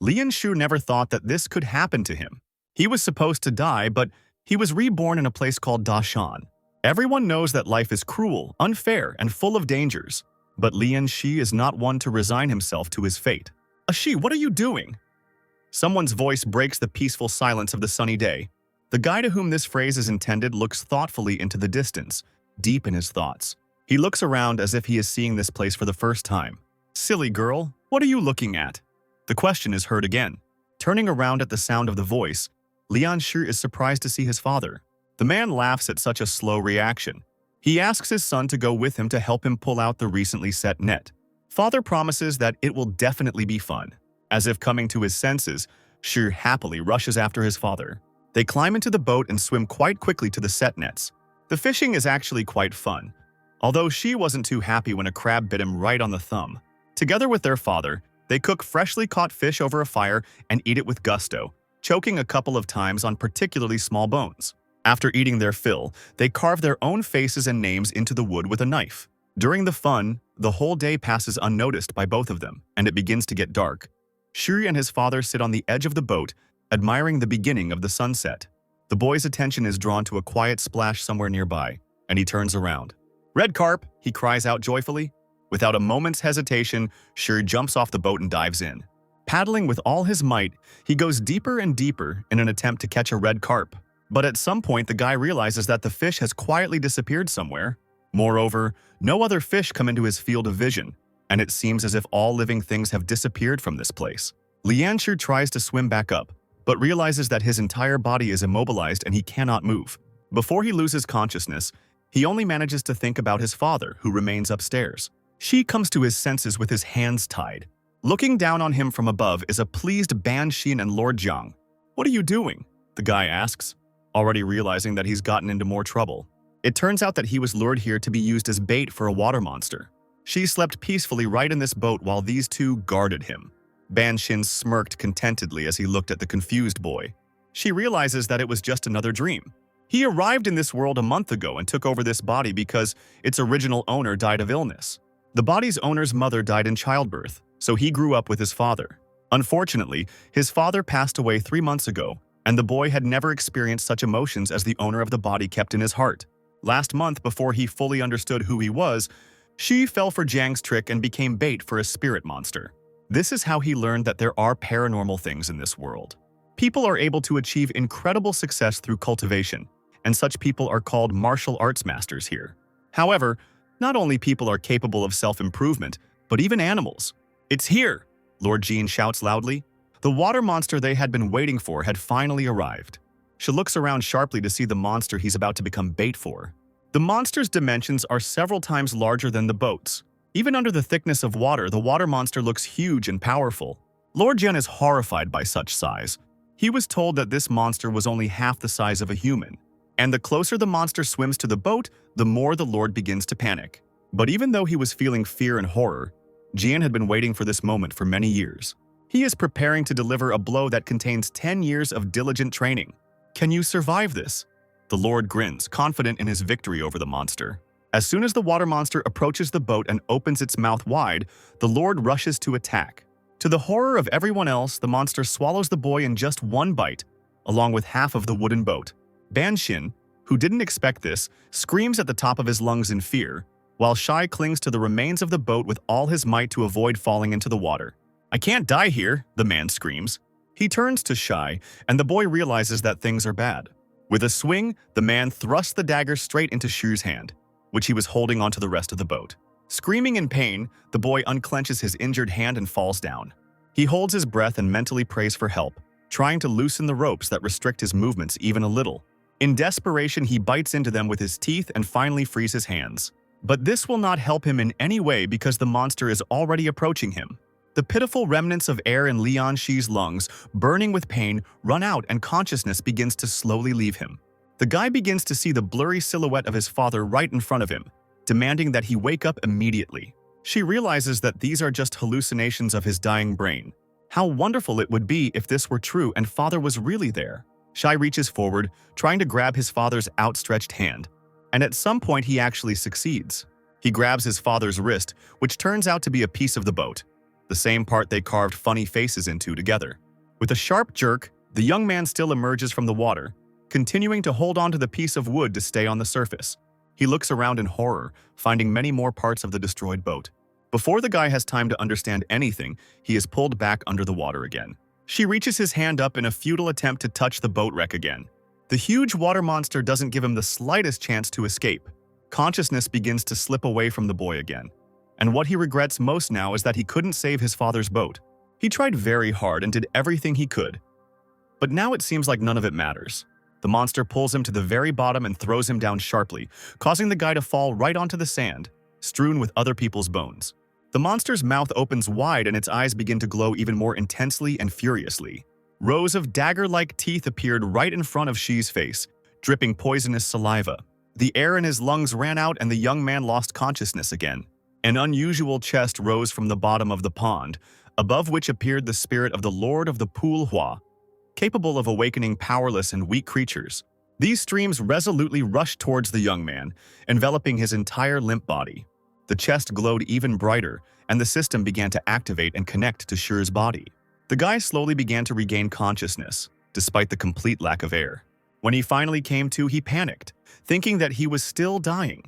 Lian Shu never thought that this could happen to him. He was supposed to die, but he was reborn in a place called Dashan. Everyone knows that life is cruel, unfair, and full of dangers. But Lian Shi is not one to resign himself to his fate. Shi, what are you doing? Someone's voice breaks the peaceful silence of the sunny day. The guy to whom this phrase is intended looks thoughtfully into the distance, deep in his thoughts. He looks around as if he is seeing this place for the first time. Silly girl, what are you looking at? The question is heard again. Turning around at the sound of the voice, Lian Shi is surprised to see his father. The man laughs at such a slow reaction. He asks his son to go with him to help him pull out the recently set net. Father promises that it will definitely be fun. As if coming to his senses, Shi happily rushes after his father. They climb into the boat and swim quite quickly to the set nets. The fishing is actually quite fun, although Shi wasn't too happy when a crab bit him right on the thumb. Together with their father, they cook freshly caught fish over a fire and eat it with gusto, choking a couple of times on particularly small bones. After eating their fill, they carve their own faces and names into the wood with a knife. During the fun, the whole day passes unnoticed by both of them, and it begins to get dark. Shi and his father sit on the edge of the boat, admiring the beginning of the sunset. The boy's attention is drawn to a quiet splash somewhere nearby, and he turns around. "Red carp!" he cries out joyfully. Without a moment's hesitation, Shi jumps off the boat and dives in. Paddling with all his might, he goes deeper and deeper in an attempt to catch a red carp. But at some point, the guy realizes that the fish has quietly disappeared somewhere. Moreover, no other fish come into his field of vision, and it seems as if all living things have disappeared from this place. Lian Shi tries to swim back up, but realizes that his entire body is immobilized and he cannot move. Before he loses consciousness, he only manages to think about his father, who remains upstairs. Shi comes to his senses with his hands tied. Looking down on him from above is a pleased Ban Xin and Lord Jiang. "What are you doing?" the guy asks, already realizing that he's gotten into more trouble. It turns out that he was lured here to be used as bait for a water monster. She slept peacefully right in this boat while these two guarded him. Ban Xin smirked contentedly as he looked at the confused boy. She realizes that it was just another dream. He arrived in this world a month ago and took over this body because its original owner died of illness. The body's owner's mother died in childbirth, so he grew up with his father. Unfortunately, his father passed away 3 months ago, and the boy had never experienced such emotions as the owner of the body kept in his heart. Last month, before he fully understood who he was, Shi fell for Jiang's trick and became bait for a spirit monster. This is how he learned that there are paranormal things in this world. People are able to achieve incredible success through cultivation, and such people are called martial arts masters here. However, not only people are capable of self-improvement, but even animals. "It's here!" Lord Jean shouts loudly. The water monster they had been waiting for had finally arrived. She looks around sharply to see the monster he's about to become bait for. The monster's dimensions are several times larger than the boat's. Even under the thickness of water, the water monster looks huge and powerful. Lord Jian is horrified by such size. He was told that this monster was only half the size of a human. And the closer the monster swims to the boat, the more the Lord begins to panic. But even though he was feeling fear and horror, Jian had been waiting for this moment for many years. He is preparing to deliver a blow that contains 10 years of diligent training. "Can you survive this?" The Lord grins, confident in his victory over the monster. As soon as the water monster approaches the boat and opens its mouth wide, the Lord rushes to attack. To the horror of everyone else, the monster swallows the boy in just one bite, along with half of the wooden boat. Ban Xin, who didn't expect this, screams at the top of his lungs in fear, while Shai clings to the remains of the boat with all his might to avoid falling into the water. "I can't die here," the man screams. He turns to Shai, and the boy realizes that things are bad. With a swing, the man thrusts the dagger straight into Shu's hand, which he was holding onto the rest of the boat. Screaming in pain, the boy unclenches his injured hand and falls down. He holds his breath and mentally prays for help, trying to loosen the ropes that restrict his movements even a little. In desperation, he bites into them with his teeth and finally frees his hands. But this will not help him in any way because the monster is already approaching him. The pitiful remnants of air in Lian Shi's lungs, burning with pain, run out and consciousness begins to slowly leave him. The guy begins to see the blurry silhouette of his father right in front of him, demanding that he wake up immediately. She realizes that these are just hallucinations of his dying brain. How wonderful it would be if this were true and father was really there. Shai reaches forward, trying to grab his father's outstretched hand, and at some point he actually succeeds. He grabs his father's wrist, which turns out to be a piece of the boat. the same part they carved funny faces into together. With a sharp jerk, the young man still emerges from the water, continuing to hold onto the piece of wood to stay on the surface. He looks around in horror, finding many more parts of the destroyed boat. Before the guy has time to understand anything, he is pulled back under the water again. She reaches his hand up in a futile attempt to touch the boat wreck again. The huge water monster doesn't give him the slightest chance to escape. Consciousness begins to slip away from the boy again. And what he regrets most now is that he couldn't save his father's boat. He tried very hard and did everything he could. But now it seems like none of it matters. The monster pulls him to the very bottom and throws him down sharply, causing the guy to fall right onto the sand, strewn with other people's bones. The monster's mouth opens wide and its eyes begin to glow even more intensely and furiously. Rows of dagger-like teeth appeared right in front of Shi's face, dripping poisonous saliva. The air in his lungs ran out and the young man lost consciousness again. An unusual chest rose from the bottom of the pond, above which appeared the spirit of the Lord of the Pool Hua, capable of awakening powerless and weak creatures. These streams resolutely rushed towards the young man, enveloping his entire limp body. The chest glowed even brighter, and the system began to activate and connect to Shi's body. The guy slowly began to regain consciousness, despite the complete lack of air. When he finally came to, he panicked, thinking that he was still dying.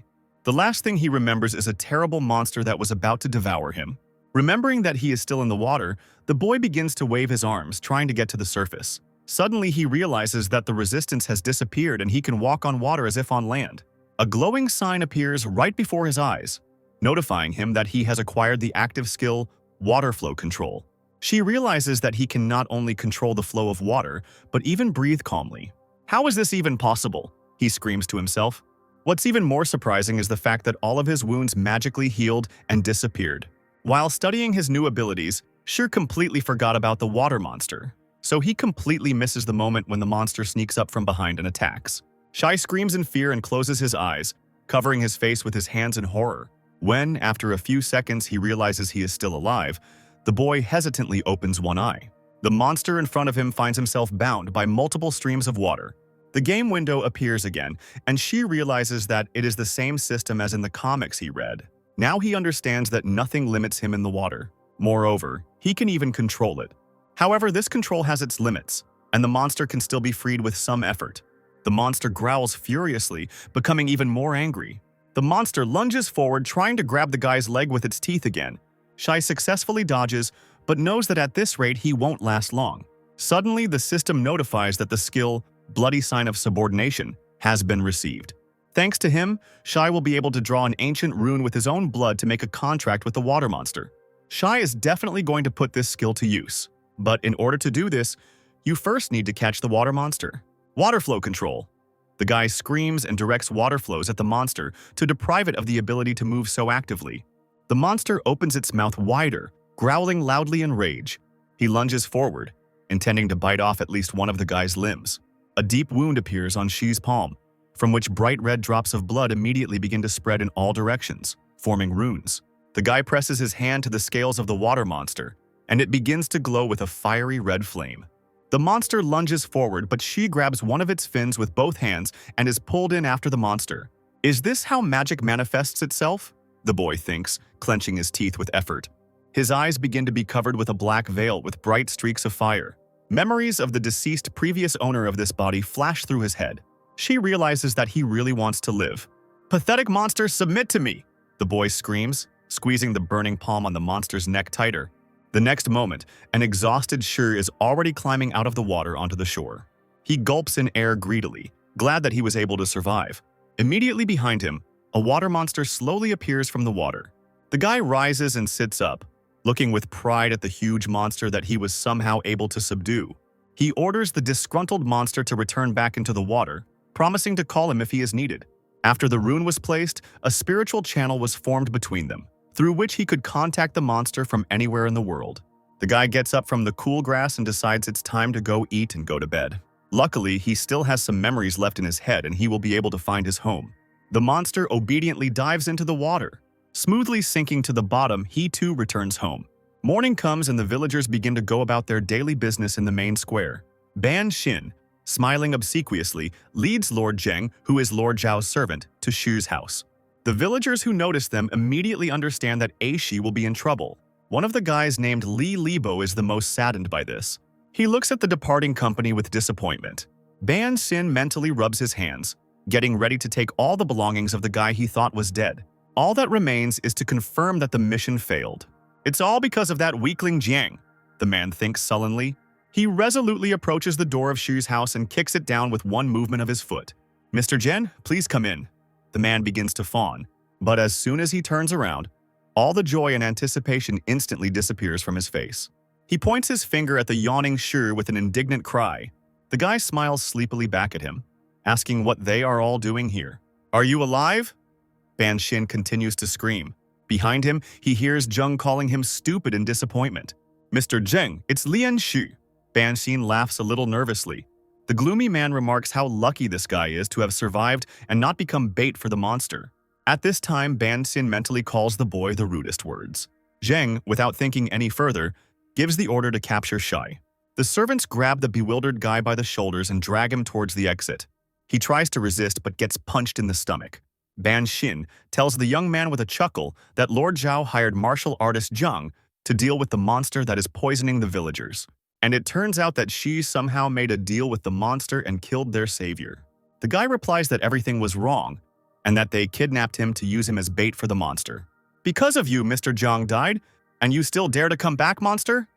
The last thing he remembers is a terrible monster that was about to devour him. Remembering that he is still in the water, the boy begins to wave his arms, trying to get to the surface. Suddenly, he realizes that the resistance has disappeared and he can walk on water as if on land. A glowing sign appears right before his eyes, notifying him that he has acquired the active skill, Water Flow Control. She realizes that he can not only control the flow of water, but even breathe calmly. How is this even possible? He screams to himself. What's even more surprising is the fact that all of his wounds magically healed and disappeared. While studying his new abilities, Shi completely forgot about the water monster, so he completely misses the moment when the monster sneaks up from behind and attacks. Shi screams in fear and closes his eyes, covering his face with his hands in horror. When, after a few seconds, he realizes he is still alive, the boy hesitantly opens one eye. The monster in front of him finds himself bound by multiple streams of water. The game window appears again, and Shi realizes that it is the same system as in the comics he read. Now he understands that nothing limits him in the water. Moreover, he can even control it. However, this control has its limits, and the monster can still be freed with some effort. The monster growls furiously, becoming even more angry. The monster lunges forward, trying to grab the guy's leg with its teeth again. Shi successfully dodges, but knows that at this rate he won't last long. Suddenly, the system notifies that the skill, Bloody Sign of Subordination, has been received. Thanks to him, Shi will be able to draw an ancient rune with his own blood to make a contract with the water monster. Shi is definitely going to put this skill to use. But in order to do this, you first need to catch the water monster. Water flow control. The guy screams and directs water flows at the monster to deprive it of the ability to move so actively. The monster opens its mouth wider, growling loudly in rage. He lunges forward, intending to bite off at least one of the guy's limbs. A deep wound appears on Shi's palm, from which bright red drops of blood immediately begin to spread in all directions, forming runes. The guy presses his hand to the scales of the water monster, and it begins to glow with a fiery red flame. The monster lunges forward, but Shi grabs one of its fins with both hands and is pulled in after the monster. Is this how magic manifests itself? The boy thinks, clenching his teeth with effort. His eyes begin to be covered with a black veil with bright streaks of fire. Memories of the deceased previous owner of this body flash through his head. Shi realizes that he really wants to live. "Pathetic monster, submit to me!" the boy screams, squeezing the burning palm on the monster's neck tighter. The next moment, an exhausted Shi is already climbing out of the water onto the shore. He gulps in air greedily, glad that he was able to survive. Immediately behind him, a water monster slowly appears from the water. The guy rises and sits up, looking with pride at the huge monster that he was somehow able to subdue. He orders the disgruntled monster to return back into the water, promising to call him if he is needed. After the rune was placed, a spiritual channel was formed between them, through which he could contact the monster from anywhere in the world. The guy gets up from the cool grass and decides it's time to go eat and go to bed. Luckily, he still has some memories left in his head and he will be able to find his home. The monster obediently dives into the water. Smoothly sinking to the bottom, he too returns home. Morning comes and the villagers begin to go about their daily business in the main square. Ban Xin, smiling obsequiously, leads Lord Zheng, who is Lord Zhao's servant, to Shi's house. The villagers who notice them immediately understand that Shi will be in trouble. One of the guys named Lee Lebo is the most saddened by this. He looks at the departing company with disappointment. Ban Sin mentally rubs his hands, getting ready to take all the belongings of the guy he thought was dead. All that remains is to confirm that the mission failed. It's all because of that weakling Jiang, the man thinks sullenly. He resolutely approaches the door of Shu's house and kicks it down with one movement of his foot. "Mr. Jen, please come in." The man begins to fawn, but as soon as he turns around, all the joy and anticipation instantly disappears from his face. He points his finger at the yawning Shu with an indignant cry. The guy smiles sleepily back at him, asking what they are all doing here. "Are you alive?" Ban Xin continues to scream. Behind him, he hears Zheng calling him stupid in disappointment. "Mr. Zheng, it's Lian Shu." Ban Xin laughs a little nervously. The gloomy man remarks how lucky this guy is to have survived and not become bait for the monster. At this time, Ban Xin mentally calls the boy the rudest words. Zheng, without thinking any further, gives the order to capture Shai. The servants grab the bewildered guy by the shoulders and drag him towards the exit. He tries to resist but gets punched in the stomach. Ban Xin tells the young man with a chuckle that Lord Zhao hired martial artist Zhang to deal with the monster that is poisoning the villagers. And it turns out that she somehow made a deal with the monster and killed their savior. The guy replies that everything was wrong and that they kidnapped him to use him as bait for the monster. "Because of you, Mr. Zhang died, and you still dare to come back, monster?"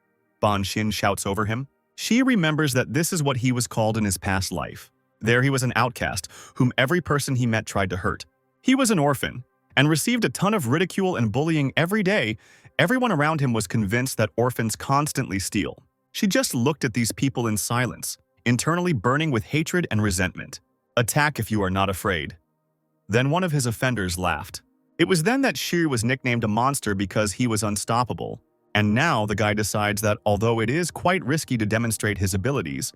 Ban Xin shouts over him. She remembers that this is what he was called in his past life. There he was an outcast, whom every person he met tried to hurt. He was an orphan, and received a ton of ridicule and bullying every day. Everyone around him was convinced that orphans constantly steal. She just looked at these people in silence, internally burning with hatred and resentment. "Attack if you are not afraid." Then one of his offenders laughed. It was then that Shu was nicknamed a monster because he was unstoppable. And now the guy decides that although it is quite risky to demonstrate his abilities,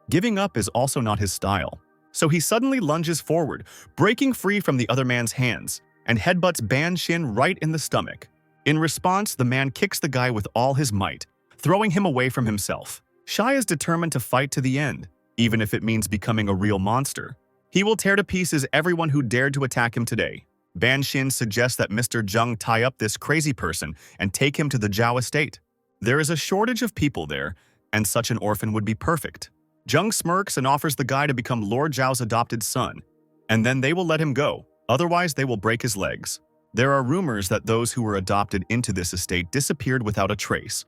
giving up is also not his style. So he suddenly lunges forward, breaking free from the other man's hands, and headbutts Ban Xin right in the stomach. In response, the man kicks the guy with all his might, throwing him away from himself. Shai is determined to fight to the end, even if it means becoming a real monster. He will tear to pieces everyone who dared to attack him today. Ban Xin suggests that Mr. Zheng tie up this crazy person and take him to the Zhao estate. There is a shortage of people there, and such an orphan would be perfect. Zheng smirks and offers the guy to become Lord Zhao's adopted son, and then they will let him go, otherwise they will break his legs. There are rumors that those who were adopted into this estate disappeared without a trace,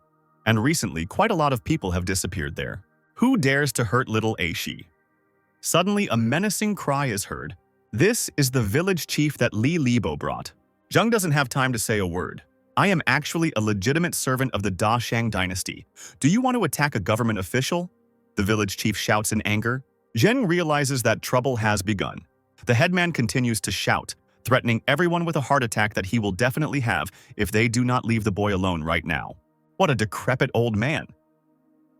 and recently quite a lot of people have disappeared there. Who dares to hurt little Aishi? Suddenly, a menacing cry is heard. This is the village chief that Li Libo brought. Zheng doesn't have time to say a word. "I am actually a legitimate servant of the Da Shang dynasty. Do you want to attack a government official?" The village chief shouts in anger. Zheng realizes that trouble has begun. The headman continues to shout, threatening everyone with a heart attack that he will definitely have if they do not leave the boy alone right now. What a decrepit old man.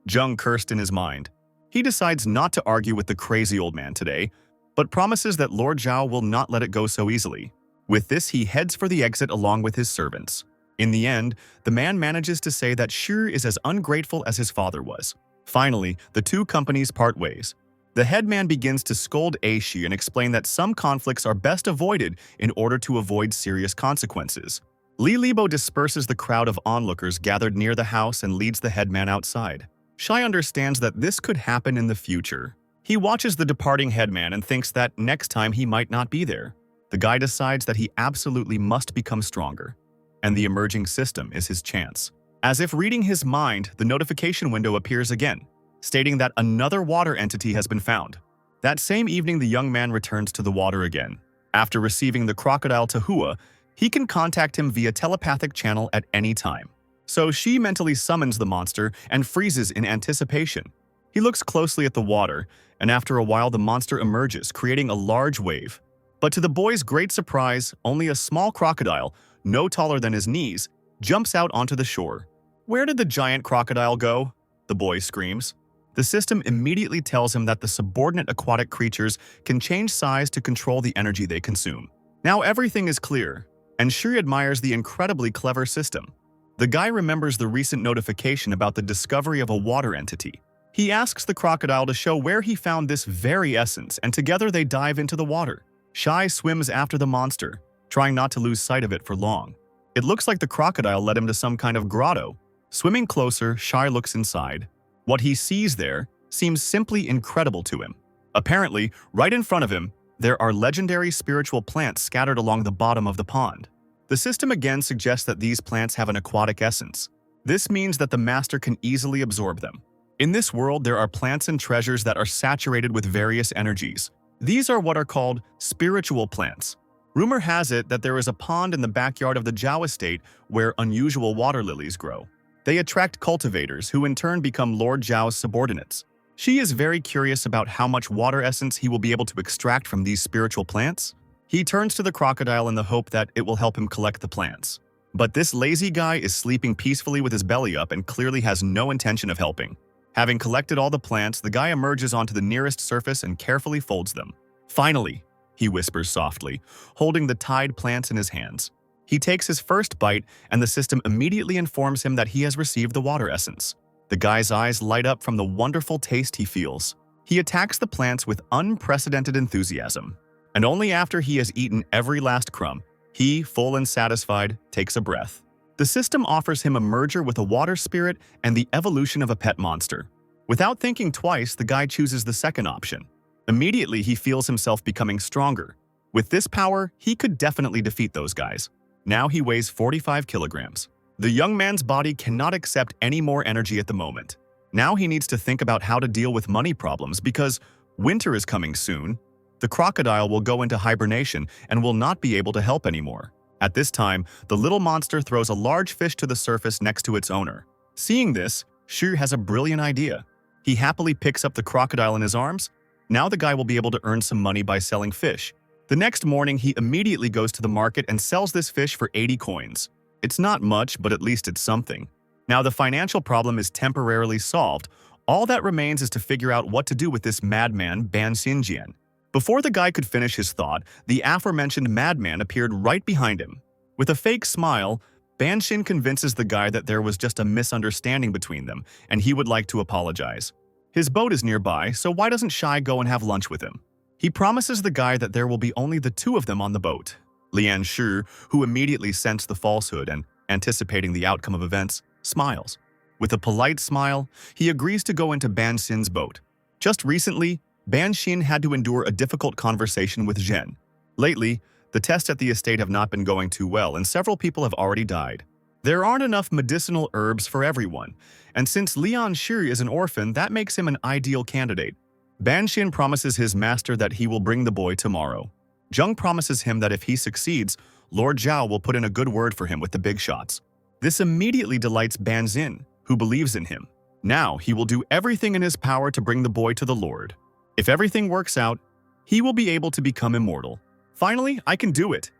Zheng cursed in his mind. He decides not to argue with the crazy old man today, but promises that Lord Zhao will not let it go so easily. With this, he heads for the exit along with his servants. In the end, the man manages to say that Shu is as ungrateful as his father was. Finally, the two companies part ways. The headman begins to scold Aishi and explain that some conflicts are best avoided in order to avoid serious consequences. Li Libo disperses the crowd of onlookers gathered near the house and leads the headman outside. Shai understands that this could happen in the future. He watches the departing headman and thinks that next time he might not be there. The guy decides that he absolutely must become stronger, and the emerging system is his chance. As if reading his mind, the notification window appears again, stating that another water entity has been found. That same evening, the young man returns to the water again. After receiving the crocodile Tahua, he can contact him via telepathic channel at any time. So she mentally summons the monster and freezes in anticipation. He looks closely at the water, and after a while the monster emerges, creating a large wave. But to the boy's great surprise, only a small crocodile, no taller than his knees, jumps out onto the shore. "Where did the giant crocodile go?" the boy screams. The system immediately tells him that the subordinate aquatic creatures can change size to control the energy they consume. Now everything is clear, and Shuri admires the incredibly clever system. The guy remembers the recent notification about the discovery of a water entity. He asks the crocodile to show where he found this very essence, and together they dive into the water. Shai swims after the monster, trying not to lose sight of it for long. It looks like the crocodile led him to some kind of grotto. Swimming closer, Shai looks inside. What he sees there seems simply incredible to him. Apparently, right in front of him, there are legendary spiritual plants scattered along the bottom of the pond. The system again suggests that these plants have an aquatic essence. This means that the master can easily absorb them. In this world, there are plants and treasures that are saturated with various energies. These are what are called spiritual plants. Rumor has it that there is a pond in the backyard of the Zhao estate where unusual water lilies grow. They attract cultivators, who in turn become Lord Zhao's subordinates. She is very curious about how much water essence he will be able to extract from these spiritual plants. He turns to the crocodile in the hope that it will help him collect the plants. But this lazy guy is sleeping peacefully with his belly up and clearly has no intention of helping. Having collected all the plants, the guy emerges onto the nearest surface and carefully folds them. Finally, he whispers softly, holding the tied plants in his hands. He takes his first bite, and the system immediately informs him that he has received the water essence. The guy's eyes light up from the wonderful taste he feels. He attacks the plants with unprecedented enthusiasm. And only after he has eaten every last crumb, he, full and satisfied, takes a breath. The system offers him a merger with a water spirit and the evolution of a pet monster. Without thinking twice, the guy chooses the second option. Immediately, he feels himself becoming stronger. With this power, he could definitely defeat those guys. Now he weighs 45 kilograms. The young man's body cannot accept any more energy at the moment. Now he needs to think about how to deal with money problems because winter is coming soon. The crocodile will go into hibernation and will not be able to help anymore. At this time, the little monster throws a large fish to the surface next to its owner. Seeing this, Shu has a brilliant idea. He happily picks up the crocodile in his arms. Now the guy will be able to earn some money by selling fish. The next morning, he immediately goes to the market and sells this fish for 80 coins. It's not much, but at least it's something. Now the financial problem is temporarily solved. All that remains is to figure out what to do with this madman, Ban Xinjian. Before the guy could finish his thought, the aforementioned madman appeared right behind him. With a fake smile, Ban Xin convinces the guy that there was just a misunderstanding between them, and he would like to apologize. His boat is nearby, so why doesn't Shai go and have lunch with him? He promises the guy that there will be only the two of them on the boat. Lian Shu, who immediately sensed the falsehood and, anticipating the outcome of events, smiles. With a polite smile, he agrees to go into Ban Xin's boat. Just recently, Ban Xin had to endure a difficult conversation with Zhen. Lately, the tests at the estate have not been going too well, and several people have already died. There aren't enough medicinal herbs for everyone, and since Lian Shu is an orphan, that makes him an ideal candidate. Ban Xin promises his master that he will bring the boy tomorrow. Zheng promises him that if he succeeds, Lord Zhao will put in a good word for him with the big shots. This immediately delights Ban Xin, who believes in him. Now he will do everything in his power to bring the boy to the Lord. If everything works out, he will be able to become immortal. Finally, I can do it.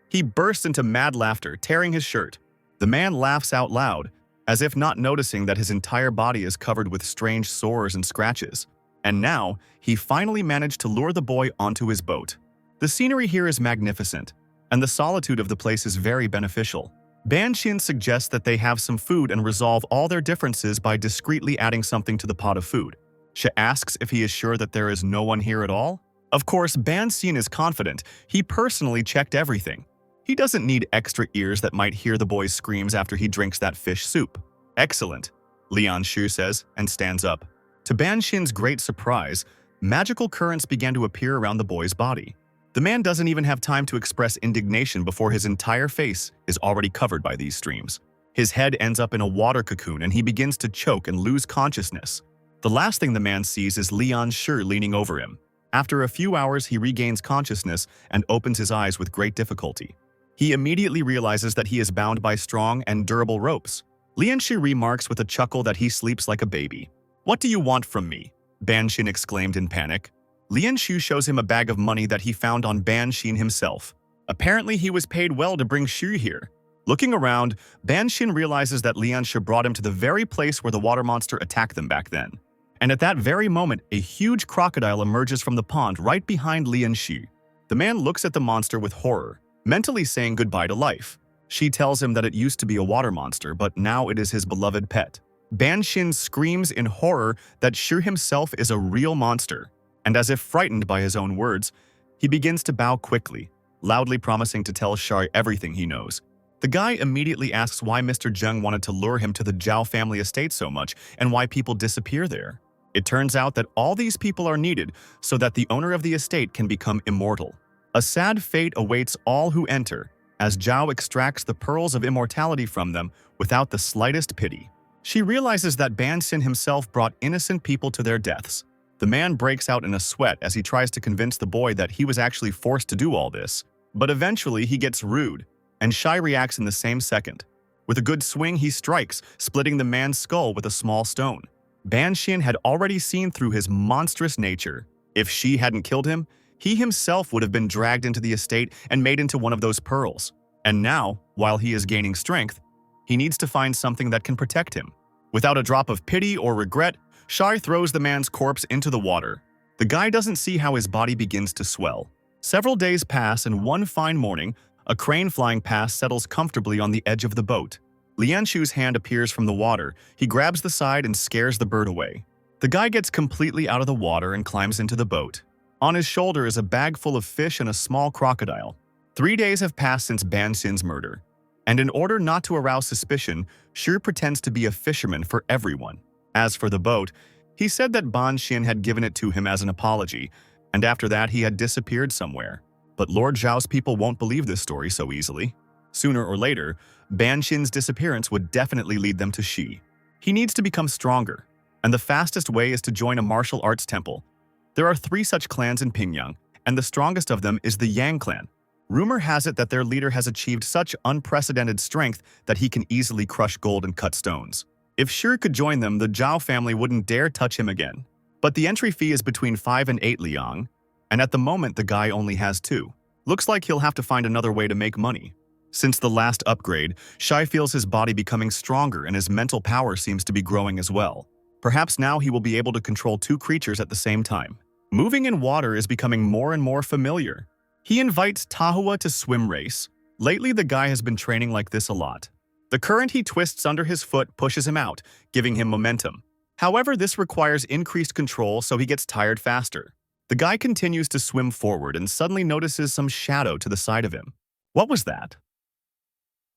He bursts into mad laughter, tearing his shirt. The man laughs out loud, as if not noticing that his entire body is covered with strange sores and scratches. And now, he finally managed to lure the boy onto his boat. The scenery here is magnificent, and the solitude of the place is very beneficial. Ban Xin suggests that they have some food and resolve all their differences by discreetly adding something to the pot of food. She asks if he is sure that there is no one here at all. Of course, Ban Xin is confident. He personally checked everything. He doesn't need extra ears that might hear the boy's screams after he drinks that fish soup. Excellent, Lian Shu says and stands up. To Ban Xin's great surprise, magical currents began to appear around the boy's body. The man doesn't even have time to express indignation before his entire face is already covered by these streams. His head ends up in a water cocoon and he begins to choke and lose consciousness. The last thing the man sees is Lian Shu leaning over him. After a few hours, he regains consciousness and opens his eyes with great difficulty. He immediately realizes that he is bound by strong and durable ropes. Lian Shu remarks with a chuckle that he sleeps like a baby. "What do you want from me?" Ban Xin exclaimed in panic. Lian Shu shows him a bag of money that he found on Ban Xin himself. Apparently, he was paid well to bring Shu here. Looking around, Ban Xin realizes that Lian Shu brought him to the very place where the water monster attacked them back then. And at that very moment, a huge crocodile emerges from the pond right behind Lian Shu. The man looks at the monster with horror, mentally saying goodbye to life. She tells him that it used to be a water monster, but now it is his beloved pet. Ban Xin screams in horror that Shu himself is a real monster, and as if frightened by his own words, he begins to bow quickly, loudly promising to tell Shar everything he knows. The guy immediately asks why Mr. Zheng wanted to lure him to the Zhao family estate so much and why people disappear there. It turns out that all these people are needed so that the owner of the estate can become immortal. A sad fate awaits all who enter, as Zhao extracts the pearls of immortality from them without the slightest pity. She realizes that Ban Xin himself brought innocent people to their deaths. The man breaks out in a sweat as he tries to convince the boy that he was actually forced to do all this. But eventually he gets rude, and Shai reacts in the same second. With a good swing, he strikes, splitting the man's skull with a small stone. Ban Xin had already seen through his monstrous nature. If she hadn't killed him, he himself would have been dragged into the estate and made into one of those pearls. And now, while he is gaining strength, he needs to find something that can protect him. Without a drop of pity or regret, Shai throws the man's corpse into the water. The guy doesn't see how his body begins to swell. Several days pass, and one fine morning, a crane flying past settles comfortably on the edge of the boat. Lianshu's hand appears from the water. He grabs the side and scares the bird away. The guy gets completely out of the water and climbs into the boat. On his shoulder is a bag full of fish and a small crocodile. 3 days have passed since Ban Xin's murder. And in order not to arouse suspicion, Shi pretends to be a fisherman for everyone. As for the boat, he said that Ban Xin had given it to him as an apology, and after that he had disappeared somewhere. But Lord Zhao's people won't believe this story so easily. Sooner or later, Ban Xin's disappearance would definitely lead them to Shi. He needs to become stronger, and the fastest way is to join a martial arts temple. There are 3 such clans in Pingyang, and the strongest of them is the Yang clan. Rumor has it that their leader has achieved such unprecedented strength that he can easily crush gold and cut stones. If Shi could join them, the Zhao family wouldn't dare touch him again. But the entry fee is between 5 and 8 liang, and at the moment the guy only has 2. Looks like he'll have to find another way to make money. Since the last upgrade, Shai feels his body becoming stronger and his mental power seems to be growing as well. Perhaps now he will be able to control 2 creatures at the same time. Moving in water is becoming more and more familiar. He invites Tahua to swim race. Lately, the guy has been training like this a lot. The current he twists under his foot pushes him out, giving him momentum. However, this requires increased control, so he gets tired faster. The guy continues to swim forward and suddenly notices some shadow to the side of him. What was that?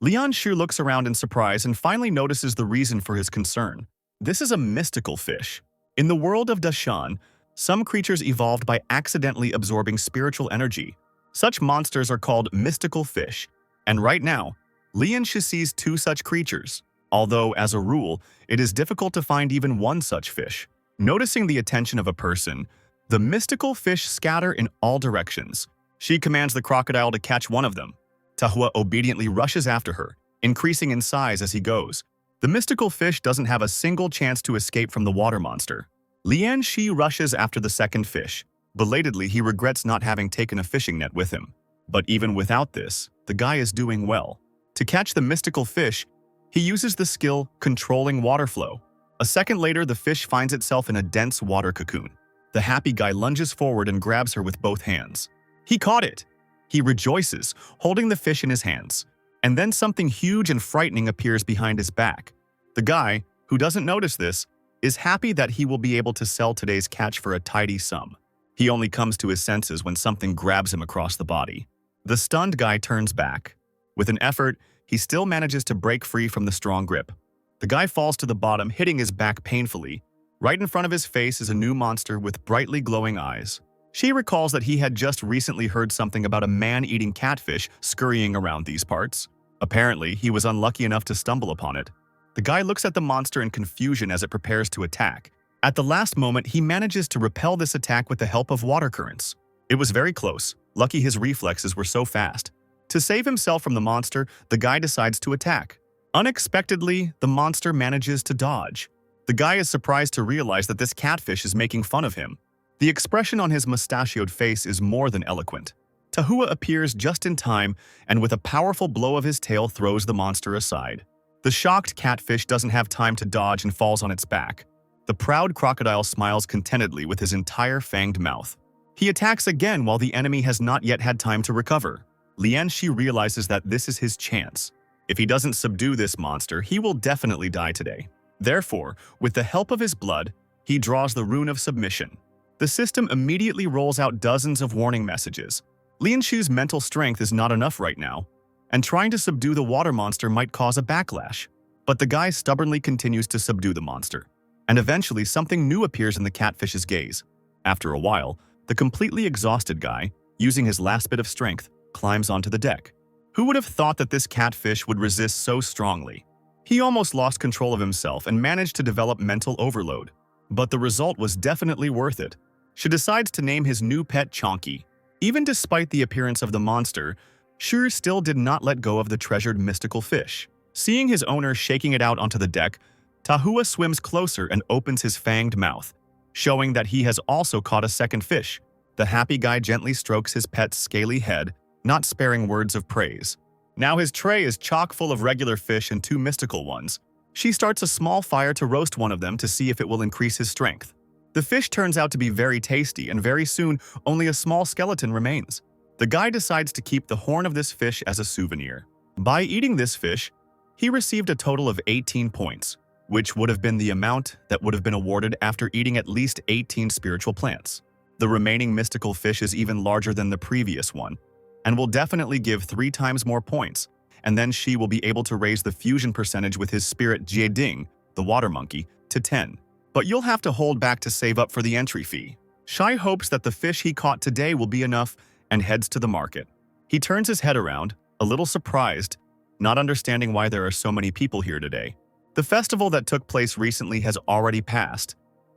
Lianshu looks around in surprise and finally notices the reason for his concern. This is a mystical fish. In the world of Dashan, some creatures evolved by accidentally absorbing spiritual energy. Such monsters are called mystical fish, and right now, Lianshu sees 2 such creatures, although, as a rule, it is difficult to find even one such fish. Noticing the attention of a person, the mystical fish scatter in all directions. She commands the crocodile to catch one of them. Tahua obediently rushes after her, increasing in size as he goes. The mystical fish doesn't have a single chance to escape from the water monster. Lianshu rushes after the second fish. Belatedly, he regrets not having taken a fishing net with him. But even without this, the guy is doing well. To catch the mystical fish, he uses the skill Controlling Water Flow. A second later, the fish finds itself in a dense water cocoon. The happy guy lunges forward and grabs her with both hands. He caught it! He rejoices, holding the fish in his hands. And then something huge and frightening appears behind his back. The guy, who doesn't notice this, is happy that he will be able to sell today's catch for a tidy sum. He only comes to his senses when something grabs him across the body. The stunned guy turns back. With an effort, he still manages to break free from the strong grip. The guy falls to the bottom, hitting his back painfully. Right in front of his face is a new monster with brightly glowing eyes. She recalls that he had just recently heard something about a man-eating catfish scurrying around these parts. Apparently, he was unlucky enough to stumble upon it. The guy looks at the monster in confusion as it prepares to attack. At the last moment, he manages to repel this attack with the help of water currents. It was very close. Lucky his reflexes were so fast. To save himself from the monster, the guy decides to attack. Unexpectedly, the monster manages to dodge. The guy is surprised to realize that this catfish is making fun of him. The expression on his mustachioed face is more than eloquent. Tahua appears just in time and with a powerful blow of his tail throws the monster aside. The shocked catfish doesn't have time to dodge and falls on its back. The proud crocodile smiles contentedly with his entire fanged mouth. He attacks again while the enemy has not yet had time to recover. Lianshu realizes that this is his chance. If he doesn't subdue this monster, he will definitely die today. Therefore, with the help of his blood, he draws the rune of submission. The system immediately rolls out dozens of warning messages. Lianshu's mental strength is not enough right now, and trying to subdue the water monster might cause a backlash. But the guy stubbornly continues to subdue the monster, and eventually something new appears in the catfish's gaze. After a while, the completely exhausted guy, using his last bit of strength, climbs onto the deck. Who would have thought that this catfish would resist so strongly? He almost lost control of himself and managed to develop mental overload. But the result was definitely worth it. She decides to name his new pet Chonky. Even despite the appearance of the monster, Shu still did not let go of the treasured mystical fish. Seeing his owner shaking it out onto the deck, Tahua swims closer and opens his fanged mouth, showing that he has also caught a second fish. The happy guy gently strokes his pet's scaly head, not sparing words of praise. Now his tray is chock full of regular fish and 2 mystical ones. She starts a small fire to roast one of them to see if it will increase his strength. The fish turns out to be very tasty, and very soon only a small skeleton remains. The guy decides to keep the horn of this fish as a souvenir. By eating this fish, he received a total of 18 points, which would have been the amount that would have been awarded after eating at least 18 spiritual plants. The remaining mystical fish is even larger than the previous one, and will definitely give 3 times more points, and then she will be able to raise the fusion percentage with his spirit Jieding, the water monkey, to 10. But you'll have to hold back to save up for the entry fee. Shai hopes that the fish he caught today will be enough and heads to the market. He turns his head around, a little surprised, not understanding why there are so many people here today. The festival that took place recently has already passed,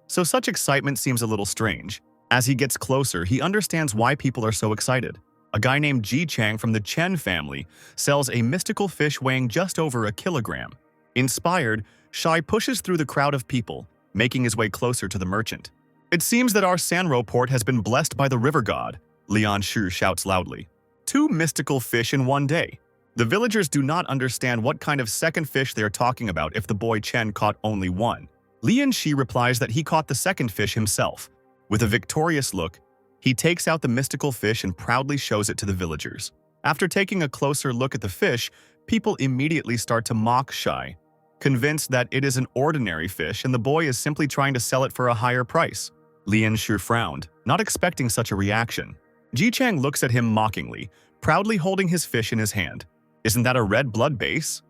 so such excitement seems a little strange. As he gets closer, he understands why people are so excited. A guy named Ji Chang from the Chen family sells a mystical fish weighing just over 1 kilogram. Inspired, Shai pushes through the crowd of people, making his way closer to the merchant. "It seems that our Sanro port has been blessed by the river god," Lian Shu shouts loudly. 2 mystical fish in one day. The villagers do not understand what kind of second fish they are talking about if the boy Chen caught only 1. Lian Shi replies that he caught the second fish himself. With a victorious look, he takes out the mystical fish and proudly shows it to the villagers. After taking a closer look at the fish, people immediately start to mock Shai, convinced that it is an ordinary fish and the boy is simply trying to sell it for a higher price. Lian Shu frowned, not expecting such a reaction. Ji Chang looks at him mockingly, proudly holding his fish in his hand. "Isn't that a red blood base?"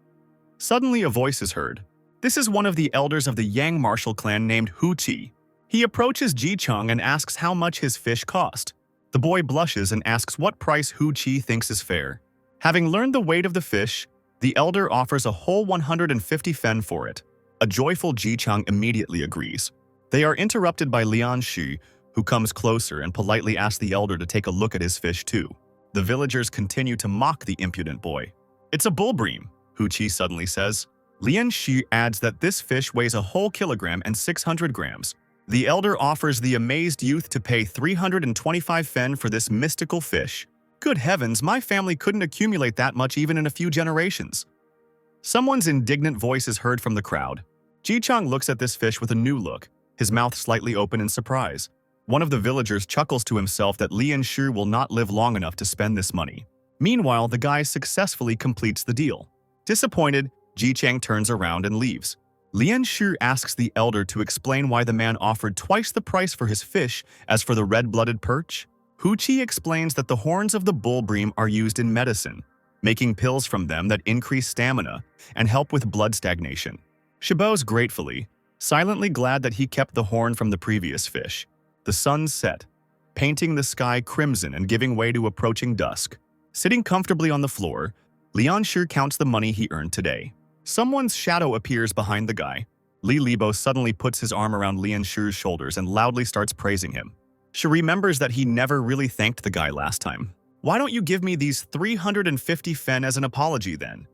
Suddenly a voice is heard. This is one of the elders of the Yang martial clan named Hu Qi. He approaches Ji Chang and asks how much his fish cost. The boy blushes and asks what price Hu Qi thinks is fair. Having learned the weight of the fish, the elder offers a whole 150 fen for it. A joyful Ji Chang immediately agrees. They are interrupted by Lian Shi, who comes closer and politely asks the elder to take a look at his fish too. The villagers continue to mock the impudent boy. "It's a bullbream," Hu Qi suddenly says. Lian Shi adds that this fish weighs a whole kilogram and 600 grams. The elder offers the amazed youth to pay 325 fen for this mystical fish. Good heavens, my family couldn't accumulate that much even in a few generations. Someone's indignant voice is heard from the crowd. Ji Chang looks at this fish with a new look, his mouth slightly open in surprise. One of the villagers chuckles to himself that Lian Shu will not live long enough to spend this money. Meanwhile, the guy successfully completes the deal. Disappointed, Ji Chang turns around and leaves. Lian Shu asks the elder to explain why the man offered twice the price for his fish as for the red-blooded perch. Hu Qi explains that the horns of the bullbream are used in medicine, making pills from them that increase stamina and help with blood stagnation. She bows gratefully, silently glad that he kept the horn from the previous fish. The sun set, painting the sky crimson and giving way to approaching dusk. Sitting comfortably on the floor, Lian Shu counts the money he earned today. Someone's shadow appears behind the guy. Li Libo suddenly puts his arm around Lian Shu's shoulders and loudly starts praising him. She remembers that he never really thanked the guy last time. "Why don't you give me these 350 fen as an apology then?"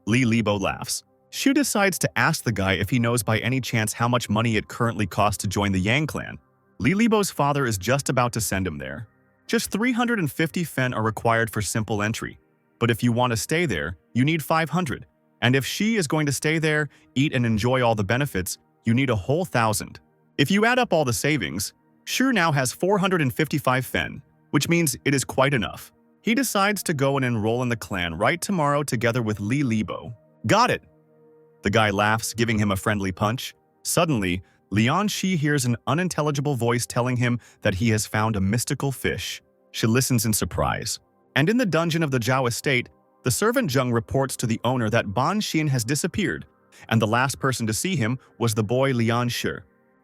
Li Libo laughs. Shu decides to ask the guy if he knows by any chance how much money it currently costs to join the Yang clan. Li Libo's father is just about to send him there. Just 350 fen are required for simple entry. But if you want to stay there, you need 500. And if she is going to stay there, eat and enjoy all the benefits, you need a whole 1,000. If you add up all the savings, Shu now has 455 fen, which means it is quite enough. He decides to go and enroll in the clan right tomorrow together with Li Libo. "Got it!" The guy laughs, giving him a friendly punch. Suddenly, Lian Shi hears an unintelligible voice telling him that he has found a mystical fish. She listens in surprise. And in the dungeon of the Zhao estate, The servant Zheng reports to the owner that Ban Xin has disappeared, and the last person to see him was the boy Lian Shi.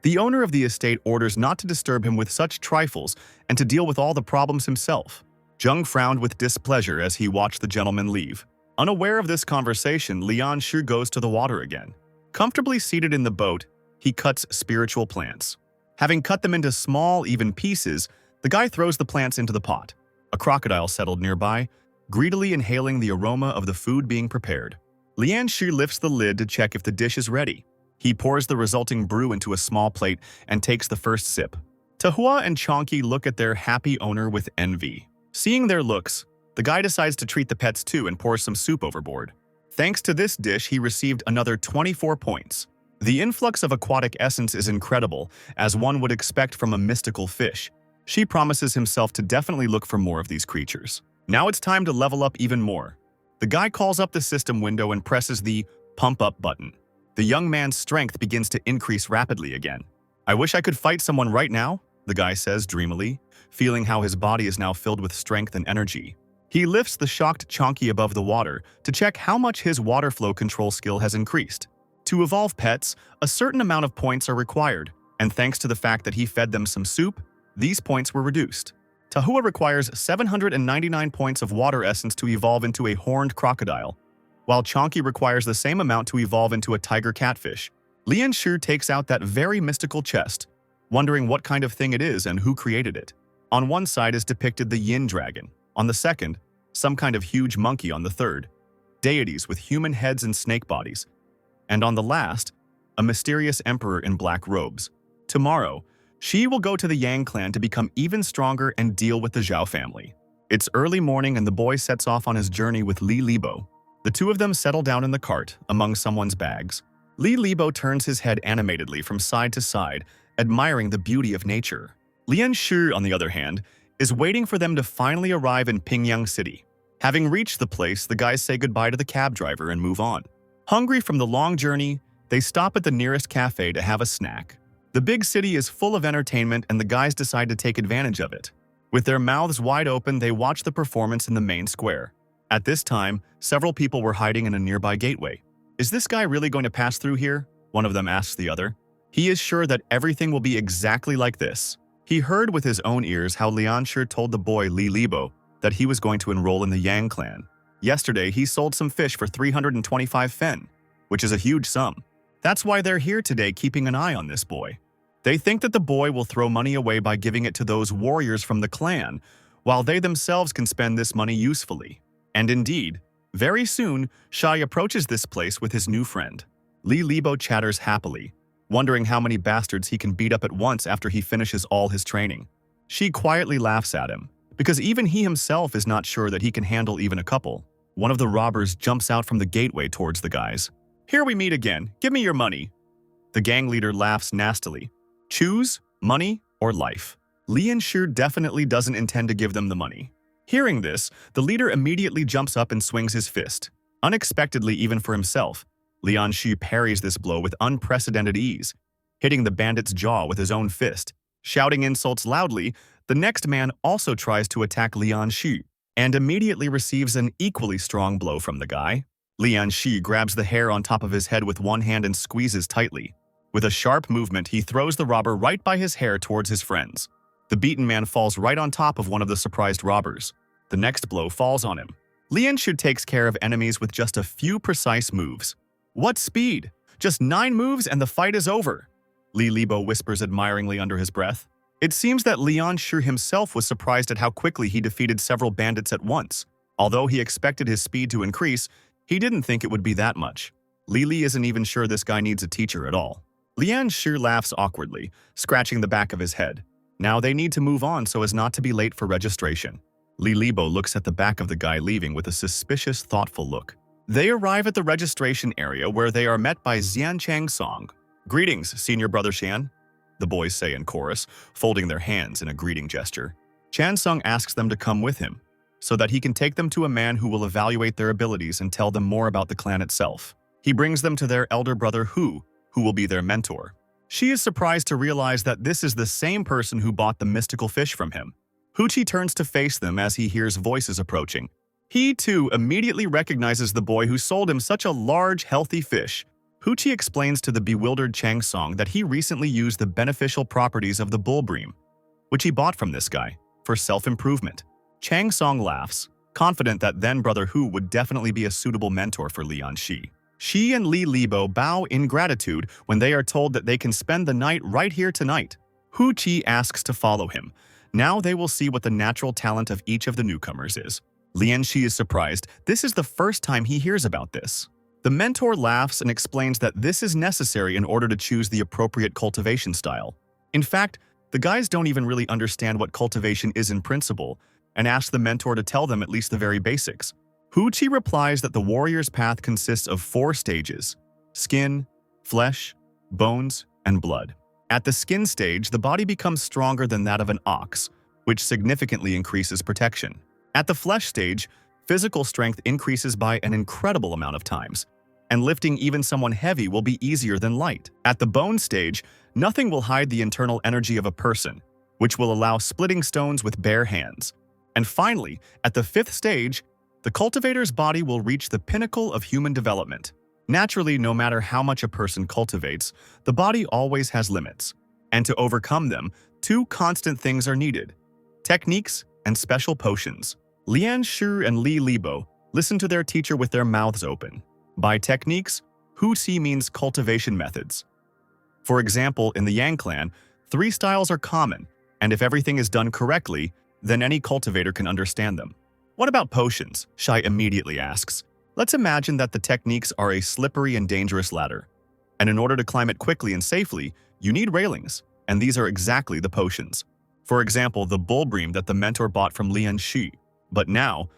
The owner of the estate orders not to disturb him with such trifles and to deal with all the problems himself. Zheng frowned with displeasure as he watched the gentleman leave. Unaware of this conversation, Lian Shi goes to the water again. Comfortably seated in the boat, he cuts spiritual plants. Having cut them into small, even pieces, the guy throws the plants into the pot. A crocodile settled nearby, greedily inhaling the aroma of the food being prepared. Lian Shi lifts the lid to check if the dish is ready. He pours the resulting brew into a small plate and takes the first sip. Tahua and Chonky look at their happy owner with envy. Seeing their looks, the guy decides to treat the pets too and pours some soup overboard. Thanks to this dish, he received another 24 points. The influx of aquatic essence is incredible, as one would expect from a mystical fish. She promises himself to definitely look for more of these creatures. Now it's time to level up even more. The guy calls up the system window and presses the pump up button. The young man's strength begins to increase rapidly again. I wish I could fight someone right now, the guy says dreamily, feeling how his body is now filled with strength and energy. He lifts the shocked Chonky above the water to check how much his water flow control skill has increased. To evolve pets, a certain amount of points are required, and thanks to the fact that he fed them some soup, these points were reduced. Tahua requires 799 points of water essence to evolve into a horned crocodile, while Chonky requires the same amount to evolve into a tiger catfish. Lian Shi takes out that very mystical chest, wondering what kind of thing it is and who created it. On one side is depicted the yin dragon, on the second, some kind of huge monkey on the third, deities with human heads and snake bodies, and on the last, a mysterious emperor in black robes. Tomorrow, she will go to the Yang clan to become even stronger and deal with the Zhao family. It's early morning and the boy sets off on his journey with Li Libo. The two of them settle down in the cart, among someone's bags. Li Libo turns his head animatedly from side to side, admiring the beauty of nature. Lian Shi, on the other hand, is waiting for them to finally arrive in Pingyang City. Having reached the place, the guys say goodbye to the cab driver and move on. Hungry from the long journey, they stop at the nearest cafe to have a snack. The big city is full of entertainment and the guys decide to take advantage of it. With their mouths wide open, they watch the performance in the main square. At this time, several people were hiding in a nearby gateway. Is this guy really going to pass through here? One of them asks the other. He is sure that everything will be exactly like this. He heard with his own ears how Lian Shi told the boy Li Libo that he was going to enroll in the Yang clan. Yesterday, he sold some fish for 325 fen, which is a huge sum. That's why they're here today, keeping an eye on this boy. They think that the boy will throw money away by giving it to those warriors from the clan, while they themselves can spend this money usefully. And indeed, very soon, Shai approaches this place with his new friend. Li Libo chatters happily, wondering how many bastards he can beat up at once after he finishes all his training. She quietly laughs at him, because even he himself is not sure that he can handle even a couple. One of the robbers jumps out from the gateway towards the guys. Here we meet again. Give me your money. The gang leader laughs nastily. Choose money or life. Lian Shi definitely doesn't intend to give them the money. Hearing this, the leader immediately jumps up and swings his fist. Unexpectedly even for himself, Lian Shi parries this blow with unprecedented ease, hitting the bandit's jaw with his own fist. Shouting insults loudly, the next man also tries to attack Lian Shi, and immediately receives an equally strong blow from the guy. Lian Shi grabs the hair on top of his head with one hand and squeezes tightly. With a sharp movement, he throws the robber right by his hair towards his friends. The beaten man falls right on top of one of the surprised robbers. The next blow falls on him. Lian Shi takes care of enemies with just a few precise moves. What speed! Just 9 moves and the fight is over, Li Libo whispers admiringly under his breath. It seems that Lian Shi himself was surprised at how quickly he defeated several bandits at once. Although he expected his speed to increase, he didn't think it would be that much. Li isn't even sure this guy needs a teacher at all. Lian Shi laughs awkwardly, scratching the back of his head. Now they need to move on so as not to be late for registration. Li Libo looks at the back of the guy leaving with a suspicious, thoughtful look. They arrive at the registration area where they are met by Xian Chang Song. Greetings, senior brother Shan, the boys say in chorus, folding their hands in a greeting gesture. Chan Sung asks them to come with him, so that he can take them to a man who will evaluate their abilities and tell them more about the clan itself. He brings them to their elder brother Hu, who will be their mentor. She is surprised to realize that this is the same person who bought the mystical fish from him. Huchi turns to face them as he hears voices approaching. He, too, immediately recognizes the boy who sold him such a large, healthy fish. Huchi explains to the bewildered Changsong that he recently used the beneficial properties of the bullbream, which he bought from this guy, for self-improvement. Changsong laughs, confident that then-brother Hu would definitely be a suitable mentor for Lian Shi. Shi and Li Libo bow in gratitude when they are told that they can spend the night right here tonight. Hu Qi asks to follow him. Now they will see what the natural talent of each of the newcomers is. Lian Shi is surprised. This is the first time he hears about this. The mentor laughs and explains that this is necessary in order to choose the appropriate cultivation style. In fact, the guys don't even really understand what cultivation is in principle, and ask the mentor to tell them at least the very basics. Hu Qi replies that the warrior's path consists of 4 stages: skin, flesh, bones, and blood. At the skin stage, the body becomes stronger than that of an ox, which significantly increases protection. At the flesh stage, physical strength increases by an incredible amount of times, and lifting even someone heavy will be easier than light. At the bone stage, nothing will hide the internal energy of a person, which will allow splitting stones with bare hands. And finally, at the 5th stage, the cultivator's body will reach the pinnacle of human development. Naturally, no matter how much a person cultivates, the body always has limits. And to overcome them, 2 constant things are needed: techniques and special potions. Lian Shu and Li Libo listen to their teacher with their mouths open. By techniques, Hu Si means cultivation methods. For example, in the Yang clan, 3 styles are common, and if everything is done correctly, then any cultivator can understand them. What about potions? Shai immediately asks. Let's imagine that the techniques are a slippery and dangerous ladder, and in order to climb it quickly and safely, you need railings, and these are exactly the potions. For example, the bullbream that the mentor bought from Lian Shi. But now,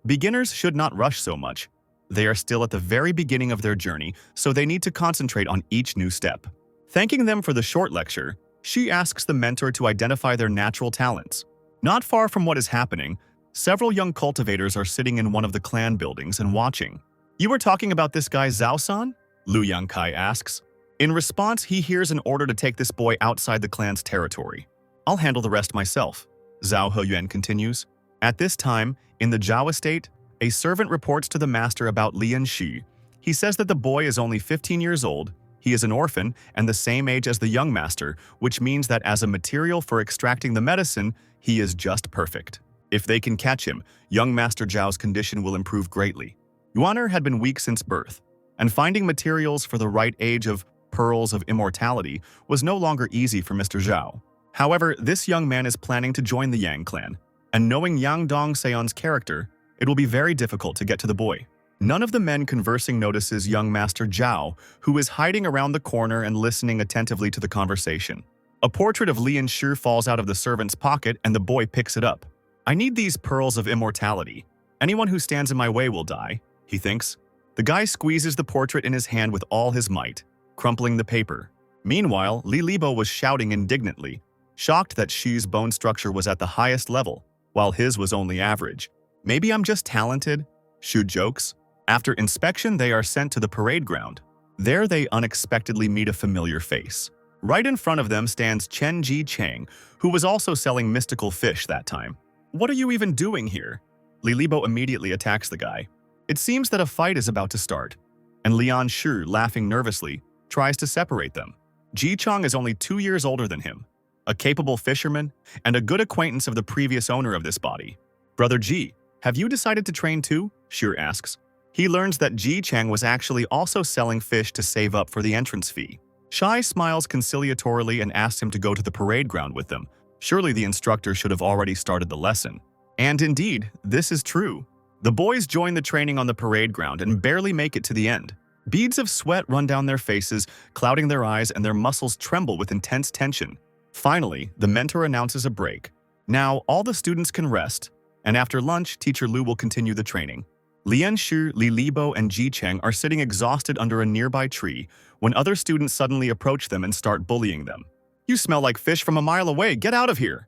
beginners should not rush so much. They are still at the very beginning of their journey, so they need to concentrate on each new step. Thanking them for the short lecture, Shi asks the mentor to identify their natural talents. Not far from what is happening, several young cultivators are sitting in one of the clan buildings and watching. "You were talking about this guy Zhao-san?" Lu Yangkai asks. In response, he hears an order to take this boy outside the clan's territory. "I'll handle the rest myself," Zhao Heyuan continues. At this time, in the Zhao estate, a servant reports to the master about Lian Shi. He says that the boy is only 15 years old, he is an orphan and the same age as the young master, which means that as a material for extracting the medicine, he is just perfect. If they can catch him, young Master Zhao's condition will improve greatly. Yuaner had been weak since birth, and finding materials for the right age of pearls of immortality was no longer easy for Mr. Zhao. However, this young man is planning to join the Yang clan, and knowing Yang Dongseon's character, it will be very difficult to get to the boy. None of the men conversing notices young Master Zhao, who is hiding around the corner and listening attentively to the conversation. A portrait of Lian Shi falls out of the servant's pocket and the boy picks it up. "I need these pearls of immortality. Anyone who stands in my way will die," he thinks. The guy squeezes the portrait in his hand with all his might, crumpling the paper. Meanwhile, Li Libo was shouting indignantly, shocked that Shi's bone structure was at the highest level, while his was only average. "Maybe I'm just talented," Shu jokes. After inspection, they are sent to the parade ground. There they unexpectedly meet a familiar face. Right in front of them stands Chen Ji Chang, who was also selling mystical fish that time. "What are you even doing here?" Li Libo immediately attacks the guy. It seems that a fight is about to start, and Lian Shu, laughing nervously, tries to separate them. Ji Chang is only 2 years older than him, a capable fisherman, and a good acquaintance of the previous owner of this body. "Brother Ji, have you decided to train too?" Shu asks. He learns that Ji Chang was actually also selling fish to save up for the entrance fee. Shai smiles conciliatorily and asks him to go to the parade ground with them. Surely the instructor should have already started the lesson. And indeed, this is true. The boys join the training on the parade ground and barely make it to the end. Beads of sweat run down their faces, clouding their eyes, and their muscles tremble with intense tension. Finally, the mentor announces a break. Now, all the students can rest, and after lunch, Teacher Lu will continue the training. Lian Shu, Li Libo, and Ji Cheng are sitting exhausted under a nearby tree when other students suddenly approach them and start bullying them. "You smell like fish from a mile away, get out of here!"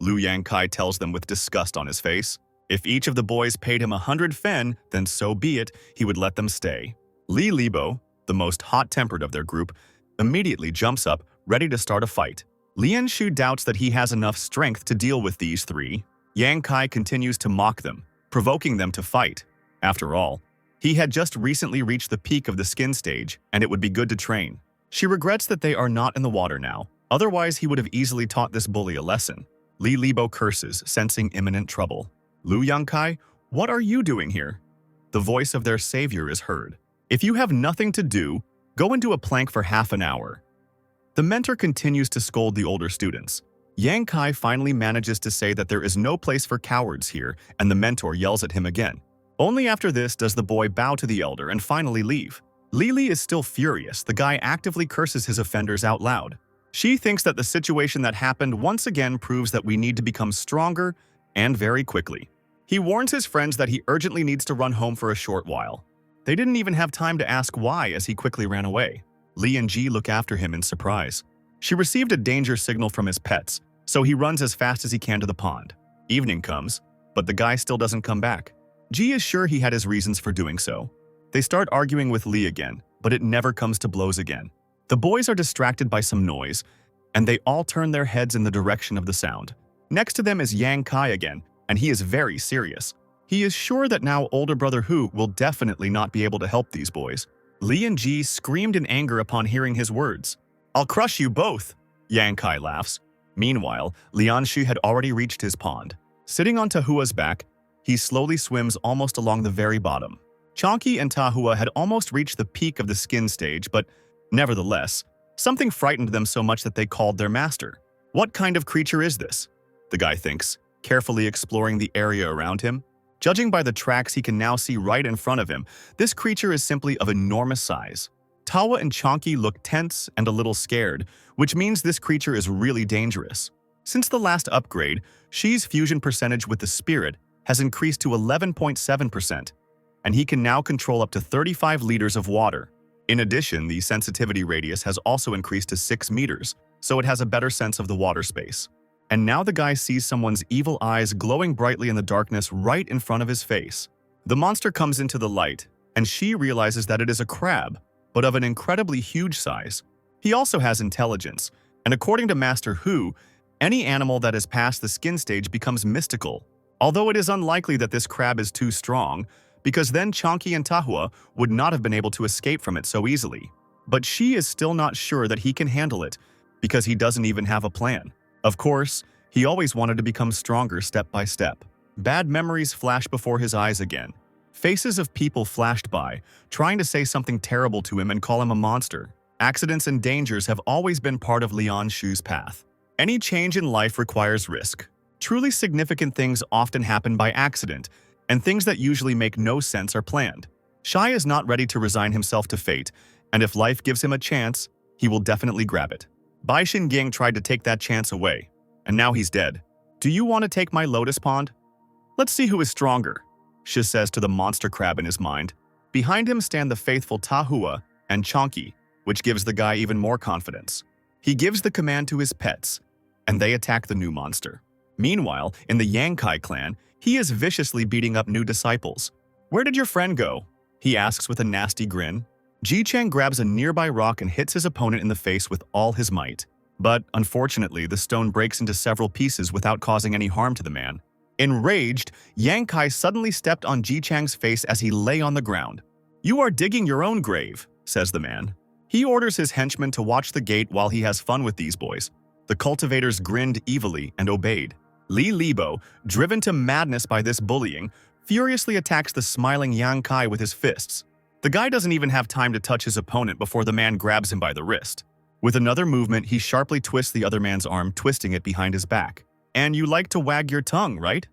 Lu Yangkai tells them with disgust on his face. If each of the boys paid him 100 fen, then so be it, he would let them stay. Li Libo, the most hot-tempered of their group, immediately jumps up, ready to start a fight. Lian Shu doubts that he has enough strength to deal with these 3. Yang Kai continues to mock them. provoking them to fight. After all, he had just recently reached the peak of the skin stage, and it would be good to train. She regrets that they are not in the water now, otherwise he would have easily taught this bully a lesson. Li Libo curses, sensing imminent trouble. Lu Yangkai, what are you doing here? The voice of their savior is heard. If you have nothing to do, go and do a plank for half an hour. The mentor continues to scold the older students. Yang Kai finally manages to say that there is no place for cowards here, and the mentor yells at him again. Only after this does the boy bow to the elder and finally leave. Lily is still furious. The guy actively curses his offenders out loud. She thinks that the situation that happened once again proves that we need to become stronger and very quickly. He warns his friends that he urgently needs to run home for a short while. They didn't even have time to ask why as he quickly ran away. Li and Ji look after him in surprise. She received a danger signal from his pets, so he runs as fast as he can to the pond. Evening comes, but the guy still doesn't come back. Ji is sure he had his reasons for doing so. They start arguing with Li again, but it never comes to blows again. The boys are distracted by some noise, and they all turn their heads in the direction of the sound. Next to them is Yang Kai again, and he is very serious. He is sure that now older brother Hu will definitely not be able to help these boys. Li and Ji screamed in anger upon hearing his words. "I'll crush you both," Yang Kai laughs. Meanwhile, Lianshu had already reached his pond. Sitting on Tahua's back, he slowly swims almost along the very bottom. Chonky and Tahua had almost reached the peak of the skin stage, but nevertheless, something frightened them so much that they called their master. What kind of creature is this? The guy thinks, carefully exploring the area around him. Judging by the tracks he can now see right in front of him, this creature is simply of enormous size. Tawa and Chonky look tense and a little scared, which means this creature is really dangerous. Since the last upgrade, Shi's fusion percentage with the spirit has increased to 11.7%, and he can now control up to 35 liters of water. In addition, the sensitivity radius has also increased to 6 meters, so it has a better sense of the water space. And now the guy sees someone's evil eyes glowing brightly in the darkness right in front of his face. The monster comes into the light, and Shi realizes that it is a crab, but of an incredibly huge size. He also has intelligence, and according to Master Hu, any animal that has passed the skin stage becomes mystical, although it is unlikely that this crab is too strong, because then Chonky and Tahua would not have been able to escape from it so easily. But Shi is still not sure that he can handle it, because he doesn't even have a plan. Of course, he always wanted to become stronger step by step. Bad memories flash before his eyes again. Faces of people flashed by, trying to say something terrible to him and call him a monster. Accidents and dangers have always been part of Lian Shu's path. Any change in life requires risk. Truly significant things often happen by accident, and things that usually make no sense are planned. Shai is not ready to resign himself to fate, and if life gives him a chance, he will definitely grab it. Bai Xinging tried to take that chance away, and now he's dead. "Do you want to take my lotus pond? Let's see who is stronger," Shi says to the monster crab in his mind. Behind him stand the faithful Tahua and Chonky, which gives the guy even more confidence. He gives the command to his pets, and they attack the new monster. Meanwhile, in the Yang Kai clan, he is viciously beating up new disciples. "Where did your friend go?" he asks with a nasty grin. Ji Chang grabs a nearby rock and hits his opponent in the face with all his might. But, unfortunately, the stone breaks into several pieces without causing any harm to the man. Enraged, Yang Kai suddenly stepped on Ji Chang's face as he lay on the ground. "You are digging your own grave," says the man. He orders his henchmen to watch the gate while he has fun with these boys. The cultivators grinned evilly and obeyed. Li Libo, driven to madness by this bullying, furiously attacks the smiling Yang Kai with his fists. The guy doesn't even have time to touch his opponent before the man grabs him by the wrist. With another movement, he sharply twists the other man's arm, twisting it behind his back. "And you like to wag your tongue, right?"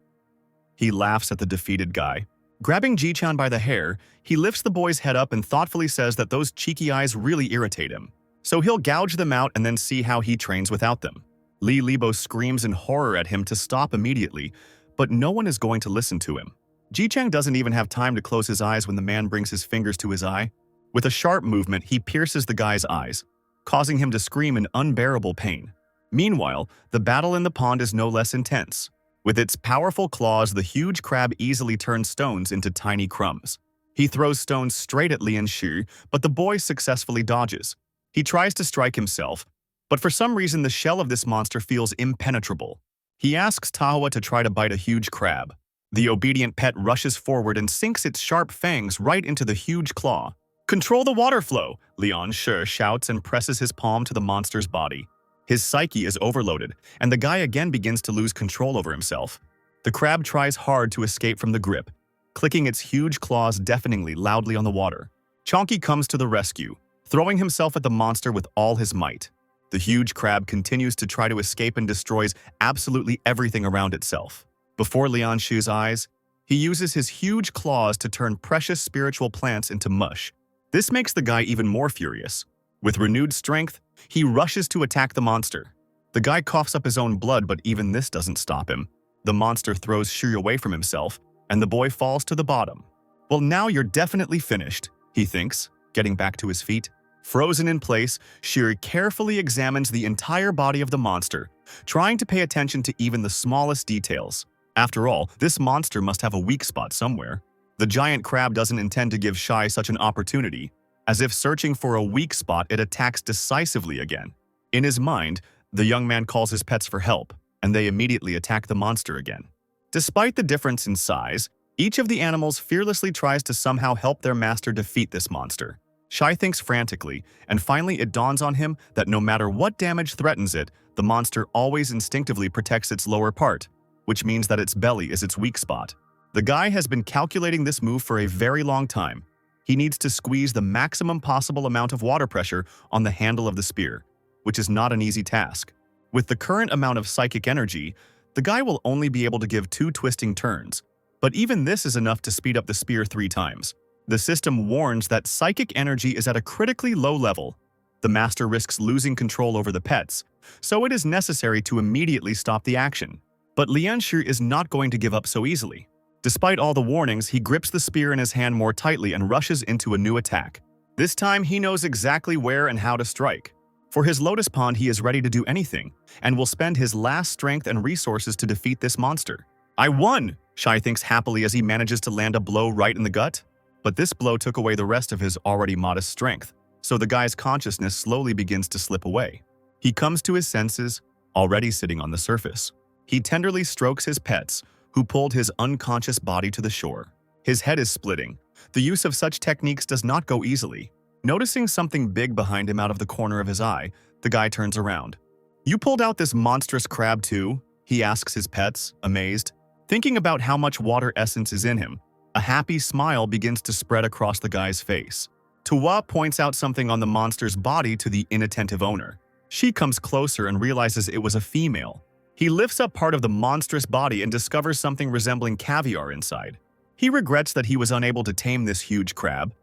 He laughs at the defeated guy. Grabbing Ji-chan by the hair, he lifts the boy's head up and thoughtfully says that those cheeky eyes really irritate him. So he'll gouge them out and then see how he trains without them. Li Libo screams in horror at him to stop immediately, but no one is going to listen to him. Ji-chang doesn't even have time to close his eyes when the man brings his fingers to his eye. With a sharp movement, he pierces the guy's eyes, causing him to scream in unbearable pain. Meanwhile, the battle in the pond is no less intense. With its powerful claws, the huge crab easily turns stones into tiny crumbs. He throws stones straight at Lian Shu, but the boy successfully dodges. He tries to strike himself, but for some reason the shell of this monster feels impenetrable. He asks Tahua to try to bite a huge crab, The obedient pet rushes forward and sinks its sharp fangs right into the huge claw. "Control the water flow," Leon Sure shouts and presses his palm to the monster's body. His psyche is overloaded, and the guy again begins to lose control over himself. The crab tries hard to escape from the grip, clicking its huge claws deafeningly loudly on the water. Chonky comes to the rescue, throwing himself at the monster with all his might. The huge crab continues to try to escape and destroys absolutely everything around itself. Before Leon Shu's eyes, he uses his huge claws to turn precious spiritual plants into mush. This makes the guy even more furious. With renewed strength, he rushes to attack the monster. The guy coughs up his own blood, but even this doesn't stop him. The monster throws Shu away from himself, and the boy falls to the bottom. "Well, now you're definitely finished," he thinks, getting back to his feet. Frozen in place, Shu carefully examines the entire body of the monster, trying to pay attention to even the smallest details. After all, this monster must have a weak spot somewhere. The giant crab doesn't intend to give Shy such an opportunity. As if searching for a weak spot, it attacks decisively again. In his mind, the young man calls his pets for help, and they immediately attack the monster again. Despite the difference in size, each of the animals fearlessly tries to somehow help their master defeat this monster. Shy thinks frantically, and finally it dawns on him that no matter what damage threatens it, the monster always instinctively protects its lower part, which means that its belly is its weak spot. The guy has been calculating this move for a very long time. He needs to squeeze the maximum possible amount of water pressure on the handle of the spear, which is not an easy task. With the current amount of psychic energy, the guy will only be able to give 2 twisting turns, but even this is enough to speed up the spear 3 times. The system warns that psychic energy is at a critically low level. The master risks losing control over the pets, so it is necessary to immediately stop the action. But Lianshu is not going to give up so easily. Despite all the warnings, he grips the spear in his hand more tightly and rushes into a new attack. This time, he knows exactly where and how to strike. For his lotus pond, he is ready to do anything, and will spend his last strength and resources to defeat this monster. "I won!" Shy thinks happily as he manages to land a blow right in the gut. But this blow took away the rest of his already modest strength, so the guy's consciousness slowly begins to slip away. He comes to his senses, already sitting on the surface. He tenderly strokes his pets, who pulled his unconscious body to the shore. His head is splitting. The use of such techniques does not go easily. Noticing something big behind him out of the corner of his eye, the guy turns around. "You pulled out this monstrous crab too?" he asks his pets, amazed. Thinking about how much water essence is in him, a happy smile begins to spread across the guy's face. Tuwa points out something on the monster's body to the inattentive owner. She comes closer and realizes it was a female. He lifts up part of the monstrous body and discovers something resembling caviar inside. He regrets that he was unable to tame this huge crab,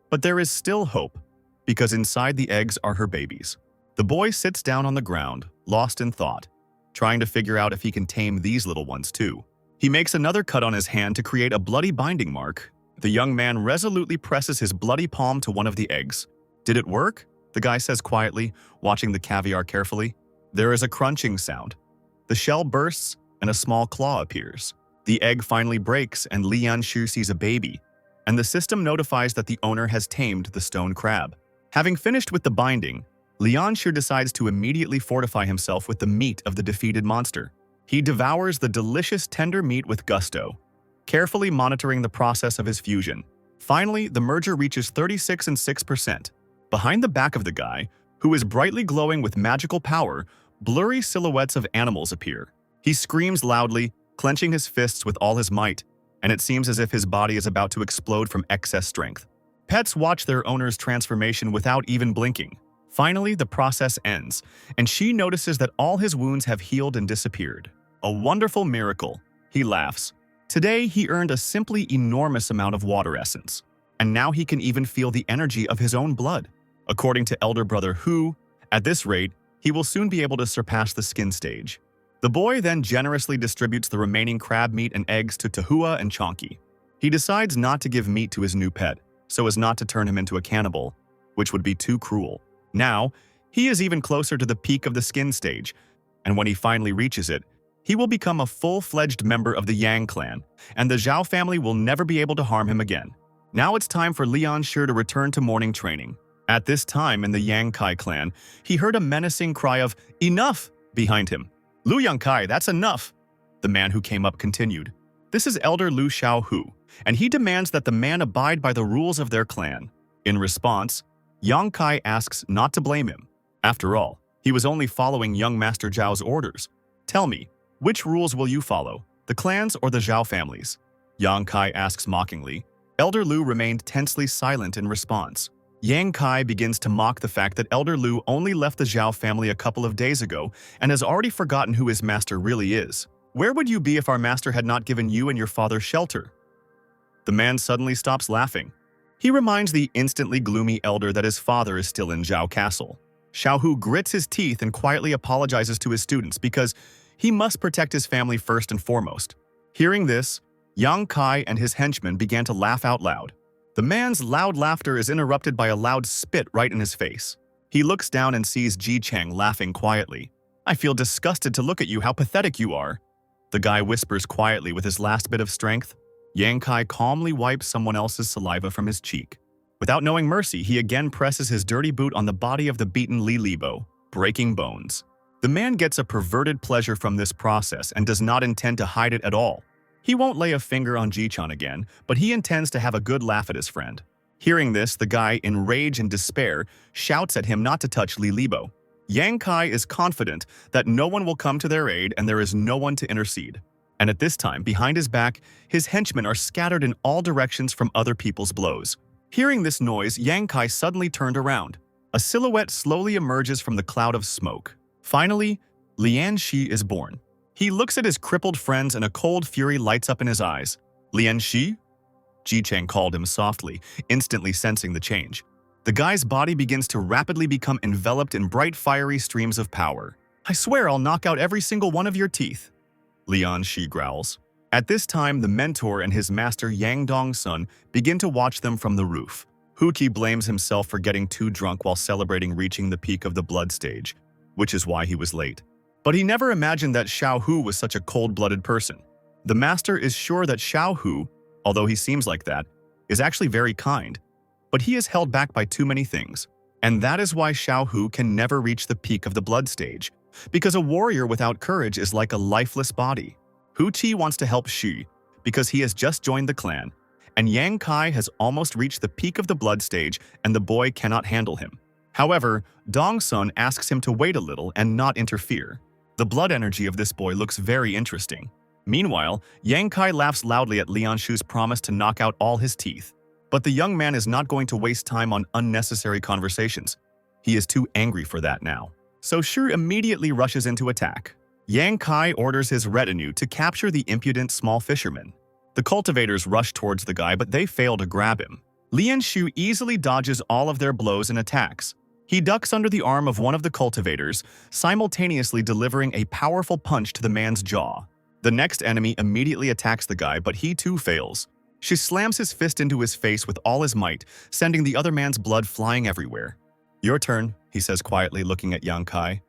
but there is still hope, because inside the eggs are her babies. The boy sits down on the ground, lost in thought, trying to figure out if he can tame these little ones too. He makes another cut on his hand to create a bloody binding mark. The young man resolutely presses his bloody palm to one of the eggs. "Did it work?" the guy says quietly, watching the caviar carefully. There is a crunching sound. The shell bursts and a small claw appears. The egg finally breaks and Li Yanshu sees a baby, and the system notifies that the owner has tamed the stone crab. Having finished with the binding, Li Yanshu decides to immediately fortify himself with the meat of the defeated monster. He devours the delicious tender meat with gusto, carefully monitoring the process of his fusion. Finally, the merger reaches 36.6%. Behind the back of the guy, who is brightly glowing with magical power, blurry silhouettes of animals appear. He screams loudly, clenching his fists with all his might, and it seems as if his body is about to explode from excess strength. Pets watch their owner's transformation without even blinking. Finally, the process ends, and she notices that all his wounds have healed and disappeared. A wonderful miracle, he laughs. Today, he earned a simply enormous amount of water essence, and now he can even feel the energy of his own blood. According to elder brother Hu, at this rate, he will soon be able to surpass the skin stage. The boy then generously distributes the remaining crab meat and eggs to Tahua and Chonky. He decides not to give meat to his new pet, so as not to turn him into a cannibal, which would be too cruel. Now, he is even closer to the peak of the skin stage, and when he finally reaches it, he will become a full-fledged member of the Yang clan, and the Zhao family will never be able to harm him again. Now it's time for Leon Shi to return to morning training. At this time in the Yang Kai clan, he heard a menacing cry of "Enough!" behind him. "Lu Yang Kai, that's enough!" the man who came up continued. This is Elder Lu Xiaohu, and he demands that the man abide by the rules of their clan. In response, Yang Kai asks not to blame him. After all, he was only following young Master Zhao's orders. Tell me, which rules will you follow, the clans or the Zhao families? Yang Kai asks mockingly. Elder Lu remained tensely silent in response. Yang Kai begins to mock the fact that Elder Lu only left the Zhao family a couple of days ago and has already forgotten who his master really is. Where would you be if our master had not given you and your father shelter? The man suddenly stops laughing. He reminds the instantly gloomy elder that his father is still in Zhao Castle. Xiaohu grits his teeth and quietly apologizes to his students because he must protect his family first and foremost. Hearing this, Yang Kai and his henchmen began to laugh out loud. The man's loud laughter is interrupted by a loud spit right in his face. He looks down and sees Ji Cheng laughing quietly. I feel disgusted to look at you, how pathetic you are. The guy whispers quietly with his last bit of strength. Yang Kai calmly wipes someone else's saliva from his cheek. Without knowing mercy, he again presses his dirty boot on the body of the beaten Li Libo, breaking bones. The man gets a perverted pleasure from this process and does not intend to hide it at all. He won't lay a finger on Ji-chan again, but he intends to have a good laugh at his friend. Hearing this, the guy, in rage and despair, shouts at him not to touch Li Libo. Yang Kai is confident that no one will come to their aid and there is no one to intercede. And at this time, behind his back, his henchmen are scattered in all directions from other people's blows. Hearing this noise, Yang Kai suddenly turned around. A silhouette slowly emerges from the cloud of smoke. Finally, Lian Shi is born. He looks at his crippled friends and a cold fury lights up in his eyes. Lian Shi? Ji Cheng called him softly, instantly sensing the change. The guy's body begins to rapidly become enveloped in bright fiery streams of power. I swear I'll knock out every single one of your teeth. Lian Shi growls. At this time, the mentor and his master Yang Dongsun begin to watch them from the roof. Hu Qi blames himself for getting too drunk while celebrating reaching the peak of the blood stage, which is why he was late. But he never imagined that Xiaohu was such a cold-blooded person. The master is sure that Xiaohu, although he seems like that, is actually very kind, but he is held back by too many things. And that is why Xiaohu can never reach the peak of the blood stage, because a warrior without courage is like a lifeless body. Hu Qi wants to help Xu, because he has just joined the clan, and Yang Kai has almost reached the peak of the blood stage and the boy cannot handle him. However, Dongsun asks him to wait a little and not interfere. The blood energy of this boy looks very interesting. Meanwhile, Yang Kai laughs loudly at Lian Shu's promise to knock out all his teeth. But the young man is not going to waste time on unnecessary conversations. He is too angry for that now. So Shu immediately rushes into attack. Yang Kai orders his retinue to capture the impudent small fisherman. The cultivators rush towards the guy, but they fail to grab him. Lian Shu easily dodges all of their blows and attacks. He ducks under the arm of one of the cultivators, simultaneously delivering a powerful punch to the man's jaw. The next enemy immediately attacks the guy, but he too fails. She slams his fist into his face with all his might, sending the other man's blood flying everywhere. Your turn, he says quietly, looking at Yang Kai.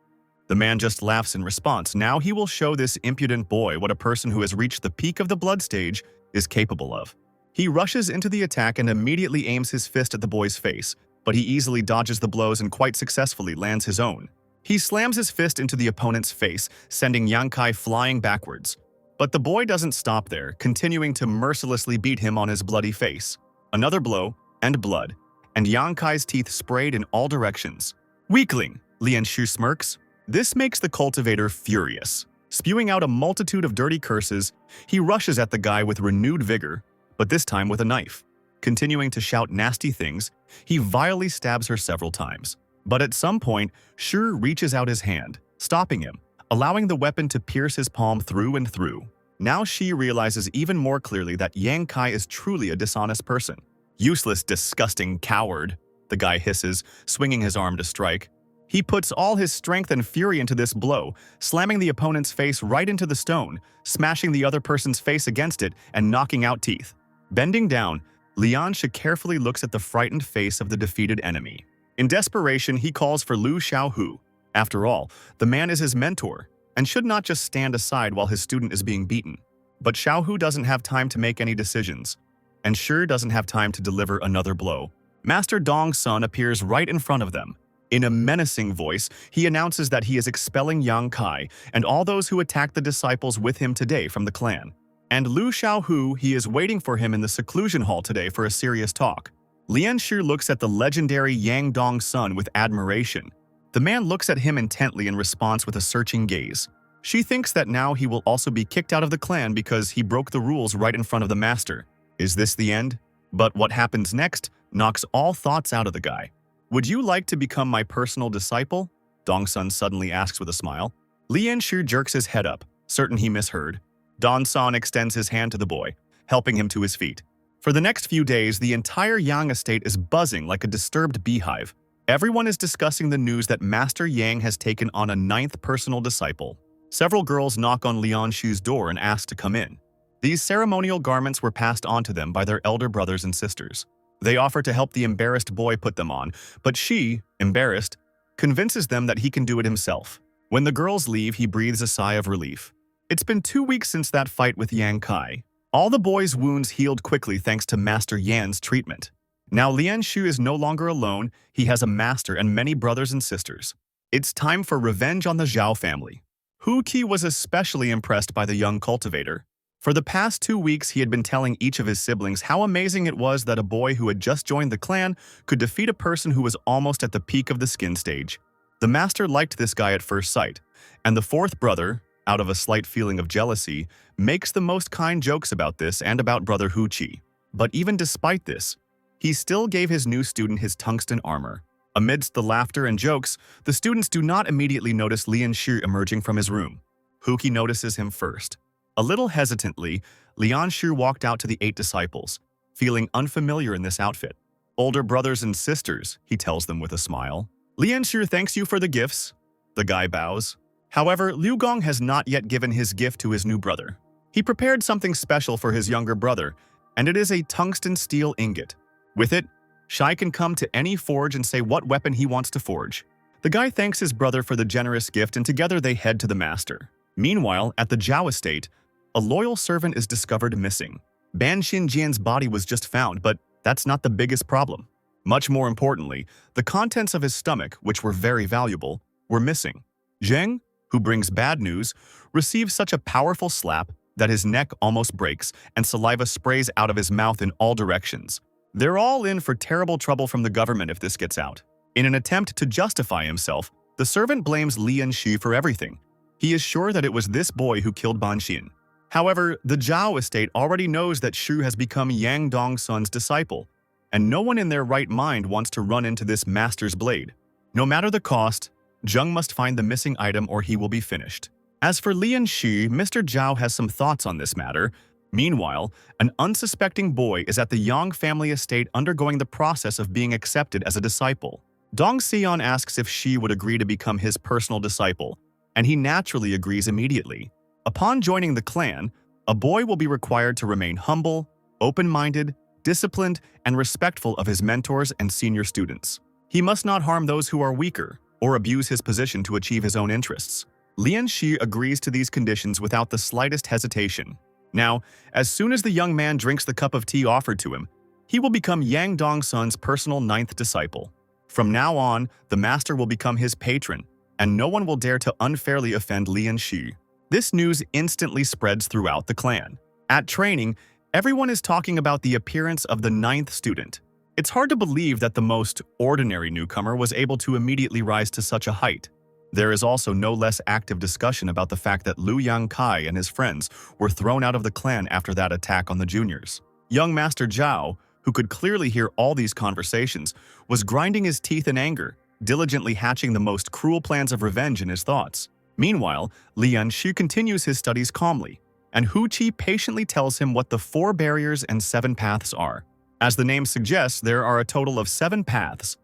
The man just laughs in response. Now he will show this impudent boy what a person who has reached the peak of the blood stage is capable of. He rushes into the attack and immediately aims his fist at the boy's face, but he easily dodges the blows and quite successfully lands his own. He slams his fist into the opponent's face, sending Yang Kai flying backwards. But the boy doesn't stop there, continuing to mercilessly beat him on his bloody face. Another blow, and blood, and Yang Kai's teeth sprayed in all directions. Weakling, Lian Shu smirks. This makes the cultivator furious. Spewing out a multitude of dirty curses, he rushes at the guy with renewed vigor, but this time with a knife. Continuing to shout nasty things, he vilely stabs her several times. But at some point, Shu reaches out his hand, stopping him, allowing the weapon to pierce his palm through and through. Now she realizes even more clearly that Yang Kai is truly a dishonest person. Useless, disgusting coward, the guy hisses, swinging his arm to strike. He puts all his strength and fury into this blow, slamming the opponent's face right into the stone, smashing the other person's face against it, and knocking out teeth. Bending down, Lian Shi carefully looks at the frightened face of the defeated enemy. In desperation, he calls for Lu Xiaohu. After all, the man is his mentor, and should not just stand aside while his student is being beaten. But Xiaohu doesn't have time to make any decisions, and Shi doesn't have time to deliver another blow. Master Dongsun appears right in front of them. In a menacing voice, he announces that he is expelling Yang Kai and all those who attacked the disciples with him today from the clan. And Lu Xiaohu, he is waiting for him in the seclusion hall today for a serious talk. Lian Shi looks at the legendary Yang Dong Sun with admiration. The man looks at him intently in response with a searching gaze. She thinks that now he will also be kicked out of the clan because he broke the rules right in front of the master. Is this the end? But what happens next knocks all thoughts out of the guy. Would you like to become my personal disciple? Dong Sun suddenly asks with a smile. Lian Shi jerks his head up, certain he misheard. Dong Sun extends his hand to the boy, helping him to his feet. For the next few days, the entire Yang estate is buzzing like a disturbed beehive. Everyone is discussing the news that Master Yang has taken on a 9th personal disciple. Several girls knock on Lian Shi's door and ask to come in. These ceremonial garments were passed on to them by their elder brothers and sisters. They offer to help the embarrassed boy put them on, but she, embarrassed, convinces them that he can do it himself. When the girls leave, he breathes a sigh of relief. It's been 2 weeks since that fight with Yang Kai. All the boy's wounds healed quickly thanks to Master Yan's treatment. Now Lian Shi is no longer alone, he has a master and many brothers and sisters. It's time for revenge on the Zhao family. Hu Qi was especially impressed by the young cultivator. For the past 2 weeks, he had been telling each of his siblings how amazing it was that a boy who had just joined the clan could defeat a person who was almost at the peak of the skin stage. The master liked this guy at first sight, and the 4th brother, out of a slight feeling of jealousy, makes the most kind jokes about this and about brother Hu Qi. But even despite this, he still gave his new student his tungsten armor. Amidst the laughter and jokes, the students do not immediately notice Lian Shi emerging from his room. Hu Qi notices him first. A little hesitantly, Lian Shi walked out to the 8 disciples, feeling unfamiliar in this outfit. Older brothers and sisters, he tells them with a smile. Lian Shi thanks you for the gifts. The guy bows. However, Liu Gong has not yet given his gift to his new brother. He prepared something special for his younger brother, and it is a tungsten steel ingot. With it, Shai can come to any forge and say what weapon he wants to forge. The guy thanks his brother for the generous gift and together they head to the master. Meanwhile, at the Zhao estate, a loyal servant is discovered missing. Ban Xinjian's body was just found, but that's not the biggest problem. Much more importantly, the contents of his stomach, which were very valuable, were missing. Zheng, who brings bad news, receives such a powerful slap that his neck almost breaks and saliva sprays out of his mouth in all directions. They're all in for terrible trouble from the government if this gets out. In an attempt to justify himself, the servant blames Lian Shi for everything. He is sure that it was this boy who killed Ban Xin. However, the Zhao estate already knows that Shu has become Yang Dong Sun's disciple, and no one in their right mind wants to run into this master's blade. No matter the cost, Zheng must find the missing item or he will be finished. As for Lian Shi, Mr. Zhao has some thoughts on this matter. Meanwhile, an unsuspecting boy is at the Yang family estate undergoing the process of being accepted as a disciple. Dong Xian asks if Shi would agree to become his personal disciple, and he naturally agrees immediately. Upon joining the clan, a boy will be required to remain humble, open-minded, disciplined, and respectful of his mentors and senior students. He must not harm those who are weaker or abuse his position to achieve his own interests. Lian Shi agrees to these conditions without the slightest hesitation. Now, as soon as the young man drinks the cup of tea offered to him, he will become Yang Dong Sun's personal 9th disciple. From now on, the master will become his patron, and no one will dare to unfairly offend Lian Shi. This news instantly spreads throughout the clan. At training, everyone is talking about the appearance of the 9th student. It's hard to believe that the most ordinary newcomer was able to immediately rise to such a height. There is also no less active discussion about the fact that Liu Yang Kai and his friends were thrown out of the clan after that attack on the juniors. Young Master Zhao, who could clearly hear all these conversations, was grinding his teeth in anger, diligently hatching the most cruel plans of revenge in his thoughts. Meanwhile, Lian Shi continues his studies calmly, and Hu Qi patiently tells him what the 4 barriers and 7 paths are. As the name suggests, there are a total of 7 paths: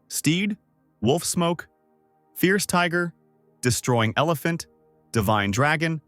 Steed, Wolf Smoke, Fierce Tiger, Destroying Elephant, Divine Dragon,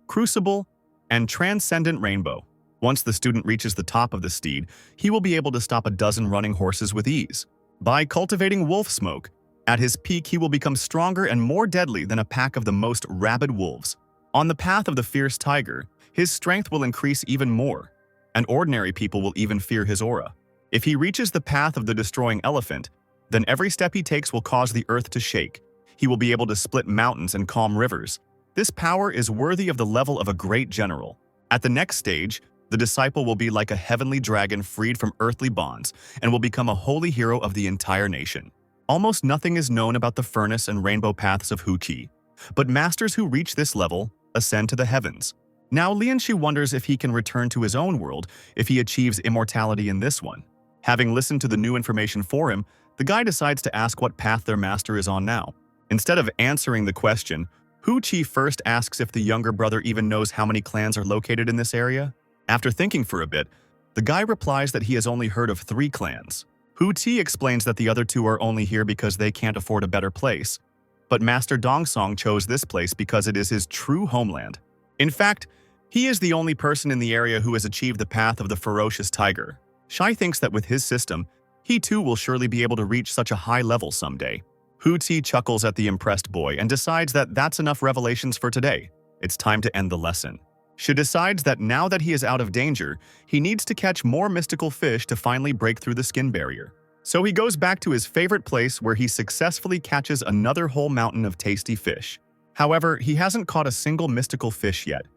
Crucible, and Transcendent Rainbow. Once the student reaches the top of the steed, he will be able to stop a dozen running horses with ease. By cultivating Wolf Smoke, at his peak he will become stronger and more deadly than a pack of the most rabid wolves. On the path of the Fierce Tiger, his strength will increase even more, and ordinary people will even fear his aura. If he reaches the path of the Destroying Elephant, then every step he takes will cause the earth to shake. He will be able to split mountains and calm rivers. This power is worthy of the level of a great general. At the next stage, the disciple will be like a heavenly dragon freed from earthly bonds and will become a holy hero of the entire nation. Almost nothing is known about the furnace and rainbow paths of Huqi, but masters who reach this level ascend to the heavens. Now Lianshu wonders if he can return to his own world if he achieves immortality in this one. Having listened to the new information for him, the guy decides to ask what path their master is on now. Instead of answering the question, Huqi first asks if the younger brother even knows how many clans are located in this area. After thinking for a bit, the guy replies that he has only heard of 3 clans. Huqi explains that the other 2 are only here because they can't afford a better place. But Master Dongsong chose this place because it is his true homeland. In fact, he is the only person in the area who has achieved the path of the ferocious tiger. Shai thinks that with his system, he too will surely be able to reach such a high level someday. Huqi chuckles at the impressed boy and decides that that's enough revelations for today. It's time to end the lesson. She decides that now that he is out of danger, he needs to catch more mystical fish to finally break through the skin barrier. So he goes back to his favorite place where he successfully catches another whole mountain of tasty fish. However, he hasn't caught a single mystical fish yet,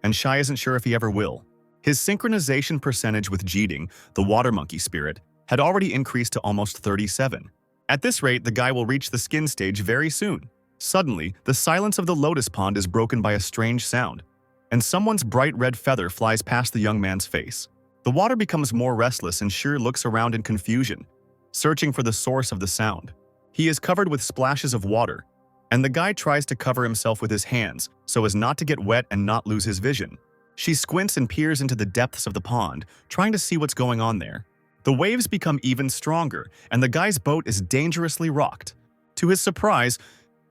and Shai isn't sure if he ever will. His synchronization percentage with Jeeting, the water monkey spirit, had already increased to almost 37. At this rate, the guy will reach the skin stage very soon. Suddenly, the silence of the lotus pond is broken by a strange sound, and someone's bright red feather flies past the young man's face. The water becomes more restless and Shir looks around in confusion, searching for the source of the sound. He is covered with splashes of water, and the guy tries to cover himself with his hands so as not to get wet and not lose his vision. She squints and peers into the depths of the pond, trying to see what's going on there. The waves become even stronger, and the guy's boat is dangerously rocked. To his surprise,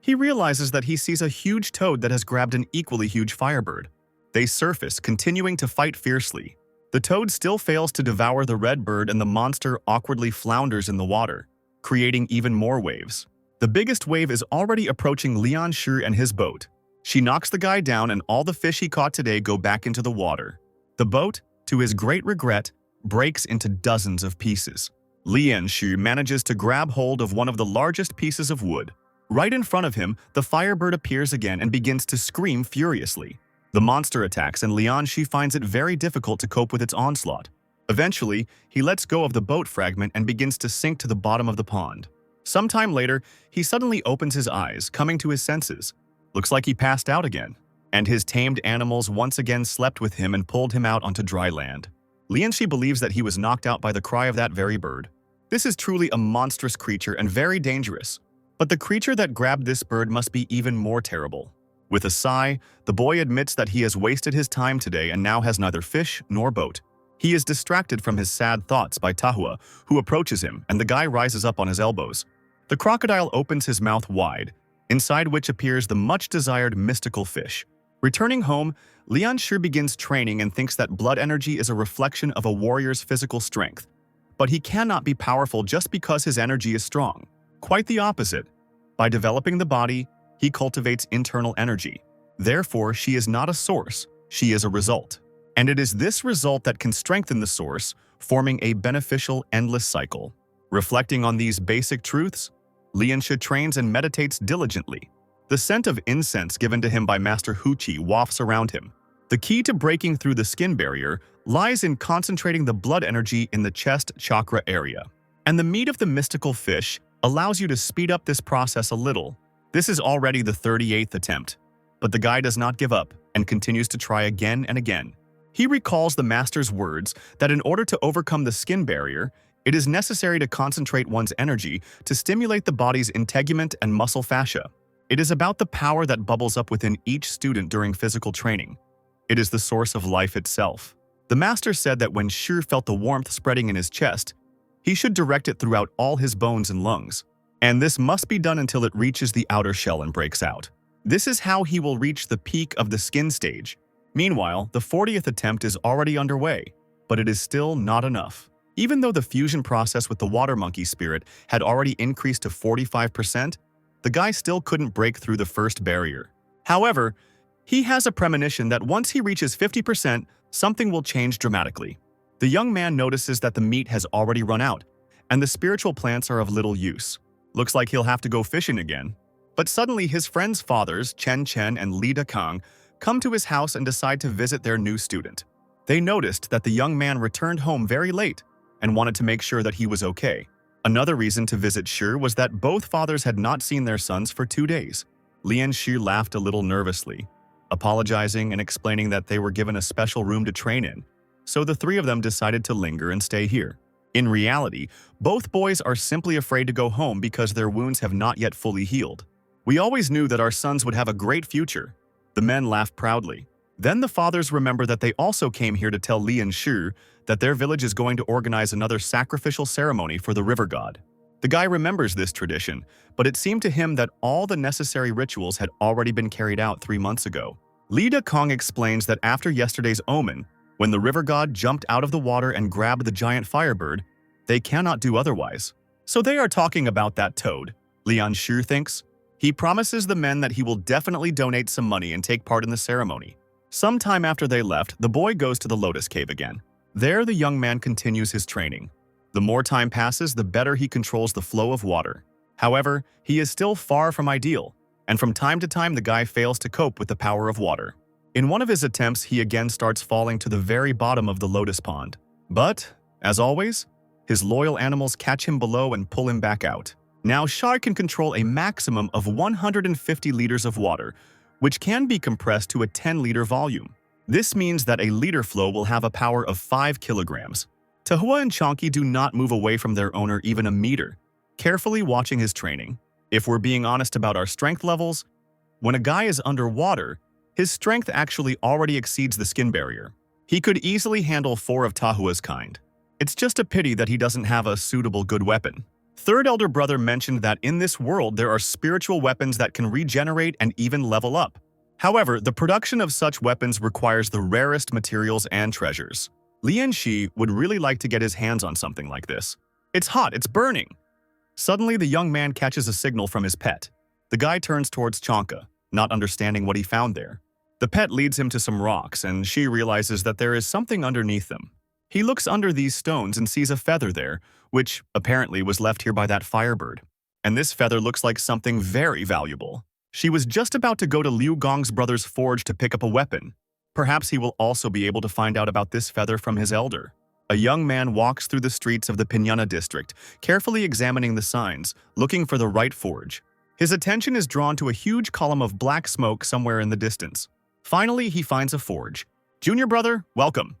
he realizes that he sees a huge toad that has grabbed an equally huge firebird. They surface, continuing to fight fiercely. The toad still fails to devour the red bird and the monster awkwardly flounders in the water, creating even more waves. The biggest wave is already approaching Lian Shu and his boat. She knocks the guy down and all the fish he caught today go back into the water. The boat, to his great regret, breaks into dozens of pieces. Lian Shu manages to grab hold of one of the largest pieces of wood. Right in front of him, the firebird appears again and begins to scream furiously. The monster attacks and Lian Shu finds it very difficult to cope with its onslaught. Eventually, he lets go of the boat fragment and begins to sink to the bottom of the pond. Sometime later, he suddenly opens his eyes, coming to his senses. Looks like he passed out again, and his tamed animals once again slept with him and pulled him out onto dry land. Lianxi believes that he was knocked out by the cry of that very bird. This is truly a monstrous creature and very dangerous, but the creature that grabbed this bird must be even more terrible. With a sigh, the boy admits that he has wasted his time today and now has neither fish nor boat. He is distracted from his sad thoughts by Tahua, who approaches him, and the guy rises up on his elbows. The crocodile opens his mouth wide, inside which appears the much-desired mystical fish. Returning home, Lian Shu begins training and thinks that blood energy is a reflection of a warrior's physical strength. But he cannot be powerful just because his energy is strong. Quite the opposite. By developing the body, he cultivates internal energy. Therefore, she is not a source, she is a result. And it is this result that can strengthen the source, forming a beneficial, endless cycle. Reflecting on these basic truths, Lian Shu trains and meditates diligently. The scent of incense given to him by Master Huqi wafts around him. The key to breaking through the skin barrier lies in concentrating the blood energy in the chest chakra area. And the meat of the mystical fish allows you to speed up this process a little. This is already the 38th attempt, but the guy does not give up and continues to try again and again. He recalls the master's words that in order to overcome the skin barrier, it is necessary to concentrate one's energy to stimulate the body's integument and muscle fascia. It is about the power that bubbles up within each student during physical training. It is the source of life itself. The master said that when Shu felt the warmth spreading in his chest, he should direct it throughout all his bones and lungs. And this must be done until it reaches the outer shell and breaks out. This is how he will reach the peak of the skin stage. Meanwhile, the 40th attempt is already underway, but it is still not enough. Even though the fusion process with the water monkey spirit had already increased to 45%, the guy still couldn't break through the first barrier. However, he has a premonition that once he reaches 50%, something will change dramatically. The young man notices that the meat has already run out, and the spiritual plants are of little use. Looks like he'll have to go fishing again. But suddenly his friends' fathers, Chen Chen and Li Dakang, come to his house and decide to visit their new student. They noticed that the young man returned home very late and wanted to make sure that he was okay. Another reason to visit Shi was that both fathers had not seen their sons for 2 days. Lian Shi laughed a little nervously, apologizing and explaining that they were given a special room to train in, so the three of them decided to linger and stay here. In reality, both boys are simply afraid to go home because their wounds have not yet fully healed. We always knew that our sons would have a great future. The men laughed proudly. Then the fathers remember that they also came here to tell Li and Shi that their village is going to organize another sacrificial ceremony for the river god. The guy remembers this tradition, but it seemed to him that all the necessary rituals had already been carried out 3 months ago. Li Dekong explains that after yesterday's omen, when the river god jumped out of the water and grabbed the giant firebird, they cannot do otherwise. So they are talking about that toad, Lian Shi thinks. He promises the men that he will definitely donate some money and take part in the ceremony. Sometime after they left, the boy goes to the Lotus Cave again. There, the young man continues his training. The more time passes, the better he controls the flow of water. However, he is still far from ideal, and from time to time the guy fails to cope with the power of water. In one of his attempts, he again starts falling to the very bottom of the lotus pond. But, as always, his loyal animals catch him below and pull him back out. Now, Shar can control a maximum of 150 liters of water, which can be compressed to a 10-liter volume. This means that a liter flow will have a power of 5 kilograms. Tahua and Chonky do not move away from their owner even a meter, carefully watching his training. If we're being honest about our strength levels, when a guy is underwater, his strength actually already exceeds the skin barrier. He could easily handle 4 of Tahua's kind. It's just a pity that he doesn't have a suitable good weapon. Third elder brother mentioned that in this world there are spiritual weapons that can regenerate and even level up. However, the production of such weapons requires the rarest materials and treasures. Lian Shi would really like to get his hands on something like this. It's hot, it's burning! Suddenly, the young man catches a signal from his pet. The guy turns towards Chonka, not understanding what he found there. The pet leads him to some rocks, and Shi realizes that there is something underneath them. He looks under these stones and sees a feather there, which apparently was left here by that firebird. And this feather looks like something very valuable. She was just about to go to Liu Gong's brother's forge to pick up a weapon. Perhaps he will also be able to find out about this feather from his elder. A young man walks through the streets of the Pinana district, carefully examining the signs, looking for the right forge. His attention is drawn to a huge column of black smoke somewhere in the distance. Finally, he finds a forge. "Junior brother, welcome."